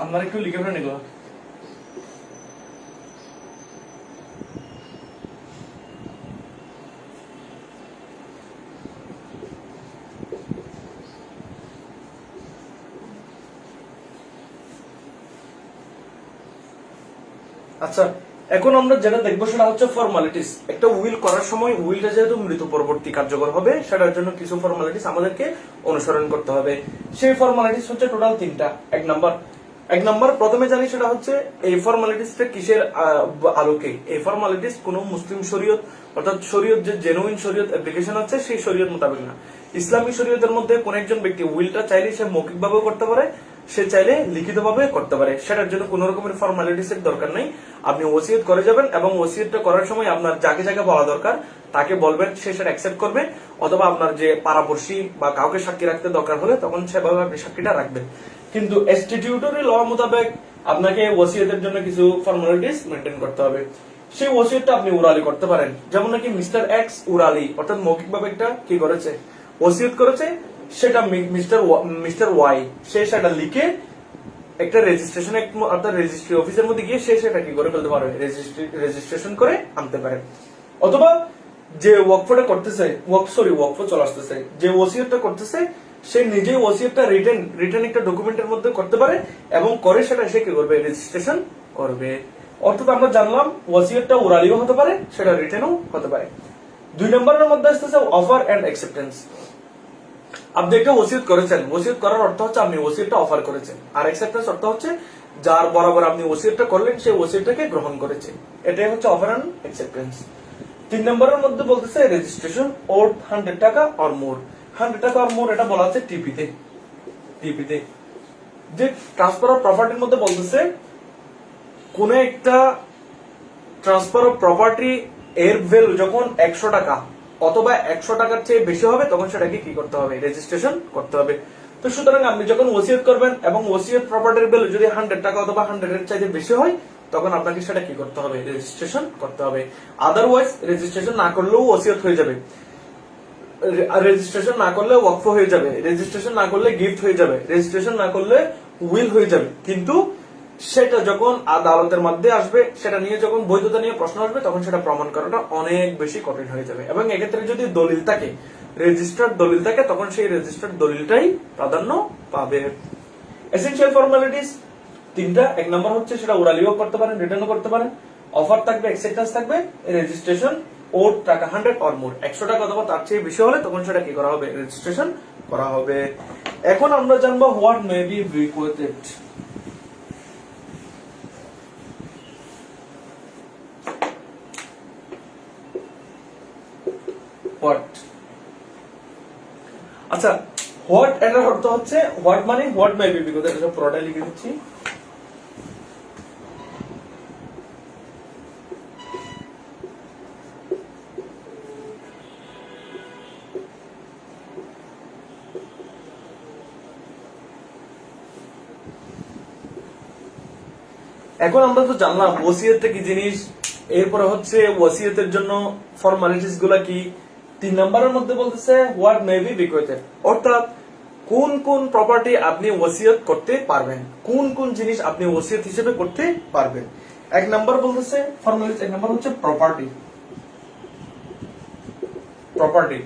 আপনারা একটু লিখে ফেলেন এগুলো। আচ্ছা, এখন আমরা যেটা দেখবো সেটা হচ্ছে ফর্মালিটিস। একটা উইল করার সময় উইলটা যেহেতু মৃত পরবর্তী কার্যকর হবে, সেটার জন্য কিছু ফর্মালিটিস আমাদেরকে অনুসরণ করতে হবে। সেই ফর্মালিটিস হচ্ছে টোটাল 3টা। এক নাম্বার প্রথমে জানি সেটা হচ্ছে এই ফর্মালিটিসটা কিসের আলোকে। এই ফর্মালিটিস কোন মুসলিম শরীয়ত অর্থাৎ শরীয়ত যে জেনুইন শরীয়ত অ্যাপ্লিকেশন আছে সেই শরীয়ত মোতাবেক না। ইসলামী শরীয়তের মধ্যে কোন একজন ব্যক্তি উইলটা চাইলে সে মৌখিক ভাবে করতে পারে, সে চাইলে লিখিত ভাবে করতে পারে। সেটার জন্য কোন রকমের ফর্মালিটিস এর দরকার নেই। আপনি ওসিয়ত করে যাবেন এবং ওসিয়তটা করার সময় আপনার যাকে যাকে বলা দরকার তাকে বলবেন, সে সেটা অ্যাকসেপ্ট করবে। অথবা আপনার যে পাড়াপড়শি বা কাউকে সাক্ষী রাখতে দরকার হলে তখন সেভাবে আপনি সাক্ষীটা রাখবেন। কিন্তু স্ট্যাটিউটরি ল মোতাবেক আপনাকে ওসিয়তের জন্য কিছু ফর্মালিটিস মেনটেন করতে হবে। সেই ওসিয়তটা আপনি উরালি করতে পারেন। যেমন নাকি মিস্টার এক্স উরালি অর্থাৎ মৌখিক ভাবে একটা কি করেছে, ওসিয়ত করেছে, সেটা মিস্টার ওয়াই সে সেটা লিখে একটা রেজিস্ট্রেশন অর্থাৎ রেজিস্ট্রি অফিসের মধ্যে গিয়ে সে সেটা কি করে ফেলতে পারবে, রেজিস্ট্রেশন করে আনতে পারে। অথবা যে ওয়াকফটা করতেছে, ওয়াকফ চলে আসতেছে, যে ওসিয়তটা করতেছে সে নিজেই ওসিয়তটা রিটেন একটা ডকুমেন্টের মধ্যে করতে পারে এবং করে সেটা সে কি করবে, রেজিস্ট্রেশন করবে। অর্থাৎ আমরা জানলাম ওসিয়তটা ওরালিও হতে পারে, সেটা রিটেনও হতে পারে। 2 নম্বরের মধ্যে আসতেছে অফার এন্ড অ্যাকসেপ্টেন্স। আপনি একটা ওসিয়ত করেছেন, ওসিয়ত করার অর্থ হচ্ছে আপনি ওসিয়তটা অফার করেছেন, আর অ্যাকসেপ্টেন্স অর্থ হচ্ছে যার বরাবর আপনি ওসিয়তটা করলেন সেই ওসিয়তটাকে গ্রহণ করেছে। এটাই হচ্ছে অফার এন্ড অ্যাকসেপ্টেন্স। 3 নম্বরের মধ্যে বলতেছে রেজিস্ট্রেশন ওর 100 টাকা অর মোর। 100 টাকা অর মোর এটা বলা আছে টিপিতে। যে ট্রান্সফার অফ প্রপার্টির মধ্যে বলতেছে কোন একটা ট্রান্সফার অফ প্রপার্টি এর ভ্যালু যখন 100 টাকা অথবা 100 টাকার চেয়ে বেশি হবে তখন সেটাকে কি করতে হবে, রেজিস্ট্রেশন করতে হবে। তো সুতরাং আপনি যখন ওসিয়ত করবেন এবং ওসিয়ত প্রপার্টির ভ্যালু যদি 100 টাকা অথবা 100 এর চাইতে বেশি হয় তখন আপনাকে সেটা কি করতে হবে, রেজিস্ট্রেশন করতে হবে। আদারওয়াইজ রেজিস্ট্রেশন না করলেও ওসিয়ত হয়ে যাবে, রেজিস্ট্রেশন না করলে ওয়াকফ হয়ে যাবে, রেজিস্ট্রেশন না করলে গিফট হয়ে যাবে, রেজিস্ট্রেশন না করলে উইল হয়ে যাবে। কিন্তু সেটা যখন আদালতের মধ্যে আসবে, সেটা নিয়ে যখন বৈধতা নিয়ে প্রশ্ন আসবে তখন সেটা প্রমাণ করাটা অনেক বেশি কঠিন হয়ে যাবে। এবং এক্ষেত্রে যদি দলিল থাকে, রেজিস্টার্ড দলিল থাকে, তখন সেই রেজিস্টার্ড দলিলটাই প্রাধান্য পাবে। এসেনশিয়াল ফর্মালিটিস 3টা। 1 নম্বর হচ্ছে সেটা ওরালিও করতে পারেন, রিটার্নও করতে পারেন। অফার থাকবে, অ্যাকসেপ্টেন্স থাকবে, রেজিস্ট্রেশন ওর টাকা 100 অর মোর। 100 টাকা অথবা তার চেয়ে বেশি হলে তখন সেটা কি করা হবে, রেজিস্ট্রেশন করা হবে। এখন আমরা জানবো হোয়াট মে বি বিকুয়েটেড। আচ্ছা, হোয়াট এটার অর্থ হচ্ছে হোয়াট মানে হোয়াট মে বি বিকুয়েটেড, এটা পুরোটাই লিখে দিচ্ছি। এখন আমরা তো জানলাম ওসিয়তটা কি জিনিস, এরপরে হচ্ছে ওসিয়তের জন্য ফর্মালিটিস গুলা কি। 3 নম্বরের মধ্যে বলতেছে হোয়াট মে বি বিকুয়েটেড, অর্থাৎ কোন কোন প্রপার্টি আপনি ওসিয়ত করতে পারবেন, কোন কোন জিনিস আপনি ওসিয়ত হিসেবে করতে পারবেন। এক নাম্বার বলতেছে ফর্মালিটিস, এক নাম্বার হচ্ছে প্রপার্টি। প্রপার্টি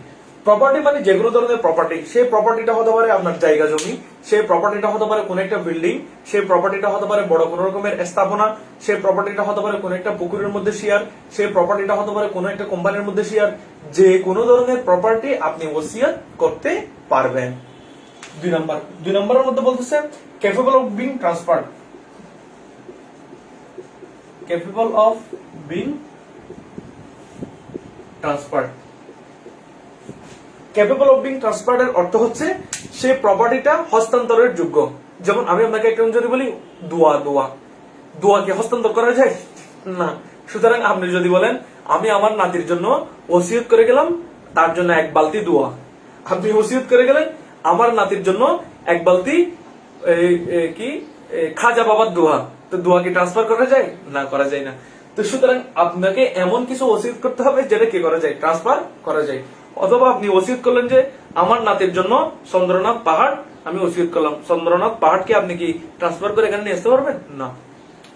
প্রপার্টি মানে যে কোনো ধরনের প্রপার্টি, সেই প্রপার্টিটা হতে পারে আপনার জায়গা জমি, সেই প্রপার্টিটা হতে পারে কোন একটা বিল্ডিং, সেই প্রপার্টিটা হতে পারে বড় কোন রকমের স্থাপনা, সেই প্রপার্টিটা হতে পারে কোন একটা পুকুরের মধ্যে শেয়ার, সেই প্রপার্টিটা হতে পারে কোন একটা কোম্পানির মধ্যে শেয়ার। যে কোনো ধরনের প্রপার্টি আপনি ওসিয়ত করতে পারবেন। দুই নম্বরের মধ্যে বলতেছে capable of being transferred. Capable of being transferred. Capable of being transferred এর অর্থ হচ্ছে সেই প্রপার্টিটা হস্তান্তরের যোগ্য। যেমন আমি আপনাকে একটা যদি বলি দোয়া কি হস্তান্তর করা যায়? না। সুতরাং আপনি যদি বলেন আমি আমার নাতির জন্য ওসিয়ত করে গেলাম, তার জন্য এক বালতি দোয়া, আপনি ওসিয়ত করে গেলেন আমার নাতির জন্য এক বালতি কি খাজা বাবার দোয়া, তো দোয়া কি ট্রান্সফার করা যায়? না, করা যায় না। তো সুতরাং আপনাকে এমন কিছু ওসিয়ত করতে হবে যেটা কি করা যায়, ট্রান্সফার করা যায়। অথবা আপনি ওসিয়ত করলেন যে আমার নাতির জন্য চন্দ্রনাথ পাহাড় আমি ওসিয়ত করলাম, চন্দ্রনাথ পাহাড়কে আপনি কি ট্রান্সফার করে এখানে নিয়ে আসতে পারবেন? না।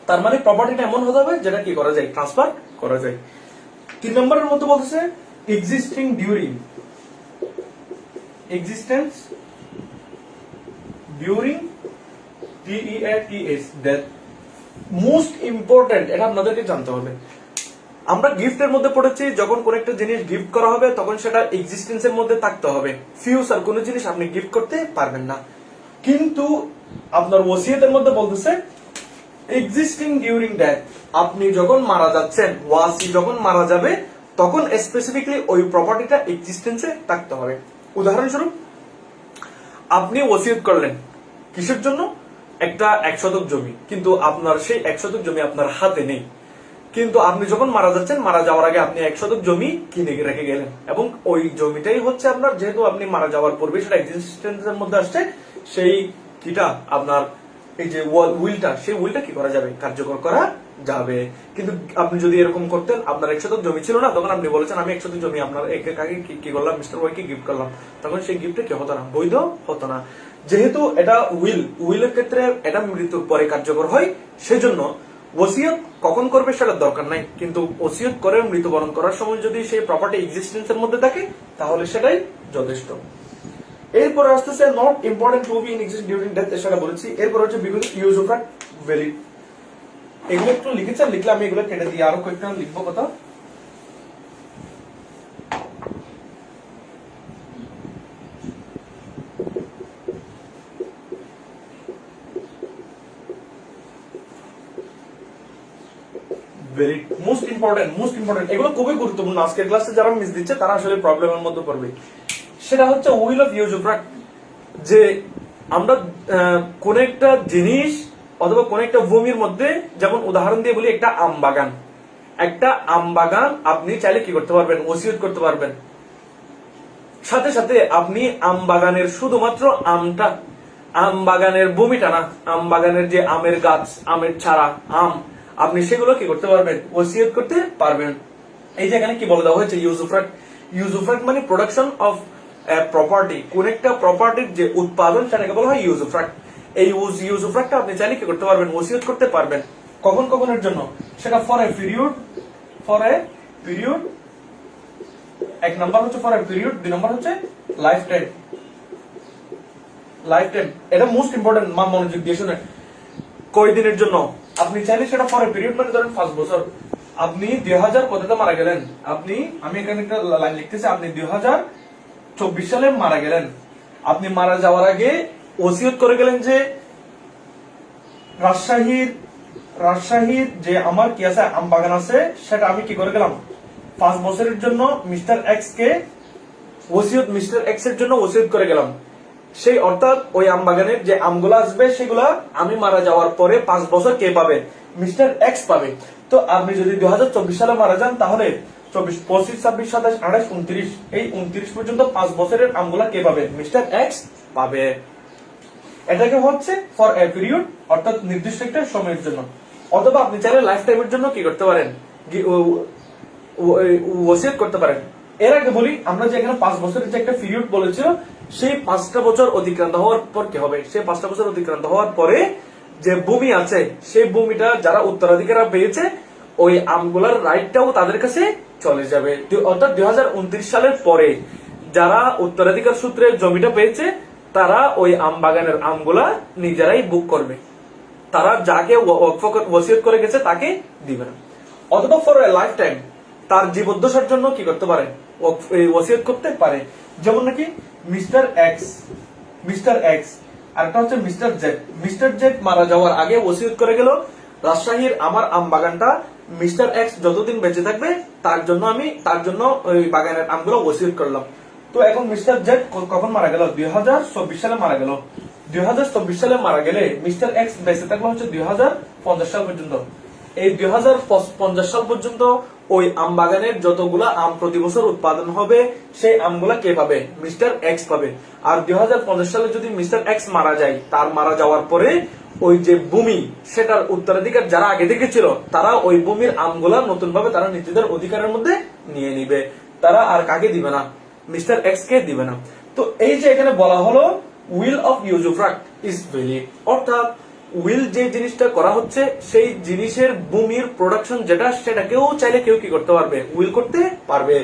তার মানে প্রপার্টিটা এমন হতে হবে যেটা কি করা যায়, ট্রান্সফার করা যায়। 3 নম্বরের মধ্যে বলতেছে existing during. Existence during DEATS, that most important, এটা আপনাদেরকে জানতে হবে। আমরা গিফটের মধ্যে পড়েছি যখন কোন একটা জিনিস গিফট করা হবে তখন সেটা এক্সিস্টেন্সের মধ্যে থাকতে হবে। ফিউচার কোন জিনিস আপনি গিফট করতে পারবেন না। কিন্তু আপনার ওসিয়তের মধ্যে বলতেছে এক্সিস্টিং ডিউরিং ডেথ, আপনি যখন মারা যাচ্ছেন, ওয়াসি যখন মারা যাবে তখন স্পেসিফিকলি ওই প্রপার্টিটা এক্সিস্টেন্সে থাকতে হবে। উদাহরণস্বরূপ আপনি ওসিয়ত করলেন কিসের জন্য, একটা 1 শতক জমি, কিন্তু আপনার সেই 1 শতক জমি আপনার হাতে নেই, কিন্তু আপনি যখন মারা যাচ্ছেন, মারা যাওয়ার আগে আপনি 1 শতক জমি কিনে রেখে গেলেন, এবং ওই জমিটাই হচ্ছে আপনার, যেহেতু আপনি মারা যাওয়ার পূর্বে সেটা এক্সিস্টেন্সের মধ্যে আসছে, সেই কিটা আপনার এই যে উইলটা, সেই উইলটা কি করা যাবে, কার্যকর করা যাবে। কিন্তু আপনি যদি এরকম করতেন, আপনার 1 শতক জমি ছিল না, তখন আপনি বলেছেন আমি 1 শতক জমি আপনার কাকে কি করলাম, মিস্টার ওয়াই কে গিফট করলাম, তখন সেই গিফটটা কি হতো না, বৈধ হতো না। যেহেতু এটা উইলের ক্ষেত্রে এটা মৃত্যুর পরে কার্যকর হয়, সেজন্য ওসিয়ত কখন করবে সেটা দরকার নাই, কিন্তু ওসিয়ত করে মৃত্যুবরণ করার সময় যদি সেই প্রপার্টি এক্সিস্টেন্সের মধ্যে থাকে তাহলে সেটাই যথেষ্ট। এরপর আসতেছে not important to be in exist during death, সেটা বলেছি। এরপর হচ্ছে বিকজ ইউজ অফ ভ্যালিড। এগুলো একটু লিখেছেন, লিখলে আমি এগুলো কেটে দিই, আরো কয়েকটা লিখবো কথা। মোস্ট ইম্পর্টেন্ট এগুলো খুবই গুরুত্বপূর্ণ। আজকের ক্লাসে যারা মিস দিচ্ছে তারা আসলে প্রবলেমের মধ্যে পড়বে। সেটা হচ্ছে will of use of right, যে আমরা কোন একটা জিনিস অথবা কোন একটা ভূমির মধ্যে, যেমন উদাহরণ দিয়ে বলি একটা আম বাগান, আপনি চাইলে কি করতে পারবেন, ওসিয়ত করতে পারবেন। সাথে সাথে আপনি আম বাগানের শুধুমাত্র আমটা, আম বাগানের ভূমিটা না, আম বাগানের যে আমের গাছ, আমের ছাড়া, আম, আপনি সেগুলো কি করতে পারবেন, ওসিয়ত করতে পারবেন। এই যে এখানে কি বলে দেওয়া হয়েছে, use of right. Use of right মানে প্রোডাকশন অফ প্রপার্টি, কোন একটা প্রপার্টির যে উৎপাদন সেটাকে বলা হয় ইউজ অফ রাইট। এই ইউজ অফ রাইটটা আপনি চাইলে কি করতে পারবেন, ওসিয়ত করতে পারবেন। কখন কখনের জন্য, সেটা ফর এ পিরিয়ড। এক নাম্বার হচ্ছে ফর এ পিরিয়ড, 2 নাম্বার হচ্ছে লাইফ টাইম। এটা মোস্ট ইম্পর্টেন্ট, মনোযোগ দিয়ে শুনে। কয়দিনের জন্য আপনি চাইলে সেটা ফর এ পিরিয়ড, মানে ধরেন 5 বছর। আপনি 2000 কতটা মারা গেলেন, আমি এখানে একটা লাইন লিখতেছি, আপনি 2024 সালে মারা গেলেন। আপনি মারা যাওয়ার আগে ওসিয়ত করে গেলেন যে রাজশাহীর যে আমার কি আছে, আম বাগান আছে, সেটা আমি কি করে গেলাম 5 বছরের জন্য মিস্টার এক্স কে ওসিয়ত, মিস্টার এক্স এর জন্য ওসিয়ত করে গেলাম। সেই অর্থাৎ ওই আম বাগানের যে আমগুলো আসবে সেগুলা আমি মারা যাওয়ার পরে 5 বছর কে পাবে, মিস্টার এক্স পাবে। তো আপনি যদি 2024 সালে মারা যান তাহলে 24, 25, 26, 27, 28, 29, এই 29 পর্যন্ত 5 বছরের আমগুলা কে পাবে, মিস্টার এক্স পাবে। এটাকে হচ্ছে ফর এ পিরিয়ড, অর্থাৎ নির্দিষ্ট একটা সময়ের জন্য। অথবা আপনি চাইলে লাইফ টাইমের জন্য কি করতে পারেন, ওসিয়ত করতে পারেন। এর আগে বলি, আমরা যে এখানে 5 বছরের যে একটা পিরিয়ড বলেছিল, সেই 5টা বছর অতিক্রান্ত হওয়ার পর কি হবে, সেই 5টা বছর অতিক্রান্ত হওয়ার পরে যে ভূমি আছে সেই ভূমিটা যারা উত্তরাধিকাররা পেয়েছে ওই আমগুলার রাইটটাও তাদের কাছে চলে যাবে। অর্থাৎ 2029 সালের পরে যারা উত্তরাধিকার সূত্রে জমিটা পেয়েছে তারা ওই আম বাগানের আমগুলা নিজেরাই বুক করবে, তারা যাকে ওসিয়ত করে গেছে তাকে দিবে না। অথবা ফর এ লাইফ টাইম তার জীবদ্দশার জন্য কি করতে পারে, ওসিয়ত করতে পারে। যেমন নাকি মিস্টার এক্স আর একটা হচ্ছে মিস্টার জেড মারা যাওয়ার আগে ওসিয়ত করে গেল রাজশাহীর আমার আম বাগানটা মিস্টার এক্স যতদিন বেঁচে থাকবে তার জন্য ওই বাগানের আমগুলো ওসিয়ত করলাম। তো এখন মিস্টার জেড কখন মারা গেল? 2024 সালে মারা গেল। 2024 সালে মারা গেলে মিস্টার এক্স বেঁচে থাকলো হচ্ছে 2050 সাল পর্যন্ত। এই 2050 সাল পর্যন্ত ওই আম বাগানের যতগুলা আম প্রতি বছর উৎপাদন হবে সেই আমগুলা কে পাবে? মিস্টার এক্স পাবে। আর 2050 সালে যদি মিস্টার এক্স মারা যায়, তার মারা যাওয়ার পরে ওই যে ভূমি সেটার উত্তরাধিকার যারা আগে থেকে ছিল তারা ওই ভূমির আমগুলা নতুন ভাবে তারা নিজেদের অধিকারের মধ্যে নিয়ে নিবে, তারা আর কাকে দিবে না? মিস্টার এক্স কে দিবে না। তো এই যে এখানে বলা হলো উইল অফ ইউজুফ্রাক্ট ইজ ভ্যালিড, অর্থাৎ উইল যে জিনিসটা করা হচ্ছে সেই জিনিসের ভূমির প্রোডাকশন যেটা সেটাকেও চাইলে কেউ কি করতে পারবে? উইল করতে পারবে,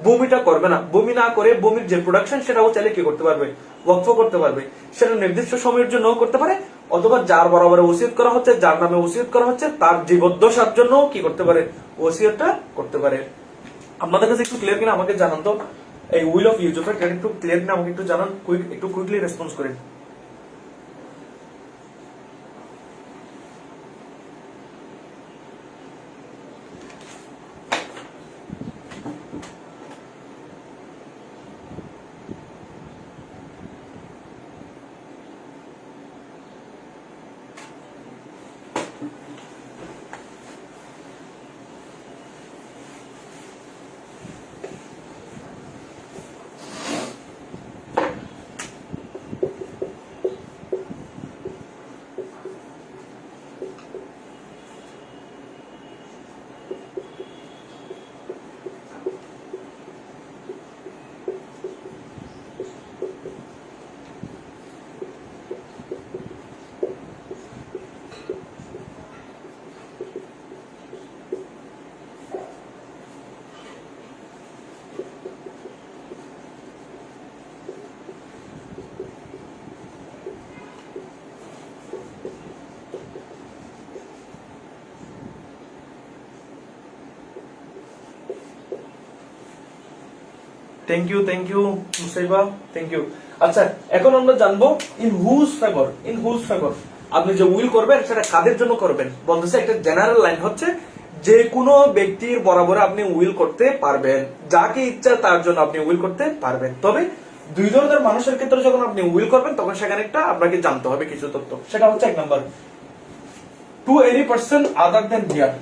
ভূমিটা করবে না। ভূমি না করে ভূমির যে প্রোডাকশন সেটাও চাইলে কি করতে পারবে? ওয়াকফ করতে পারবে। সেটা নির্দিষ্ট সময়ের জন্য করতে পারে, অথবা যার বরাবরে ওসিয়ত করা হচ্ছে, যার নামে ওসিয়ত করা হচ্ছে তার জীবদ্দশার জন্য কি করতে পারে? ওসিয়তটা করতে পারে। আপনাদের কাছে একটু ক্লিয়ার কিনা আমাকে জানান তো, এই উইল অফ ইউজুফ্রাক্ট একটু ক্লিয়ার কিনা আমাকে একটু জানান, একটু কুইকলি রেসপন্স করেন। Thank you Musaiba, thank you. আচ্ছা, এখন আমরা জানবো ইন হুজ ফেভার আপনি যে উইল করবেন সেটা কাদের জন্য করবেন। বলতেছে একটা জেনারেল লাইন হচ্ছে যে কোনো ব্যক্তির বরাবরে আপনি উইল করতে পারবেন, যাকে ইচ্ছা তার জন্য আপনি উইল করতে পারবেন। তবে দুই ধরনের মানুষের ক্ষেত্রে যখন আপনি উইল করবেন তখন সেখানে একটা আপনাকে জানতে হবে কিছু তথ্য। সেটা হচ্ছে 1 number, to any person other than heir,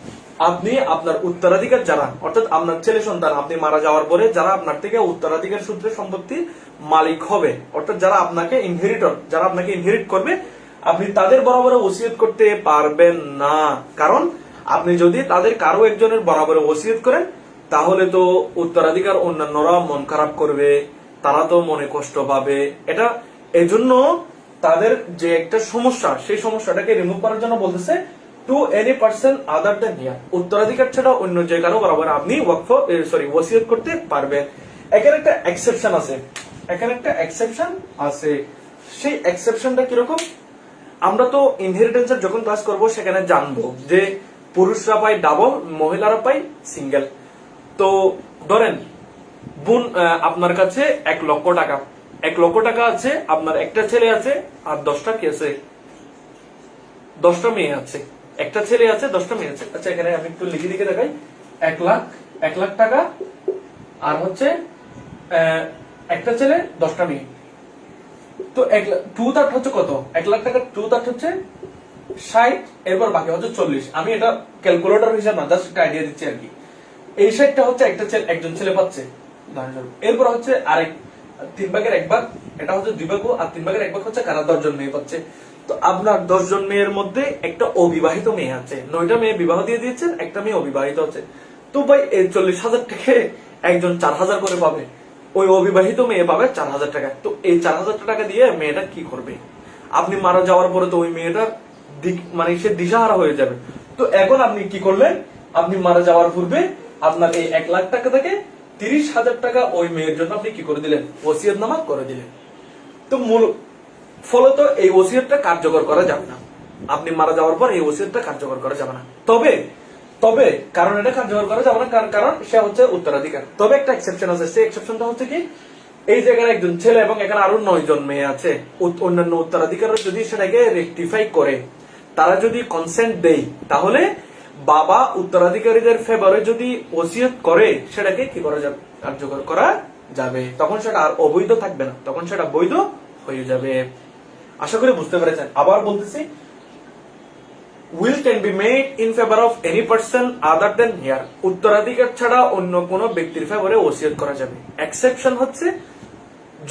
আপনি আপনার উত্তরাধিকার যারা, অর্থাৎ আপনার ছেলে সন্তান আপনি মারা যাওয়ার পরে যারা আপনার থেকে উত্তরাধিকার সূত্রে সম্পত্তির মালিক হবে, অর্থাৎ যারা আপনাকে ইনহেরিট করবে, আপনি তাদের বরাবরে ওসিয়ত করতে পারবেন না। কারণ আপনি যদি তাদের কারো একজনের বরাবরে ওসিয়ত করেন তাহলে তো উত্তরাধিকার অন্যান্যরা মন খারাপ করবে, তারা তো মনে কষ্ট পাবে। এটা এজন্য তাদের যে একটা সমস্যা সেই সমস্যাটাকে রিমুভ করার জন্য বলতেছে to any person other than heir, উত্তরাধিকার ছাড়া অন্য যে কারো বরাবর আপনি ওসিয়ত করতে পারবেন। এখানে একটা এক্সেপশন আছে, সেই এক্সেপশনটা কিরকম? আমরা তো ইনহেরিটেন্সের যখন ক্লাস করব সেখানে জানবো যে পুরুষরা পায় ডাবল, মহিলারা পায় সিঙ্গেল। তো ধরেন বোন আপনার কাছে 1 লক্ষ টাকা, 1 লক্ষ টাকা আছে, আপনার একটা ছেলে আছে আর 10টা কি আছে? 10টা মেয়ে আছে। একটা ছেলে আছে, 10টা মেয়ে আছে। আচ্ছা, এখানে আমি একটু লিখে লিখে দেখাই। 1 লাখ টাকা আর হচ্ছে একটা ছেলে, 10টা মেয়ে। তো 2/3 হচ্ছে কত? 1 লাখ টাকা 2/3 হচ্ছে 60, এরপর বাকি হচ্ছে 40। আমি এটা ক্যালকুলেটর হিসাব না, জাস্ট একটা আইডিয়া দিচ্ছি আর কি। এই 60টা হচ্ছে একজন ছেলে পাচ্ছে উদাহরণস্বরূপ। এরপর হচ্ছে আরেক 3/1 এটা হচ্ছে 2 ভাগ, আর 3/1 হচ্ছে কারা 10 জন মেয়ে পাচ্ছে। তো আপনার 10 জন মেয়ের মধ্যে একটা অবিবাহিত মেয়ে আছে, 9টা মেয়ে বিবাহ দিয়ে দিয়েছেন, একটা মেয়ে অবিবাহিত আছে। তো ভাই এই 40,000 টাকা একজন 4,000 করে পাবে, ওই অবিবাহিত মেয়ে পাবে 4,000 টাকা। তো এই 4,000 টাকা দিয়ে মেয়েটা কি করবে? আপনি মারা যাওয়ার পরে তো ওই মেয়েটার মানে সে দিশাহারা হয়ে যাবে। তো এখন আপনি কি করলেন, আপনি মারা যাওয়ার পূর্বে আপনার এই 1 লাখ টাকা থেকে 30,000 টাকা ওই মেয়ের জন্য আপনি কি করে দিলেন, ওসিয়তনামা করে দিলেন। তো ফলত এই ওসিয়তটা কার্যকর করা যাবে না, আপনি মারা যাওয়ার পর এই ওসিয়তটা কার্যকর করা যাবে না। তবে কারণ এটা কার্যকর করা যাবে না, কারণ সে হচ্ছে উত্তরাধিকার। তবে একটা এক্সেপশন আছে, সেই এক্সেপশনটা হচ্ছে কি, এই জায়গায় একজন ছেলে এবং এখানে আরো 9 জন মেয়ে আছে, অন্যান্য উত্তরাধিকাররা যদি সেটাকে রেকটিফাই করে, তারা যদি কনসেন্ট দেয়, তাহলে বাবা উত্তরাধিকারীদের ফেভারে যদি ওসিয়ত করে, সেটাকে কি করা যাবে, কার্যকর করা যাবে। তখন সেটা আর অবৈধ থাকবে না, তখন সেটা বৈধ হয়ে যাবে। আশা করি বুঝতে পেরেছেন। আবার বলতেছি, will can be made in favor of any person other than here, উত্তরাধিকার ছাড়া অন্য কোন ব্যক্তির ফেভারে ওসিয়ত করা যাবে। এক্সেপশন হচ্ছে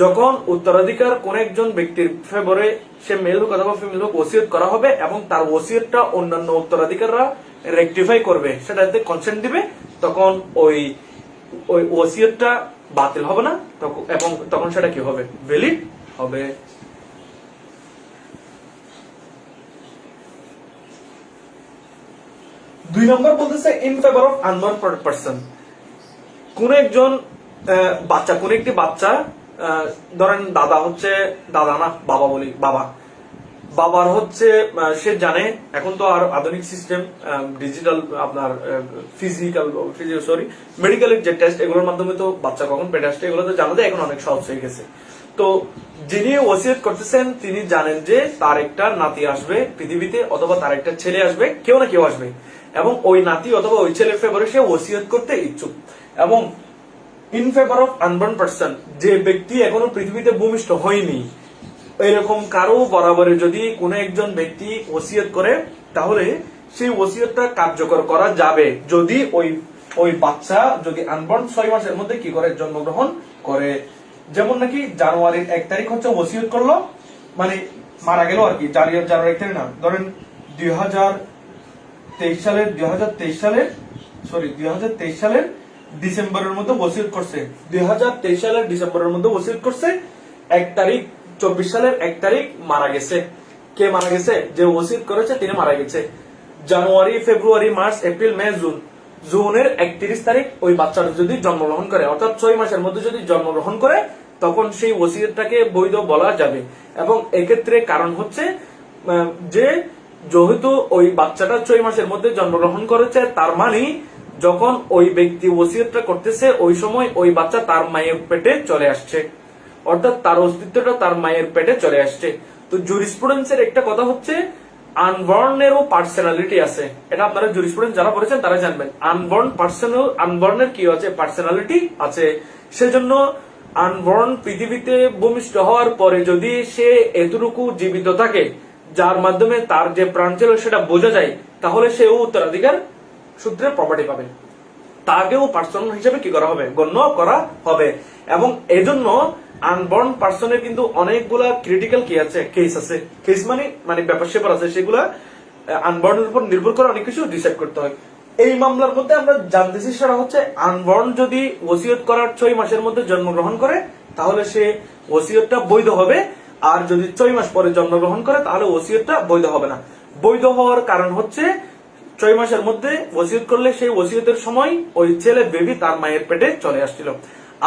যখন উত্তরাধিকার কোন একজন ব্যক্তির ফেভারে, সে মেল হোক অথবা ফিমেল হোক, ওসিয়ত করা হবে এবং তার ওসিয়তটা অন্যান্য উত্তরাধিকাররা রেকটিফাই করবে, সেটাতে কনসেন্ট দিবে, তখন ওই ওসিয়তটা বাতিল হবে না, এবং তখন সেটা কি হবে, ভ্যালিড হবে। 2 নম্বর বলতেছে in favour of unknown person. কোন একজন বাচ্চা, কোন একটি বাচ্চা, ধরেন দাদা হচ্ছে, দাদা না বাবা বলি, বাবার হচ্ছে, সে জানে, এখন তো আর আধুনিক সিস্টেম, ডিজিটাল আপনার মেডিকেলের যে টেস্ট, এগুলোর মাধ্যমে তো বাচ্চা কখন পেটে আসছে এগুলো তো জানা যায়, এখন অনেক সহজ হয়ে গেছে। তো যিনি ওসিয়ত করতেছেন তিনি জানেন যে তার একটা নাতি আসবে পৃথিবীতে, অথবা তার একটা ছেলে আসবে, কেউ না কেউ আসবে, এবং ওই নাতি অথবা ওই ছেলের ফেভারে সে ওসিয়ত করতে ইচ্ছুক। এবং in favour of unborn person, যে ব্যক্তি এখনো পৃথিবীতে ভূমিষ্ঠ হয়নি, এরকম কারো বরাবরে যদি কোন একজন ব্যক্তি ওসিয়ত করে, তাহলে সেই ওসিয়তটা কার্যকর করা যাবে যদি ওই বাচ্চা যদি আনবর্ন 6 মাসের মধ্যে কি করে, জন্মগ্রহণ করে। যেমন নাকি জানুয়ারির 1 তারিখ হচ্ছে ওসিয়ত করলো, মানে মারা গেল আর কি, জানুয়ারি 1 তারিখ না, ধরেন 2023 সালের ডিসেম্বরের মধ্যে ওসিয়ত করছে, 2023 সালের ডিসেম্বরের মধ্যে ওসিয়ত করছে, 1 তারিখ 24 সালের 1 তারিখ মারা গেছে। কে মারা গেছে? যে ওসিয়ত করেছে তিনি মারা গেছে। জানুয়ারি, ফেব্রুয়ারি, মার্চ, এপ্রিল, মে, জুনের 31 তারিখ ওই বাচ্চাটা যদি জন্মগ্রহণ করে, অর্থাৎ 6 মাসের মধ্যে যদি জন্মগ্রহণ করে, তখন সেই ওসিয়তটাকে বৈধ বলা যাবে। এবং এক্ষেত্রে কারণ হচ্ছে যে যেহেতু ওই বাচ্চাটা 6 মাসের মধ্যে জন্মগ্রহণ করেছে, তার মানে যখন ওই ব্যক্তি ওসিয়তটা করতেছে ওই সময় ওই বাচ্চা তার মায়ের পেটে চলে আসছে, অর্থাৎ তার অস্তিত্বটা তার মায়ের পেটে চলে আসছে। তো জুরিসপ্রুডেন্সের একটা কথা হচ্ছে, আনবর্নেরও পার্সোনালিটি আছে। এটা আপনারা জুরিসপ্রুডেন্স যারা পড়েছেন তারা জানবেন, আনবর্নের কি আছে, পার্সোনালিটি আছে। সেজন্য আনবর্ন পৃথিবীতে ভূমিষ্ঠ হওয়ার পরে যদি সে এতটুকু জীবিত থাকে, যার মাধ্যমে তার যে প্রাণ ছিল সেটা বোঝা যায়, তাহলে সেও উত্তরাধিকার সূত্রে প্রপার্টি পাবে, তাকেও পার্সন হিসেবে কি করা হবে, গণ্য করা হবে। এবং এজন্য আনবর্ন পার্সনের কিন্তু অনেকগুলা ক্রিটিক্যাল কি আছে, কেস আছে। কেস মানে ব্যাপার স্যাপার আছে, সেগুলা আনবর্নের উপর নির্ভর করে অনেক কিছু ডিসাইড করতে হয়। এই মামলার মধ্যে আমরা জানতেছি সেটা হচ্ছে, আনবর্ন যদি ওসিয়ত করার 6 মাসের মধ্যে জন্মগ্রহণ করে, তাহলে সে ওসিয়তটা বৈধ হবে। আর যদি 6 মাস পরে জন্মগ্রহণ করে, তাহলে ওসিয়তটা বৈধ হবে না। বৈধ হওয়ার কারণ হচ্ছে 6 মাসের মধ্যে ওসিয়ত করলে সেই ওসিয়তের সময় ওই ছেলে বেবি তার মায়ের পেটে চলে আসছিল।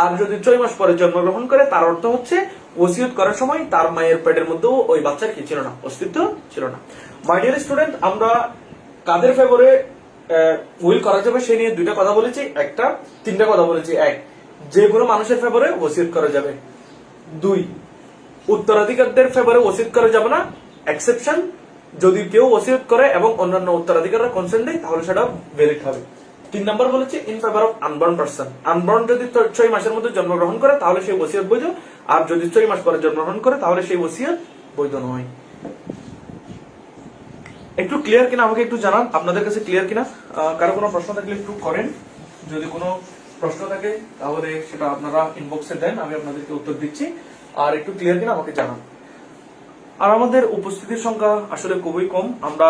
আর যদি 6 মাস পরে জন্মগ্রহণ করে, তার অর্থ হচ্ছে ওসিয়ত করার সময় তার মায়ের পেটের মধ্যেও ওই বাচ্চার কি ছিল না, অস্তিত্ব ছিল না। মাই ডিয়ার স্টুডেন্ট, আমরা কাদের ফেভারে উইল করা যাবে সেই নিয়ে 2টা কথা বলেছি, 3টা কথা বলেছি। 1, যে কোনো মানুষের ফেভারে ওসিয়ত করা যাবে। 2, উত্তরাধিকারদের ফেভারে ওসিয়ত করা যাবে না, এক্সেপশন যদি কেউ ওসিয়ত করে এবং অন্যান্য উত্তরাধিকাররা কনসেন্ট দেয়, তাহলে সেটা ভ্যালিড হবে। 3 নম্বর বলেছে in favour of unborn person. Unborn যদি 6 মাসের মধ্যে জন্মগ্রহণ করে, তাহলে সেই ওসিয়ত বৈধ। আর যদি 6 মাস পরে জন্মগ্রহণ করে, তাহলে সেই ওসিয়ত বৈধ নয়। একটু ক্লিয়ার কিনা আমাকে একটু জানান, আপনাদের কাছে ক্লিয়ার কিনা। কারো কোনো প্রশ্ন থাকলে একটু করেন, যদি কোনো প্রশ্ন থাকে তাহলে সেটা আপনারা ইনবক্সে দেন, আমি আপনাদেরকে উত্তর দিচ্ছি। আর একটু ক্লিয়ার কিনা আমাকে জানান। আর আমাদের উপস্থিতির সংখ্যা আসলে খুবই কম, আমরা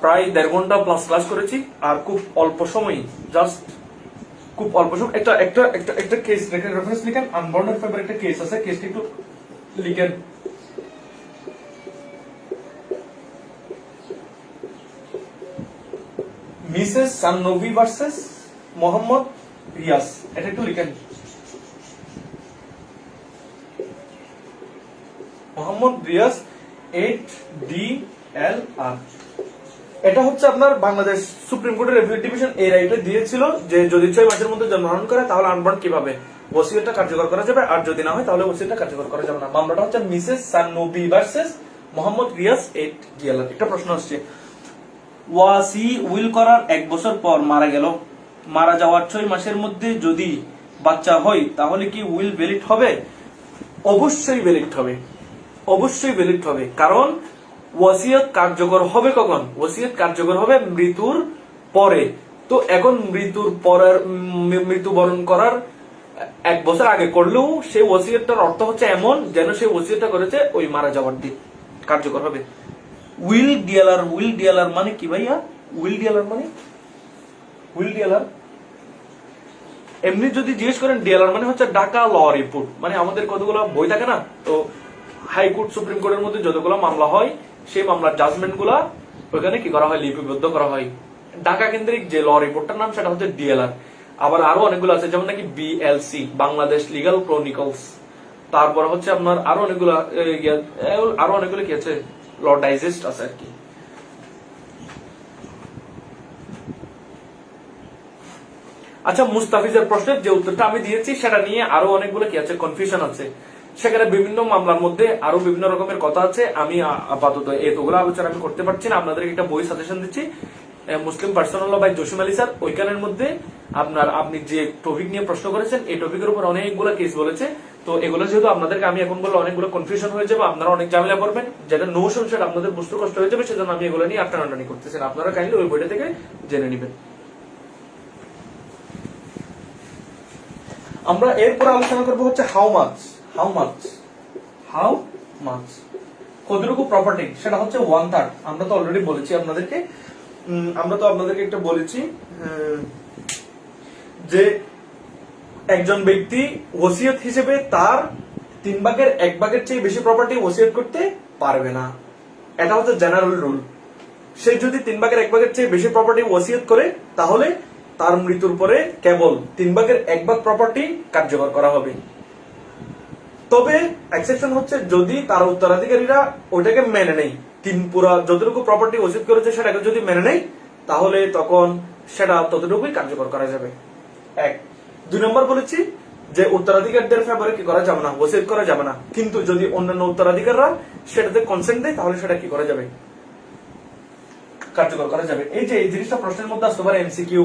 প্রায় 1.5 ঘন্টা প্লাস ক্লাস করেছি, আর খুব অল্প সময়, একটা কেস রেফারেন্স লিখেন। আনবর্নের ফেভারে একটা কেস আছে, কেসটি একটু লিখেন। মিসেস সাননভি ভার্সেস মোহাম্মদ রিয়াজ, এটা একটু লিখেন। মোহাম্মদ রিয়াজ 8DLR। এটা হচ্ছে আপনার বাংলাদেশ সুপ্রিম কোর্টের এপিলেট ডিভিশন এই রাইটে দিয়েছিল যে যদি 6 মাসের মধ্যে জন্মগ্রহণ করে তাহলে আনবর্ন কিভাবে ওসিয়তটা কার্যকর করা যাবে, আর যদি না হয় তাহলে ওসিয়তটা কার্যকর করা যাবে না। মামলাটা হচ্ছে মিসেস সাননভি ভার্সেস মোহাম্মদ রিয়াজ 8DLR। একটা প্রশ্ন আসছে, ওয়াসি উইল করার 1 বছর পর মারা গেল, মারা যাওয়ার 6 মাসের মধ্যে যদি বাচ্চা হয় তাহলে কি উইল ভ্যালিড হবে? অবশ্যই ভ্যালিড হবে, অবশ্যই ভ্যালিড হবে। কারণ ওয়াসিয়ত কার্যকর হবে কখন? ওয়াসিয়ত কার্যকর হবে মৃত্যুর পরে। তো এখন মৃত্যুর পরের মৃত্যুবরণ করার 1 বছর আগে করলেও সেই ওয়াসিয়তটার অর্থ হচ্ছে এমন যেন সেই ওয়াসিয়তটা করেছে ওই মারা যাওয়ার দিন কার্যকর হবে। উইল ডিএলআর, উইল ডিএলআর মানে কি ভাইয়া? উইল ডিএলআর মানে উইল ডিএলআর এমনি যদি জিজ্ঞেস করেন ডিএলআর মানে হচ্ছে ঢাকা ল রিপোর্ট, মানে আমাদের কতগুলো বই থাকে না, তো হাইকোর্ট সুপ্রিম কোর্টের মধ্যে যতগুলো মামলা হয় সেই মামলার জাজমেন্ট গুলা ওইখানে কি করা হয়, লিপিবদ্ধ করা হয়। ঢাকা কেন্দ্রিক যে ল রিপোর্টটার নাম সেটা হচ্ছে ডিএলআর। আবার আরো অনেকগুলো আছে, যেমন নাকি বিএলসি, বাংলাদেশ লিগাল ক্রনিকলস। তারপর হচ্ছে আপনার আরো অনেকগুলো কি আছে, ল ডাইজেস্ট আছে আর কি। আচ্ছা, মুস্তাফিজের প্রশ্নের যে উত্তরটা আমি দিয়েছি সেটা নিয়ে আরো অনেকগুলো কি আছে, কনফিউশন আছে। সেখানে বিভিন্ন মামলার মধ্যে আরো বিভিন্ন রকমের কথা আছে। আমি আপাতত এতগুলো আলোচনা আমি করতে পারছি না। আপনাদের একটা বই সাজেশন দিচ্ছি, Muslim personal law by Jasim Ali sir. ওইখানের মধ্যে আপনি যে টপিক নিয়ে প্রশ্ন করেছেন এই টপিকের উপর অনেকগুলো কেস বলেছে। তো এগুলো যেহেতু আপনাদেরকে আমি এখন বললে অনেকগুলো কনফিউশন হয়ে যাবে, আপনারা অনেক ঝামেলা করবেন, যেটা নোশন সেটা আপনাদের বুঝতে কষ্ট হয়ে যাবে, সেজন্য আমি এগুলো নিয়ে টানাটানি করতেছেন। আপনারা কাইন্ডলি ওই বইটা থেকে জেনে নেবেন। আমরা এরপর আলোচনা করবো হচ্ছে হাউ মাচ। কতটুকু প্রপার্টি, সেটা হচ্ছে 1/3। আমরা তো অলরেডি বলেছি আপনাদেরকে, একটা বলেছি যে একজন ব্যক্তি ওসিয়ত হিসেবে তার 3/1 চেয়ে বেশি প্রপার্টি ওসিয়ত করতে পারবে না। এটা হচ্ছে জেনারেল রুল। সে যদি 3/1 চেয়ে বেশি প্রপার্টি ওসিয়ত করে তাহলে তার মৃত্যুর পরে কেবল 3/1 প্রপার্টি কার্যকর করা হবে। তবে এক্সেপশন হচ্ছে যদি তার উত্তরাধিকারীরা ওইটাকে মেনে নেই, পুরা যতটুকু প্রপার্টি ওসিয়ত করেছে সেটাকে যদি মেনে নেই তাহলে তখন সেটা ততটুকুই কার্যকর করা যাবে। 2 নম্বর বলেছি যে উত্তরাধিকারীদের ফেভারে কি করা যাবে না, ওসিয়ত করা যাবে না। কিন্তু যদি অন্যান্য উত্তরাধিকাররা সেটাতে কনসেন্ট দেয় তাহলে সেটা কি করা যাবে, কার্যকর করা যাবে। এই যে এই জিনিসটা প্রশ্নের মধ্যে আসতে পারে এমসিকিউ,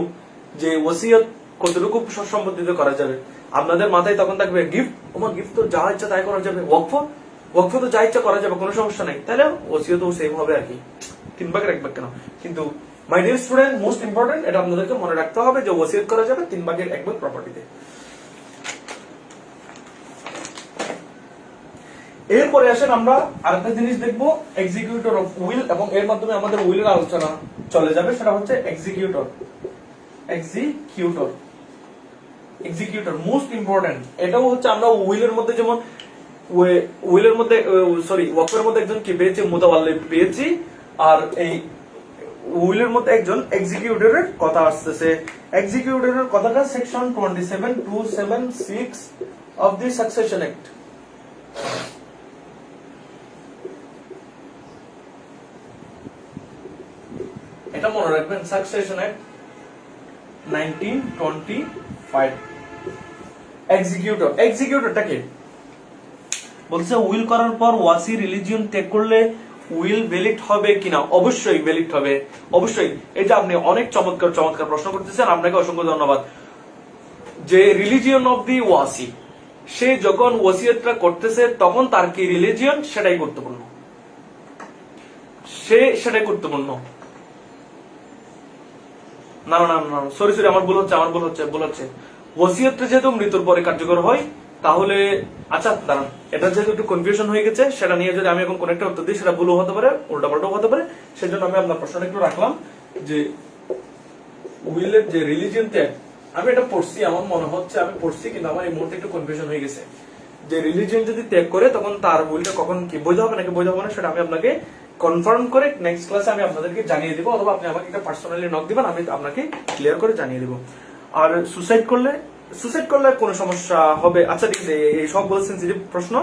যে ওসিয়ত কতটুকু সম্পত্তিতে করা যাবে। আপনাদের মাথায় তখন থাকবে গিফট, তোমার গিফট তো যা ইচ্ছা তাই করা যাবে, ওয়াকফ তো যা ইচ্ছা করা যাবে, কোনো সমস্যা নাই, তাহলে ওসিয়ত সেম হবে আর কি, 3/1 কেন। কিন্তু my dear student, most important এটা আপনাদেরকে মনে রাখতে হবে যে ওসিয়ত করা যাবে 3/1 প্রপার্টিতে। এরপরে আসেন আমরা আরেকটা জিনিস দেখবো, এক্সিকিউটর অফ উইল, এবং এর মাধ্যমে আমাদের উইলের আলোচনা চলে যাবে। সেটা হচ্ছে এক্সিকিউটর মোস্ট ইম্পর্টেন্ট। এটাও হচ্ছে আমরা উইলের মধ্যে যেমন ওয়াকফের মধ্যে একজন কি পেয়েছি, মুতাওয়াল্লি পেয়েছি, আর এই উইলের মধ্যে একজন এক্সিকিউটরের কথা আসতেছে। এক্সিকিউটরের কথাটা section 27(276) of the succession act. এটা মনে রাখবেন, সাকসেশন অ্যাক্ট 1925। এক্সিকিউটরটা কি বলছে? উইল করার পর ওয়াসি রিলিজিয়ন ত্যাগ করলে উইল ভ্যালিড হবে কিনা? অবশ্যই ভ্যালিড হবে, অবশ্যই। এটা আপনি অনেক চমৎকার প্রশ্ন করতেছেন, আপনাকে অসংখ্য ধন্যবাদ। যে রিলিজিয়ন অফ দি ওয়াসি, সে যখন ওয়াসিয়তটা করতেছে তখন তার কি রিলিজিয়ন সেটাই গুরুত্বপূর্ণ, সেটাই গুরুত্বপূর্ণ। না, সরি আমার ভুল হচ্ছে। ওসিয়তটা যেহেতু মৃত্যুর পরে কার্যকর হয় তাহলে, আচ্ছা দাঁড়ান, এটা যেহেতু একটু কনফিউশন হয়ে গেছে, সেটা নিয়ে যদি আমি এখন কোন একটা উত্তর দিই সেটা ভুলও হতে পারে, উল্টাপাল্টাও হতে পারে। সেজন্য আমি আপনার প্রশ্নটা একটু রাখলাম যে উইলের যে রিলিজিয়ন ত্যাগ, আমি এটা পড়ছি, আমার মনে হচ্ছে আমি পড়ছি, কিন্তু আমার এই মুহূর্তে একটু কনফিউশন হয়ে গেছে যে রিলিজিয়ন যদি ত্যাগ করে তখন তার উইলটা কখন কি বৈধ হবে নাকি বৈধ হবে না, সেটা আমি আপনাকে কনফার্ম করে নেক্সট ক্লাসে আমি আপনাদেরকে জানিয়ে দিব, অথবা আপনি আমাকে একটা পার্সোনালি নক দিবেন, আমি আপনাকে ক্লিয়ার করে জানিয়ে দিব। আর সুসাইড করলে কোনো সমস্যা হবে? আচ্ছা ঠিক আছে, এই সবগুলো সেন্সিটিভ প্রশ্ন,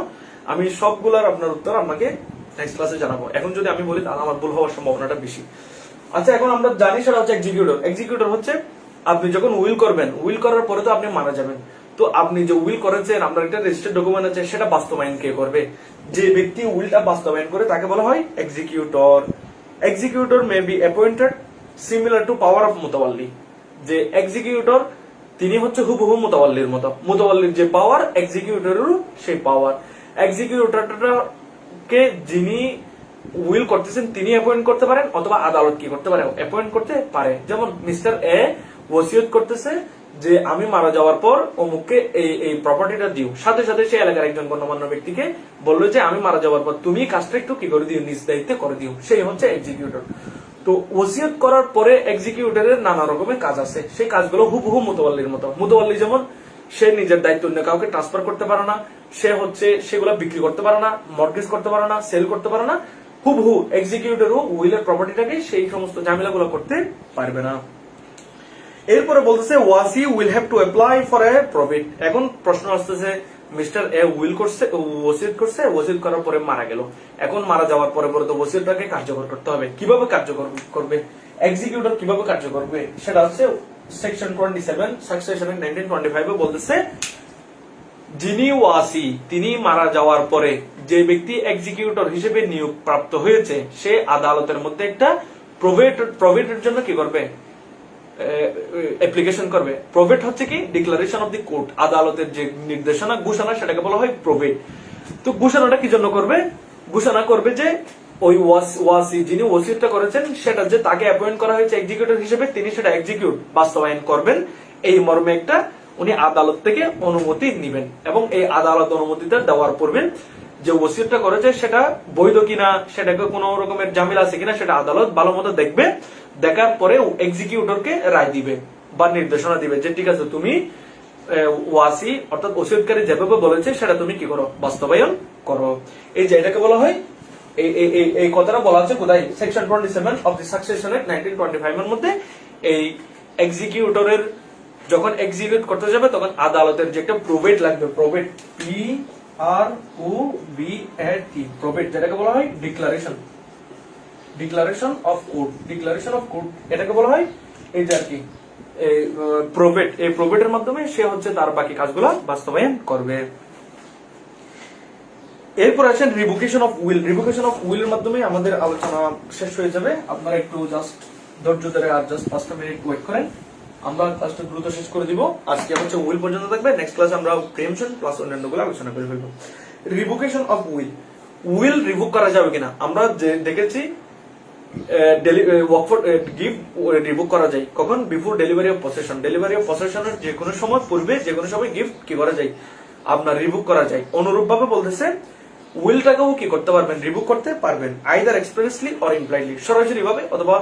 আমি সবগুলোর আপনার উত্তর আপনাকে নেক্সট ক্লাসে জানাবো। এখন যদি আমি বলি তাহলে আমার ভুল হওয়ার সম্ভাবনাটা বেশি। আচ্ছা, এখন আমরা জানি সেটা হচ্ছে এক্সিকিউটর হচ্ছে আপনি যখন উইল করবেন, উইল করার পরে তো আপনি মারা যাবেন, তো আপনি যে উইল করেছেন, আপনার একটা রেজিস্টার্ড ডকুমেন্ট আছে, সেটা বাস্তবায়ন কে করবে? যে ব্যক্তি উইলটা বাস্তবায়ন করে তাকে বলা হয় executor. Executor may be appointed similar to power of মুতাওয়াল্লি। যে এক্সিকিউটর তিনি হচ্ছে হুবহু মুতাওয়াল্লির মতো, মুতাওয়াল্লির যে পাওয়ার এক্সিকিউটরেরও সেই পাওয়ার। এক্সিকিউটরকে যিনি উইল করতেছেন তিনি অ্যাপয়েন্ট করতে পারেন, অথবা আদালত কি করতে পারে? অ্যাপয়েন্ট করতে পারে। যেমন মিস্টার এ ওসিয়ত করতেছে যে আমি মারা যাওয়ার পর অমুককে এই প্রপার্টিটা দিও, সাথে সাথে সেই এলাকার একজন গণ্যমান্য ব্যক্তিকে বললো যে আমি মারা যাওয়ার পর তুমি কাজটা একটু কি করে দিও, নিজ দায়িত্বে করে দিও, সেই হচ্ছে এক্সিকিউটর। তো ওসিয়ত করার পরে এক্সিকিউটরের নানা রকমের কাজ আছে, সেই কাজগুলো হুবহু মুতাওয়াল্লির মতো। মুতাওয়াল্লি যেমন সে নিজের দায়িত্ব অন্য কাউকে ট্রান্সফার করতে পারে না, সে হচ্ছে সেগুলো বিক্রি করতে পারে না, মর্গেজ করতে পারে না, সেল করতে পারে না, হুবহু এক্সিকিউটরও উইলের প্রপার্টিটাকে সেই সমস্ত ঝামেলাগুলো করতে পারবে না। এরপরে বলতেছে Wasi will have to apply for a profit. এখন প্রশ্ন আসতেছে, মিস্টার এ উইল করছে, ওসিয়ত করছে, ওসিয়ত করার পরে মারা গেল, এখন মারা যাওয়ার পরে তো ওসিয়তটাকে কার্যকর করতে হবে। কিভাবে কার্যকর করবে এক্সিকিউটর, কিভাবে কার্যকর করবে? সেটা হচ্ছে সেকশন 27 সাকসেশন 1925 এ বলতেছে, যিনি ওয়াসি তিনি মারা যাওয়ার পরে যে ব্যক্তি এক্সিকিউটর হিসেবে নিয়োগ প্রাপ্ত হয়েছে, সে আদালতের মধ্যে একটা প্রভিটের জন্য কি করবে? অ্যাপ্লিকেশন করবে। প্রভিট হচ্ছে কি? ডিক্লারেশন অফ দি কোর্ট, আদালতের যে নির্দেশনা ঘোষণা সেটাকে বলা হয় প্রভিট। তো ঘোষণাটা কি জন্য করবে? ঘোষণা করবে যে ওই ওয়াসি যিনি ওসিয়তটা করেছেন সেটা যে তাকে অ্যাপয়েন্ট করা হয়েছে এক্সিকিউটর হিসেবে, তিনি সেটা এক্সিকিউট বাস্তবায়ন করবেন, এই মর্মে একটা উনি আদালত থেকে অনুমতি নেবেন, এবং এই আদালত অনুমতিটা দেওয়ার পূর্বে যে ওসিয়তটা করেছে সেটা বৈধ কিনা, সেটাকে কোনো রকমের ঝামেলা আছে কিনা, সেটা আদালত ভালো মতো দেখবে। দেখার পরে এক্সিকিউটরকে রায় দিবে বা নির্দেশনা দিবে যে ঠিক আছে, তুমি ওয়াসি অর্থাৎ ওসিয়তকারী যেভাবে বলেছে সেটা তুমি কি করো? বাস্তবায়ন করো। এই যে এটাকে বলা হয়, এই কথাটা বলা আছে কোথায়? Section 27 of the succession act 1925 এর মধ্যে। এই এক্সিকিউটরের যখন এক্সিকিউট করতে যাবে তখন আদালতের যে একটা প্রভিট লাগবে, প্রভিট PROVAT, প্রভিট, যেটাকে বলা হয় ডিক্লারেশন অফ কোর্ট, এটাকে বলা হয় এই যে আর কি প্রভিট। এই প্রভিটের মাধ্যমে সে হচ্ছে তার বাকি কাজগুলো বাস্তবায়ন করবে। এরপর আসেন revocation of will. Revocation of উইলের মাধ্যমে আমাদের আলোচনা শেষ হয়ে যাবে। আপনারা একটু জাস্ট ধৈর্য ধরে আর জাস্ট 5 মিনিট ওয়েট করেন, আমরা ক্লাসটা দ্রুত শেষ করে দিব। আজকে হচ্ছে উইল পর্যন্ত থাকবে, নেক্সট ক্লাসে আমরা প্রিএমশন প্লাস অন্যান্যগুলো আলোচনা করে ফেলবো। রিভোকেশন অফ উইল রিভোক করা যাবে কিনা আমরা দেখেছি। গিফট রিভোক করা যায় কখন? Before delivery of possession. Delivery of পসেশনের যে কোনো সময় পূর্বে যে কোনো সময় গিফট কি করা যায়? আপনার রিভোক করা যায়। অনুরূপ ভাবে বলতেছে উইলটাকেও কি করতে পারবেন? রিভোক করতে পারবেন, আইদার এক্সপ্রেসলি অর ইমপ্লাইডলি, সরাসরি ভাবে অথবা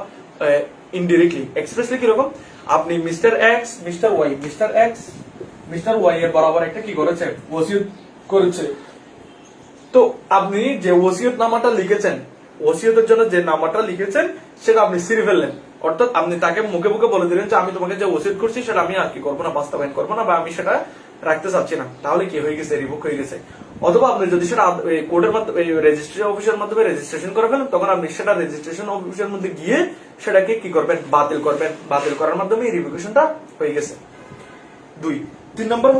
ইনডিরেক্টলি। এক্সপ্রেসলি কিরকম? আপনি মিস্টার এক্স মিস্টার ওয়াই এর বরাবর একটা কি করেছে? ওসিয়ত করেছে। তো আপনি যে ওসিয়ত নামাটা লিখেছেন, ওসিয়তের জন্য যে নামাটা লিখেছেন সেটা আপনি ছিঁড়ে ফেললেন, অর্থাৎ আপনি তাকে মুখে মুখে বলে দিলেন যে আমি তোমাকে যে ওসিয়ত করছি সেটা আমি আর কি করবো না, বাস্তবায়ন করবো না, বা আমি সেটা রাখতে চাচ্ছি না। তাহলে কি হয়ে গেছে? রিভোক হয়ে গেছে। অথবা আপনি যদি সেটা কোর্টের মাধ্যমে রেজিস্ট্রেশন অফিসের মাধ্যমে রেজিস্ট্রেশন করে ফেলেন, তখন আপনি সেটা রেজিস্ট্রেশন অফিসের মধ্যে গিয়ে সেটাকে কি করবেন? বাতিল করবেন। বাতিল করার মাধ্যমে রিভোকেশনটা হয়ে গেছে। 2 নম্বর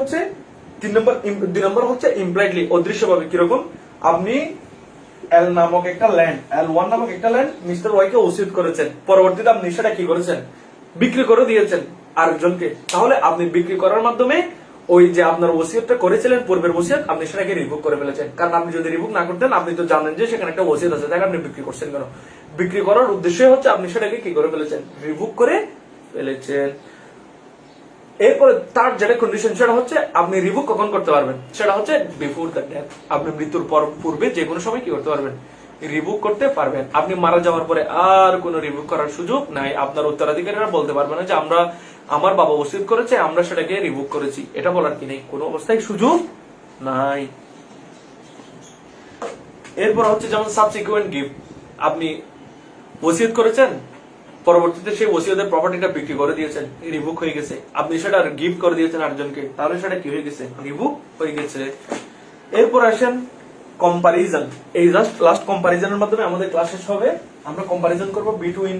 হচ্ছে ইমপ্লাইডলি, অদৃশ্যভাবে। কিরকম? আপনি এল নামক একটা ল্যান্ড, L1 নামক একটা ল্যান্ড মিস্টার ওয়াই কে ওসিয়ত করেছেন, পরবর্তীতে আপনি সেটা কি করেছেন? বিক্রি করে দিয়েছেন আরেকজনকে। তাহলে আপনি বিক্রি করার মাধ্যমে ওই যে আপনার ওসিয়তটা করেছিলেন, পূর্বের ওসিয়ত, আপনি সেটাকে রিভোক করে ফেলেছেন। কারণ আপনি যদি রিভোক না করতেন, আপনি তো জানেন যে সেখানে একটা ওসিয়ত আছে, তাকে আপনি বিক্রি করছেন কেন? বিক্রি করার উদ্দেশ্য হচ্ছে আপনি সেটাকে কি করে ফেলেছেন? রিভোক করে ফেলেছেন। এরপরে তার যেটা কন্ডিশন সেটা হচ্ছে আপনি রিভোক কখন করতে পারবেন? সেটা হচ্ছে বিফোর দ্য ডেথ। আপনি মৃত্যুর পূর্বে যে কোনো সময় কি করতে পারবেন? রিভোক করতে পারবেন। আপনি মারা যাওয়ার পরে আর কোনো রিভোক করার সুযোগ নাই। আপনার উত্তরাধিকারীরা বলতে পারবে না যে আমার বাবা ওসিয়ত করেছে, আমরা সেটাকে রিভোক করেছি। এটা বলার কি নেই, কোনো অবস্থায় সুযোগ নাই। এরপর হচ্ছে যেমন সাবসিকুয়েন্ট গিফট। আপনি ওসিয়ত করেছেন, পরবর্তীতে সেই ওসিয়তের প্রপার্টিটা বিক্রি করে দিয়েছেন, রিভুক হয়ে গেছে। আপনি সেটা গিফট করে দিয়েছেন আরেকজনকে, তাহলে সেটা কি হয়ে গেছে? রিভুক হয়ে গেছে। এরপর আসেন কম্পারিজন। এই জাস্ট লাস্ট কম্পারিজনের মাধ্যমে আমাদের ক্লাস শেষ হবে। আমরা কম্পারিজন করব বিটুইন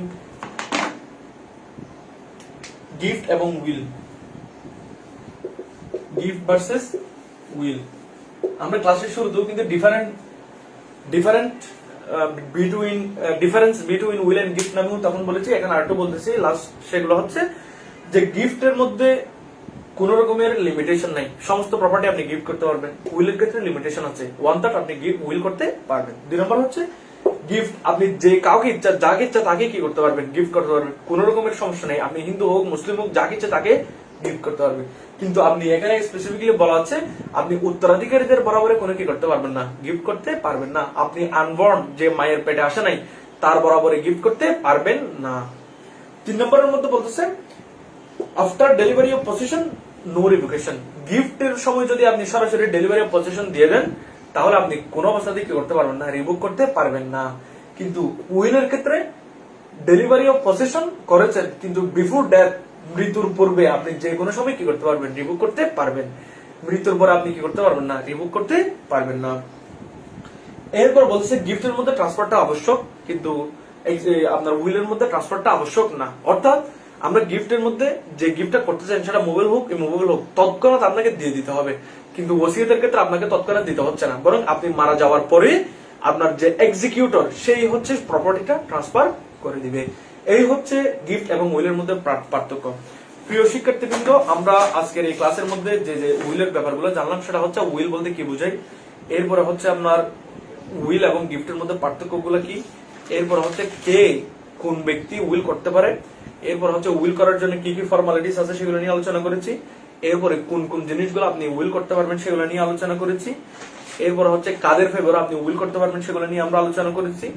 গিফট এবং উইল, গিফট ভার্সেস উইল। আমরা ক্লাসের শুরুতেও কিন্তু difference between will and gift নামেও তখন বলেছি, এখন আরেকটু বলতেছি লাস্ট। সেগুলো হচ্ছে যে গিফটের মধ্যে কোন রকমের লিমিটেশন নাই, সমস্ত প্রপার্টি আপনি গিফট করতে পারবেন। উইলের ক্ষেত্রে লিমিটেশন আছে, 1/3 আপনি উইল করতে পারবেন। 2 নম্বর হচ্ছে গিফট, আপনি যে কাউকে ইচ্ছা যাকে ইচ্ছা তাকে কি করতে পারবেন? গিফট করতে পারবেন, কোন রকমের সমস্যা নেই। আপনি হিন্দু হোক মুসলিম হোক যাকে ইচ্ছা তাকে গিফট করতে পারবেন। কিন্তু আপনি এখানে স্পেসিফিক্যালি বলা আছে আপনি উত্তরাধিকারীদের বরাবরে কোনো কি করতে পারবেন না, গিফট করতে পারবেন না। আপনি আনবর্ন যে মায়ের পেটে আসে নাই তার বরাবরে গিফট করতে পারবেন না। 3 নম্বরের মধ্যে বলতেছে after delivery of possession no revocation. গিফটের সময় যদি আপনি সরাসরি ডেলিভারি অফ পজিশন দিয়ে দেন তাহলে আপনি কোনো অবস্থাতেই কি করতে পারবেন না, রিভোক করতে পারবেন না। কিন্তু উইলের ক্ষেত্রে ডেলিভারি অফ পজিশন করেছেন কিন্তু বিফোর ডেথ, মৃত্যুর পূর্বে আপনি যে কোনো সময় কি করতে পারবেন, রিভোক করতে পারবেন। মৃত্যুর পরে আপনি কি করতে পারবেন না, রিভোক করতে পারবেন না। এরপর বলছে গিফটের মধ্যে ট্রান্সফারটা আবশ্যক, কিন্তু এই যে আপনার উইলের মধ্যে ট্রান্সফারটা আবশ্যক না। অর্থাৎ আমরা গিফটের মধ্যে যে গিফটটা করতে চান সেটা মোবাইল হোক ইমোবাইল হোক তৎক্ষণাৎ আপনাকে দিয়ে দিতে হবে, কিন্তু ওসিয়তের ক্ষেত্রে আপনাকে তৎক্ষণাৎ দিতে হচ্ছে না, বরং আপনি মারা যাওয়ার পরে আপনার যে এক্সিকিউটর সেই হচ্ছে প্রপার্টিটা ট্রান্সফার করে দিবে। এই হচ্ছে গিফট এবং উইলের মধ্যে পার্থক্য। প্রিয় শিক্ষার্থীবৃন্দ, আমরা আজকের এই ক্লাসের মধ্যে যে যে উইলের ব্যাপারগুলো জানলাম সেটা হচ্ছে উইল বলতে কি বোঝায়, এরপরে হচ্ছে আপনার উইল এবং গিফটের মধ্যে পার্থক্যগুলো কি, এরপর হচ্ছে কে কোন ব্যক্তি উইল করতে পারে, এরপর হচ্ছে উইল করার জন্য কি কি ফর্মালিটিস আছে সেগুলো নিয়ে আলোচনা করেছি, এরপরে কোন কোন জিনিসগুলো আপনি উইল করতে পারবেন সেগুলো নিয়ে আলোচনা করেছি, এরপর হচ্ছে কাদের ফেভারে আপনি উইল করতে পারবেন সেগুলো নিয়ে আমরা আলোচনা করেছি।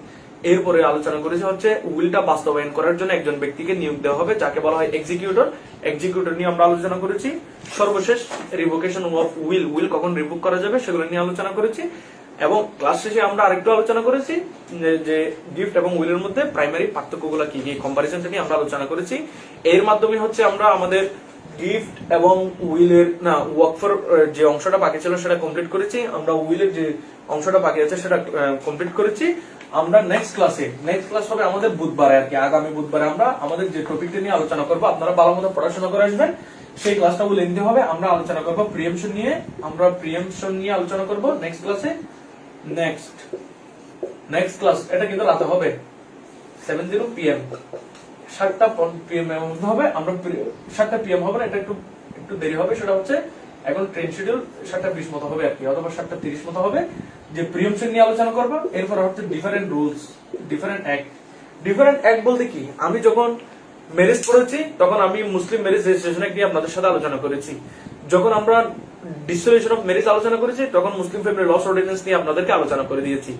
এরপরে আলোচনা করেছি হচ্ছে উইলটা বাস্তবায়ন করার জন্য একজন ব্যক্তিকে নিয়োগ দেওয়া হবে যাকে বলা হয় এক্সিকিউটর, এক্সিকিউটর নিয়ে আমরা আলোচনা করেছি। সর্বশেষ রিভোকেশন অফ উইল, উইল কখন রিভোক করা যাবে সেগুলো নিয়ে আলোচনা করেছি। এবং ক্লাস শেষে আমরা আরেকটু আলোচনা করেছি যে গিফট এবং উইলের মধ্যে প্রাইমারি পার্থক্যগুলো কি কি, কম্পারিজনটা নিয়ে আমরা আলোচনা করেছি। এর মাধ্যমে হচ্ছে আমরা আমাদের গিফট এবং উইলের ওয়ার্ক ফর যে অংশটা বাকি ছিল সেটা কমপ্লিট করেছি, আমরা উইলের যে অংশটা বাকি আছে সেটা কমপ্লিট করেছি। আমরা নেক্সট ক্লাস হবে আমাদের বুধবারে আর কি, আগামী বুধবারে আমরা আমাদের যে টপিকটা নিয়ে আলোচনা করবো, আপনারা ভালো মতো পড়াশোনা করে আসবেন। সেই ক্লাসটা লেন্থি হবে, আমরা আলোচনা করবো প্রিএমশন নিয়ে, আমরা প্রিএমশন নিয়ে আলোচনা করবো নেক্সট ক্লাসে। নেক্সট ক্লাস এটা কিন্তু রাতে হবে 7:00 PM, 7টা PM এর মধ্যে হবে। আমরা 7টা PM হবে না, এটা একটু দেরি হবে, সেটা হচ্ছে এখন ট্রেন শিডিউল 7:20 মতো হবে আর কি, অথবা 7:30 মতো হবে, যে প্রিএমশন নিয়ে আলোচনা করবো। এরপর হচ্ছে ডিফারেন্ট রুলস, ডিফারেন্ট অ্যাক্ট বলতে কি, আমি যখন ম্যারেজ করেছি তখন আমি মুসলিম ম্যারেজ রেজিস্ট্রেশন অ্যাক্ট নিয়ে আপনাদের সাথে আলোচনা করেছি। যখন আমরা ডিসোলিউশন অফ ম্যারেজ আলোচনা করেছি তখন মুসলিম ফ্যামিলি লস অর্ডিন্যান্স নিয়ে আপনাদেরকে আলোচনা করে দিয়েছি।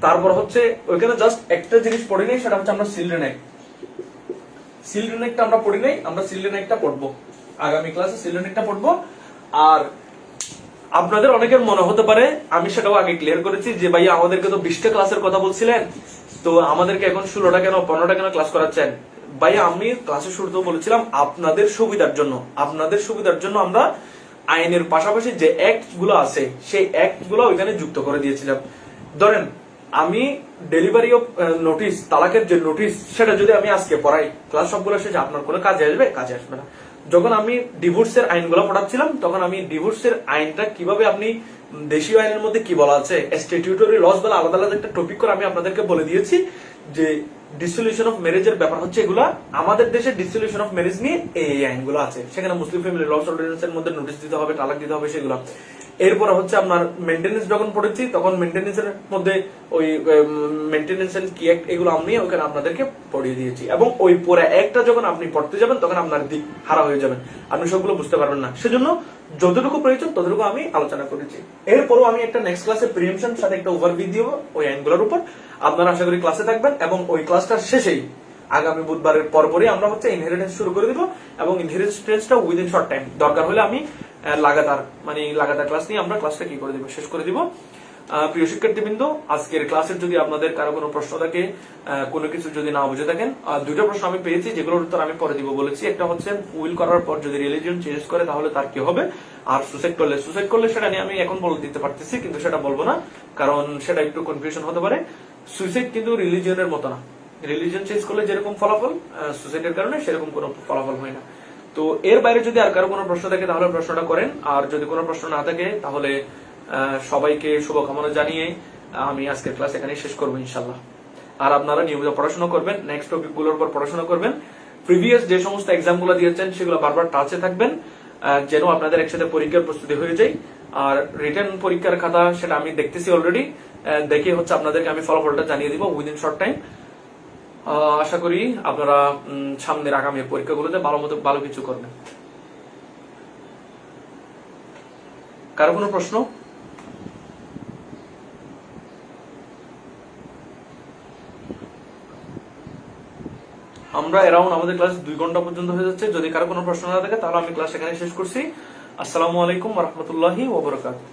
তারপর হচ্ছে ওইখানে জাস্ট একটা জিনিস পড়ি নাই, সেটা হচ্ছে আমরা চিলড্রেন অ্যাক্টটা আমরা পড়ি নাই, আমরা চিলড্রেন অ্যাক্টটা পড়বো আগামী ক্লাসে, চিলড্রেন অ্যাক্টটা পড়বো। আর আপনাদের অনেকের মনে হতে পারে, আমি সেটাও আগে ক্লিয়ার করেছি যে ভাইয়া আমাদেরকে তো 20টা ক্লাসের কথা বলছিলেন, তো আমাদেরকে এখন 16টা কেন 15টা কেন ক্লাস করাচ্ছেন? ভাইয়া আমি ক্লাসের শুরুতেও বলেছিলাম আপনাদের সুবিধার জন্য আমরা আইনের পাশাপাশি যে অ্যাক্ট গুলো আছে সেই অ্যাক্ট গুলো ওইখানে যুক্ত করে দিয়েছিলাম। ধরেন আমি ডেলিভারি অফ নোটিশ, তালাকের যে নোটিশ, সেটা যদি আমি আজকে পড়াই, ক্লাস সবগুলো শেষে আপনার কোনো কাজে আসবে না। যখন আমি ডিভোর্সের আইনগুলো পড়াচ্ছিলাম তখন আমি ডিভোর্সের আইনটা কিভাবে আপনি দেশীয় আইনের মধ্যে কি বলা আছে, স্ট্যাটিউটরি লস বলে আলাদা আলাদা একটা টপিক করে আমি আপনাদেরকে বলে দিয়েছি যে ডিসোলিউশন অফ ম্যারেজের ব্যাপার হচ্ছে এগুলা, আমাদের দেশে ডিসোলিউশন অফ ম্যারেজ নিয়ে এই আইনগুলো আছে, সেখানে মুসলিম ফ্যামিলি লস অর্ডিন্যান্সের মধ্যে নোটিশ দিতে হবে, তালাক দিতে হবে সেগুলো। এরপরে হচ্ছে আপনার মেইনটেনেন্স যখন পড়েছি তখন মেইনটেনেন্সের মধ্যে ওই মেইনটেনেন্স এন্ড কি অ্যাক্ট এগুলো আমি ওখানে আপনাদেরকে পড়িয়ে দিয়েছি। এবং ওই পুরো একটা যখন আপনি পড়তে যাবেন তখন আপনার দিক হারা হয়ে যাবেন, আপনি সবগুলো বুঝতে পারবেন না। সেজন্য যতটুকু প্রয়োজন ততটুকু আমি আলোচনা করেছি। এরপরও আমি একটা নেক্সট ক্লাসে প্রিএমশন সাথে একটা ওভারভিউ দিব ওই আইনগুলোর উপর, আপনারা আশা করি ক্লাসে থাকবেন। এবং ওই ক্লাসটার শেষেই আগামী বুধবারের পরপরই আমরা হচ্ছে ইনহেরিটেন্স শুরু করে দিব, এবং ইনহেরিটেন্সটা উইদিন শর্ট টাইম, দরকার হলে আমি লাগাতার ক্লাস নিয়ে আমরা ক্লাসটা কি করে দিব, শেষ করে দিব। প্রিয় শিক্ষার্থীবৃন্দ, আজকের ক্লাসের যদি আপনাদের কারো কোনো প্রশ্ন থাকে, কোনো কিছু যদি না বুঝে থাকেন, দুইটা প্রশ্ন আমি পেয়েছি যেগুলোর উত্তর আমি পরে দিব বলেছি। একটা হচ্ছে উইল করার পর যদি রিলিজিয়ন চেঞ্জ করে তাহলে তার কি হবে, আর সুসাইড করলে সেটা নিয়ে আমি এখন বলে দিতে পারতেছি, কিন্তু সেটা বলবো না কারণ সেটা একটু কনফিউশন হতে পারে। সুইসাইড কিন্তু রিলিজিয়নের মতো না। রিলিজিয়ন চেঞ্জ করলে যেরকম ফলাফল, সুসাইডের কারণে সেরকম কোনো ফলাফল হয় না। তো এর বাইরে যদি আর কারো কোনো প্রশ্ন থাকে তাহলে প্রশ্নটা করেন, আর যদি কোনো প্রশ্ন না থাকে তাহলে সবাইকে শুভকামনা জানিয়ে আমি আজকের ক্লাস এখানে শেষ করবো ইনশাল্লাহ। আর আপনারা নিয়মিত পড়াশোনা করবেন, নেক্সট টপিক গুলোর উপর পড়াশোনা করবেন, প্রিভিয়াস যে সমস্ত এক্সাম গুলো দিয়েছেন সেগুলো বারবার টাচে থাকবেন, যেন আপনাদের একসাথে পরীক্ষার প্রস্তুতি হয়ে যায়। আর রিটেন পরীক্ষার খাতা সেটা আমি দেখতেছি অলরেডি, দেখে হচ্ছে আপনাদেরকে আমি ফলাফলটা জানিয়ে দিব উইদিন শর্ট টাইম। আশা করি আপনারা সামনের আগামী পরীক্ষাগুলোতে ভালো কিছু করবেন। কারো কোনো প্রশ্ন? আমরা অ্যারাউন্ড আমাদের ক্লাস 2 ঘন্টা পর্যন্ত হয়ে যাচ্ছে। যদি কারো কোনো প্রশ্ন না থাকে তাহলে আমি ক্লাস এখানে শেষ করছি। আসসালামু আলাইকুম ওয়া রাহমাতুল্লাহি ওয়া বারাকাতুহু।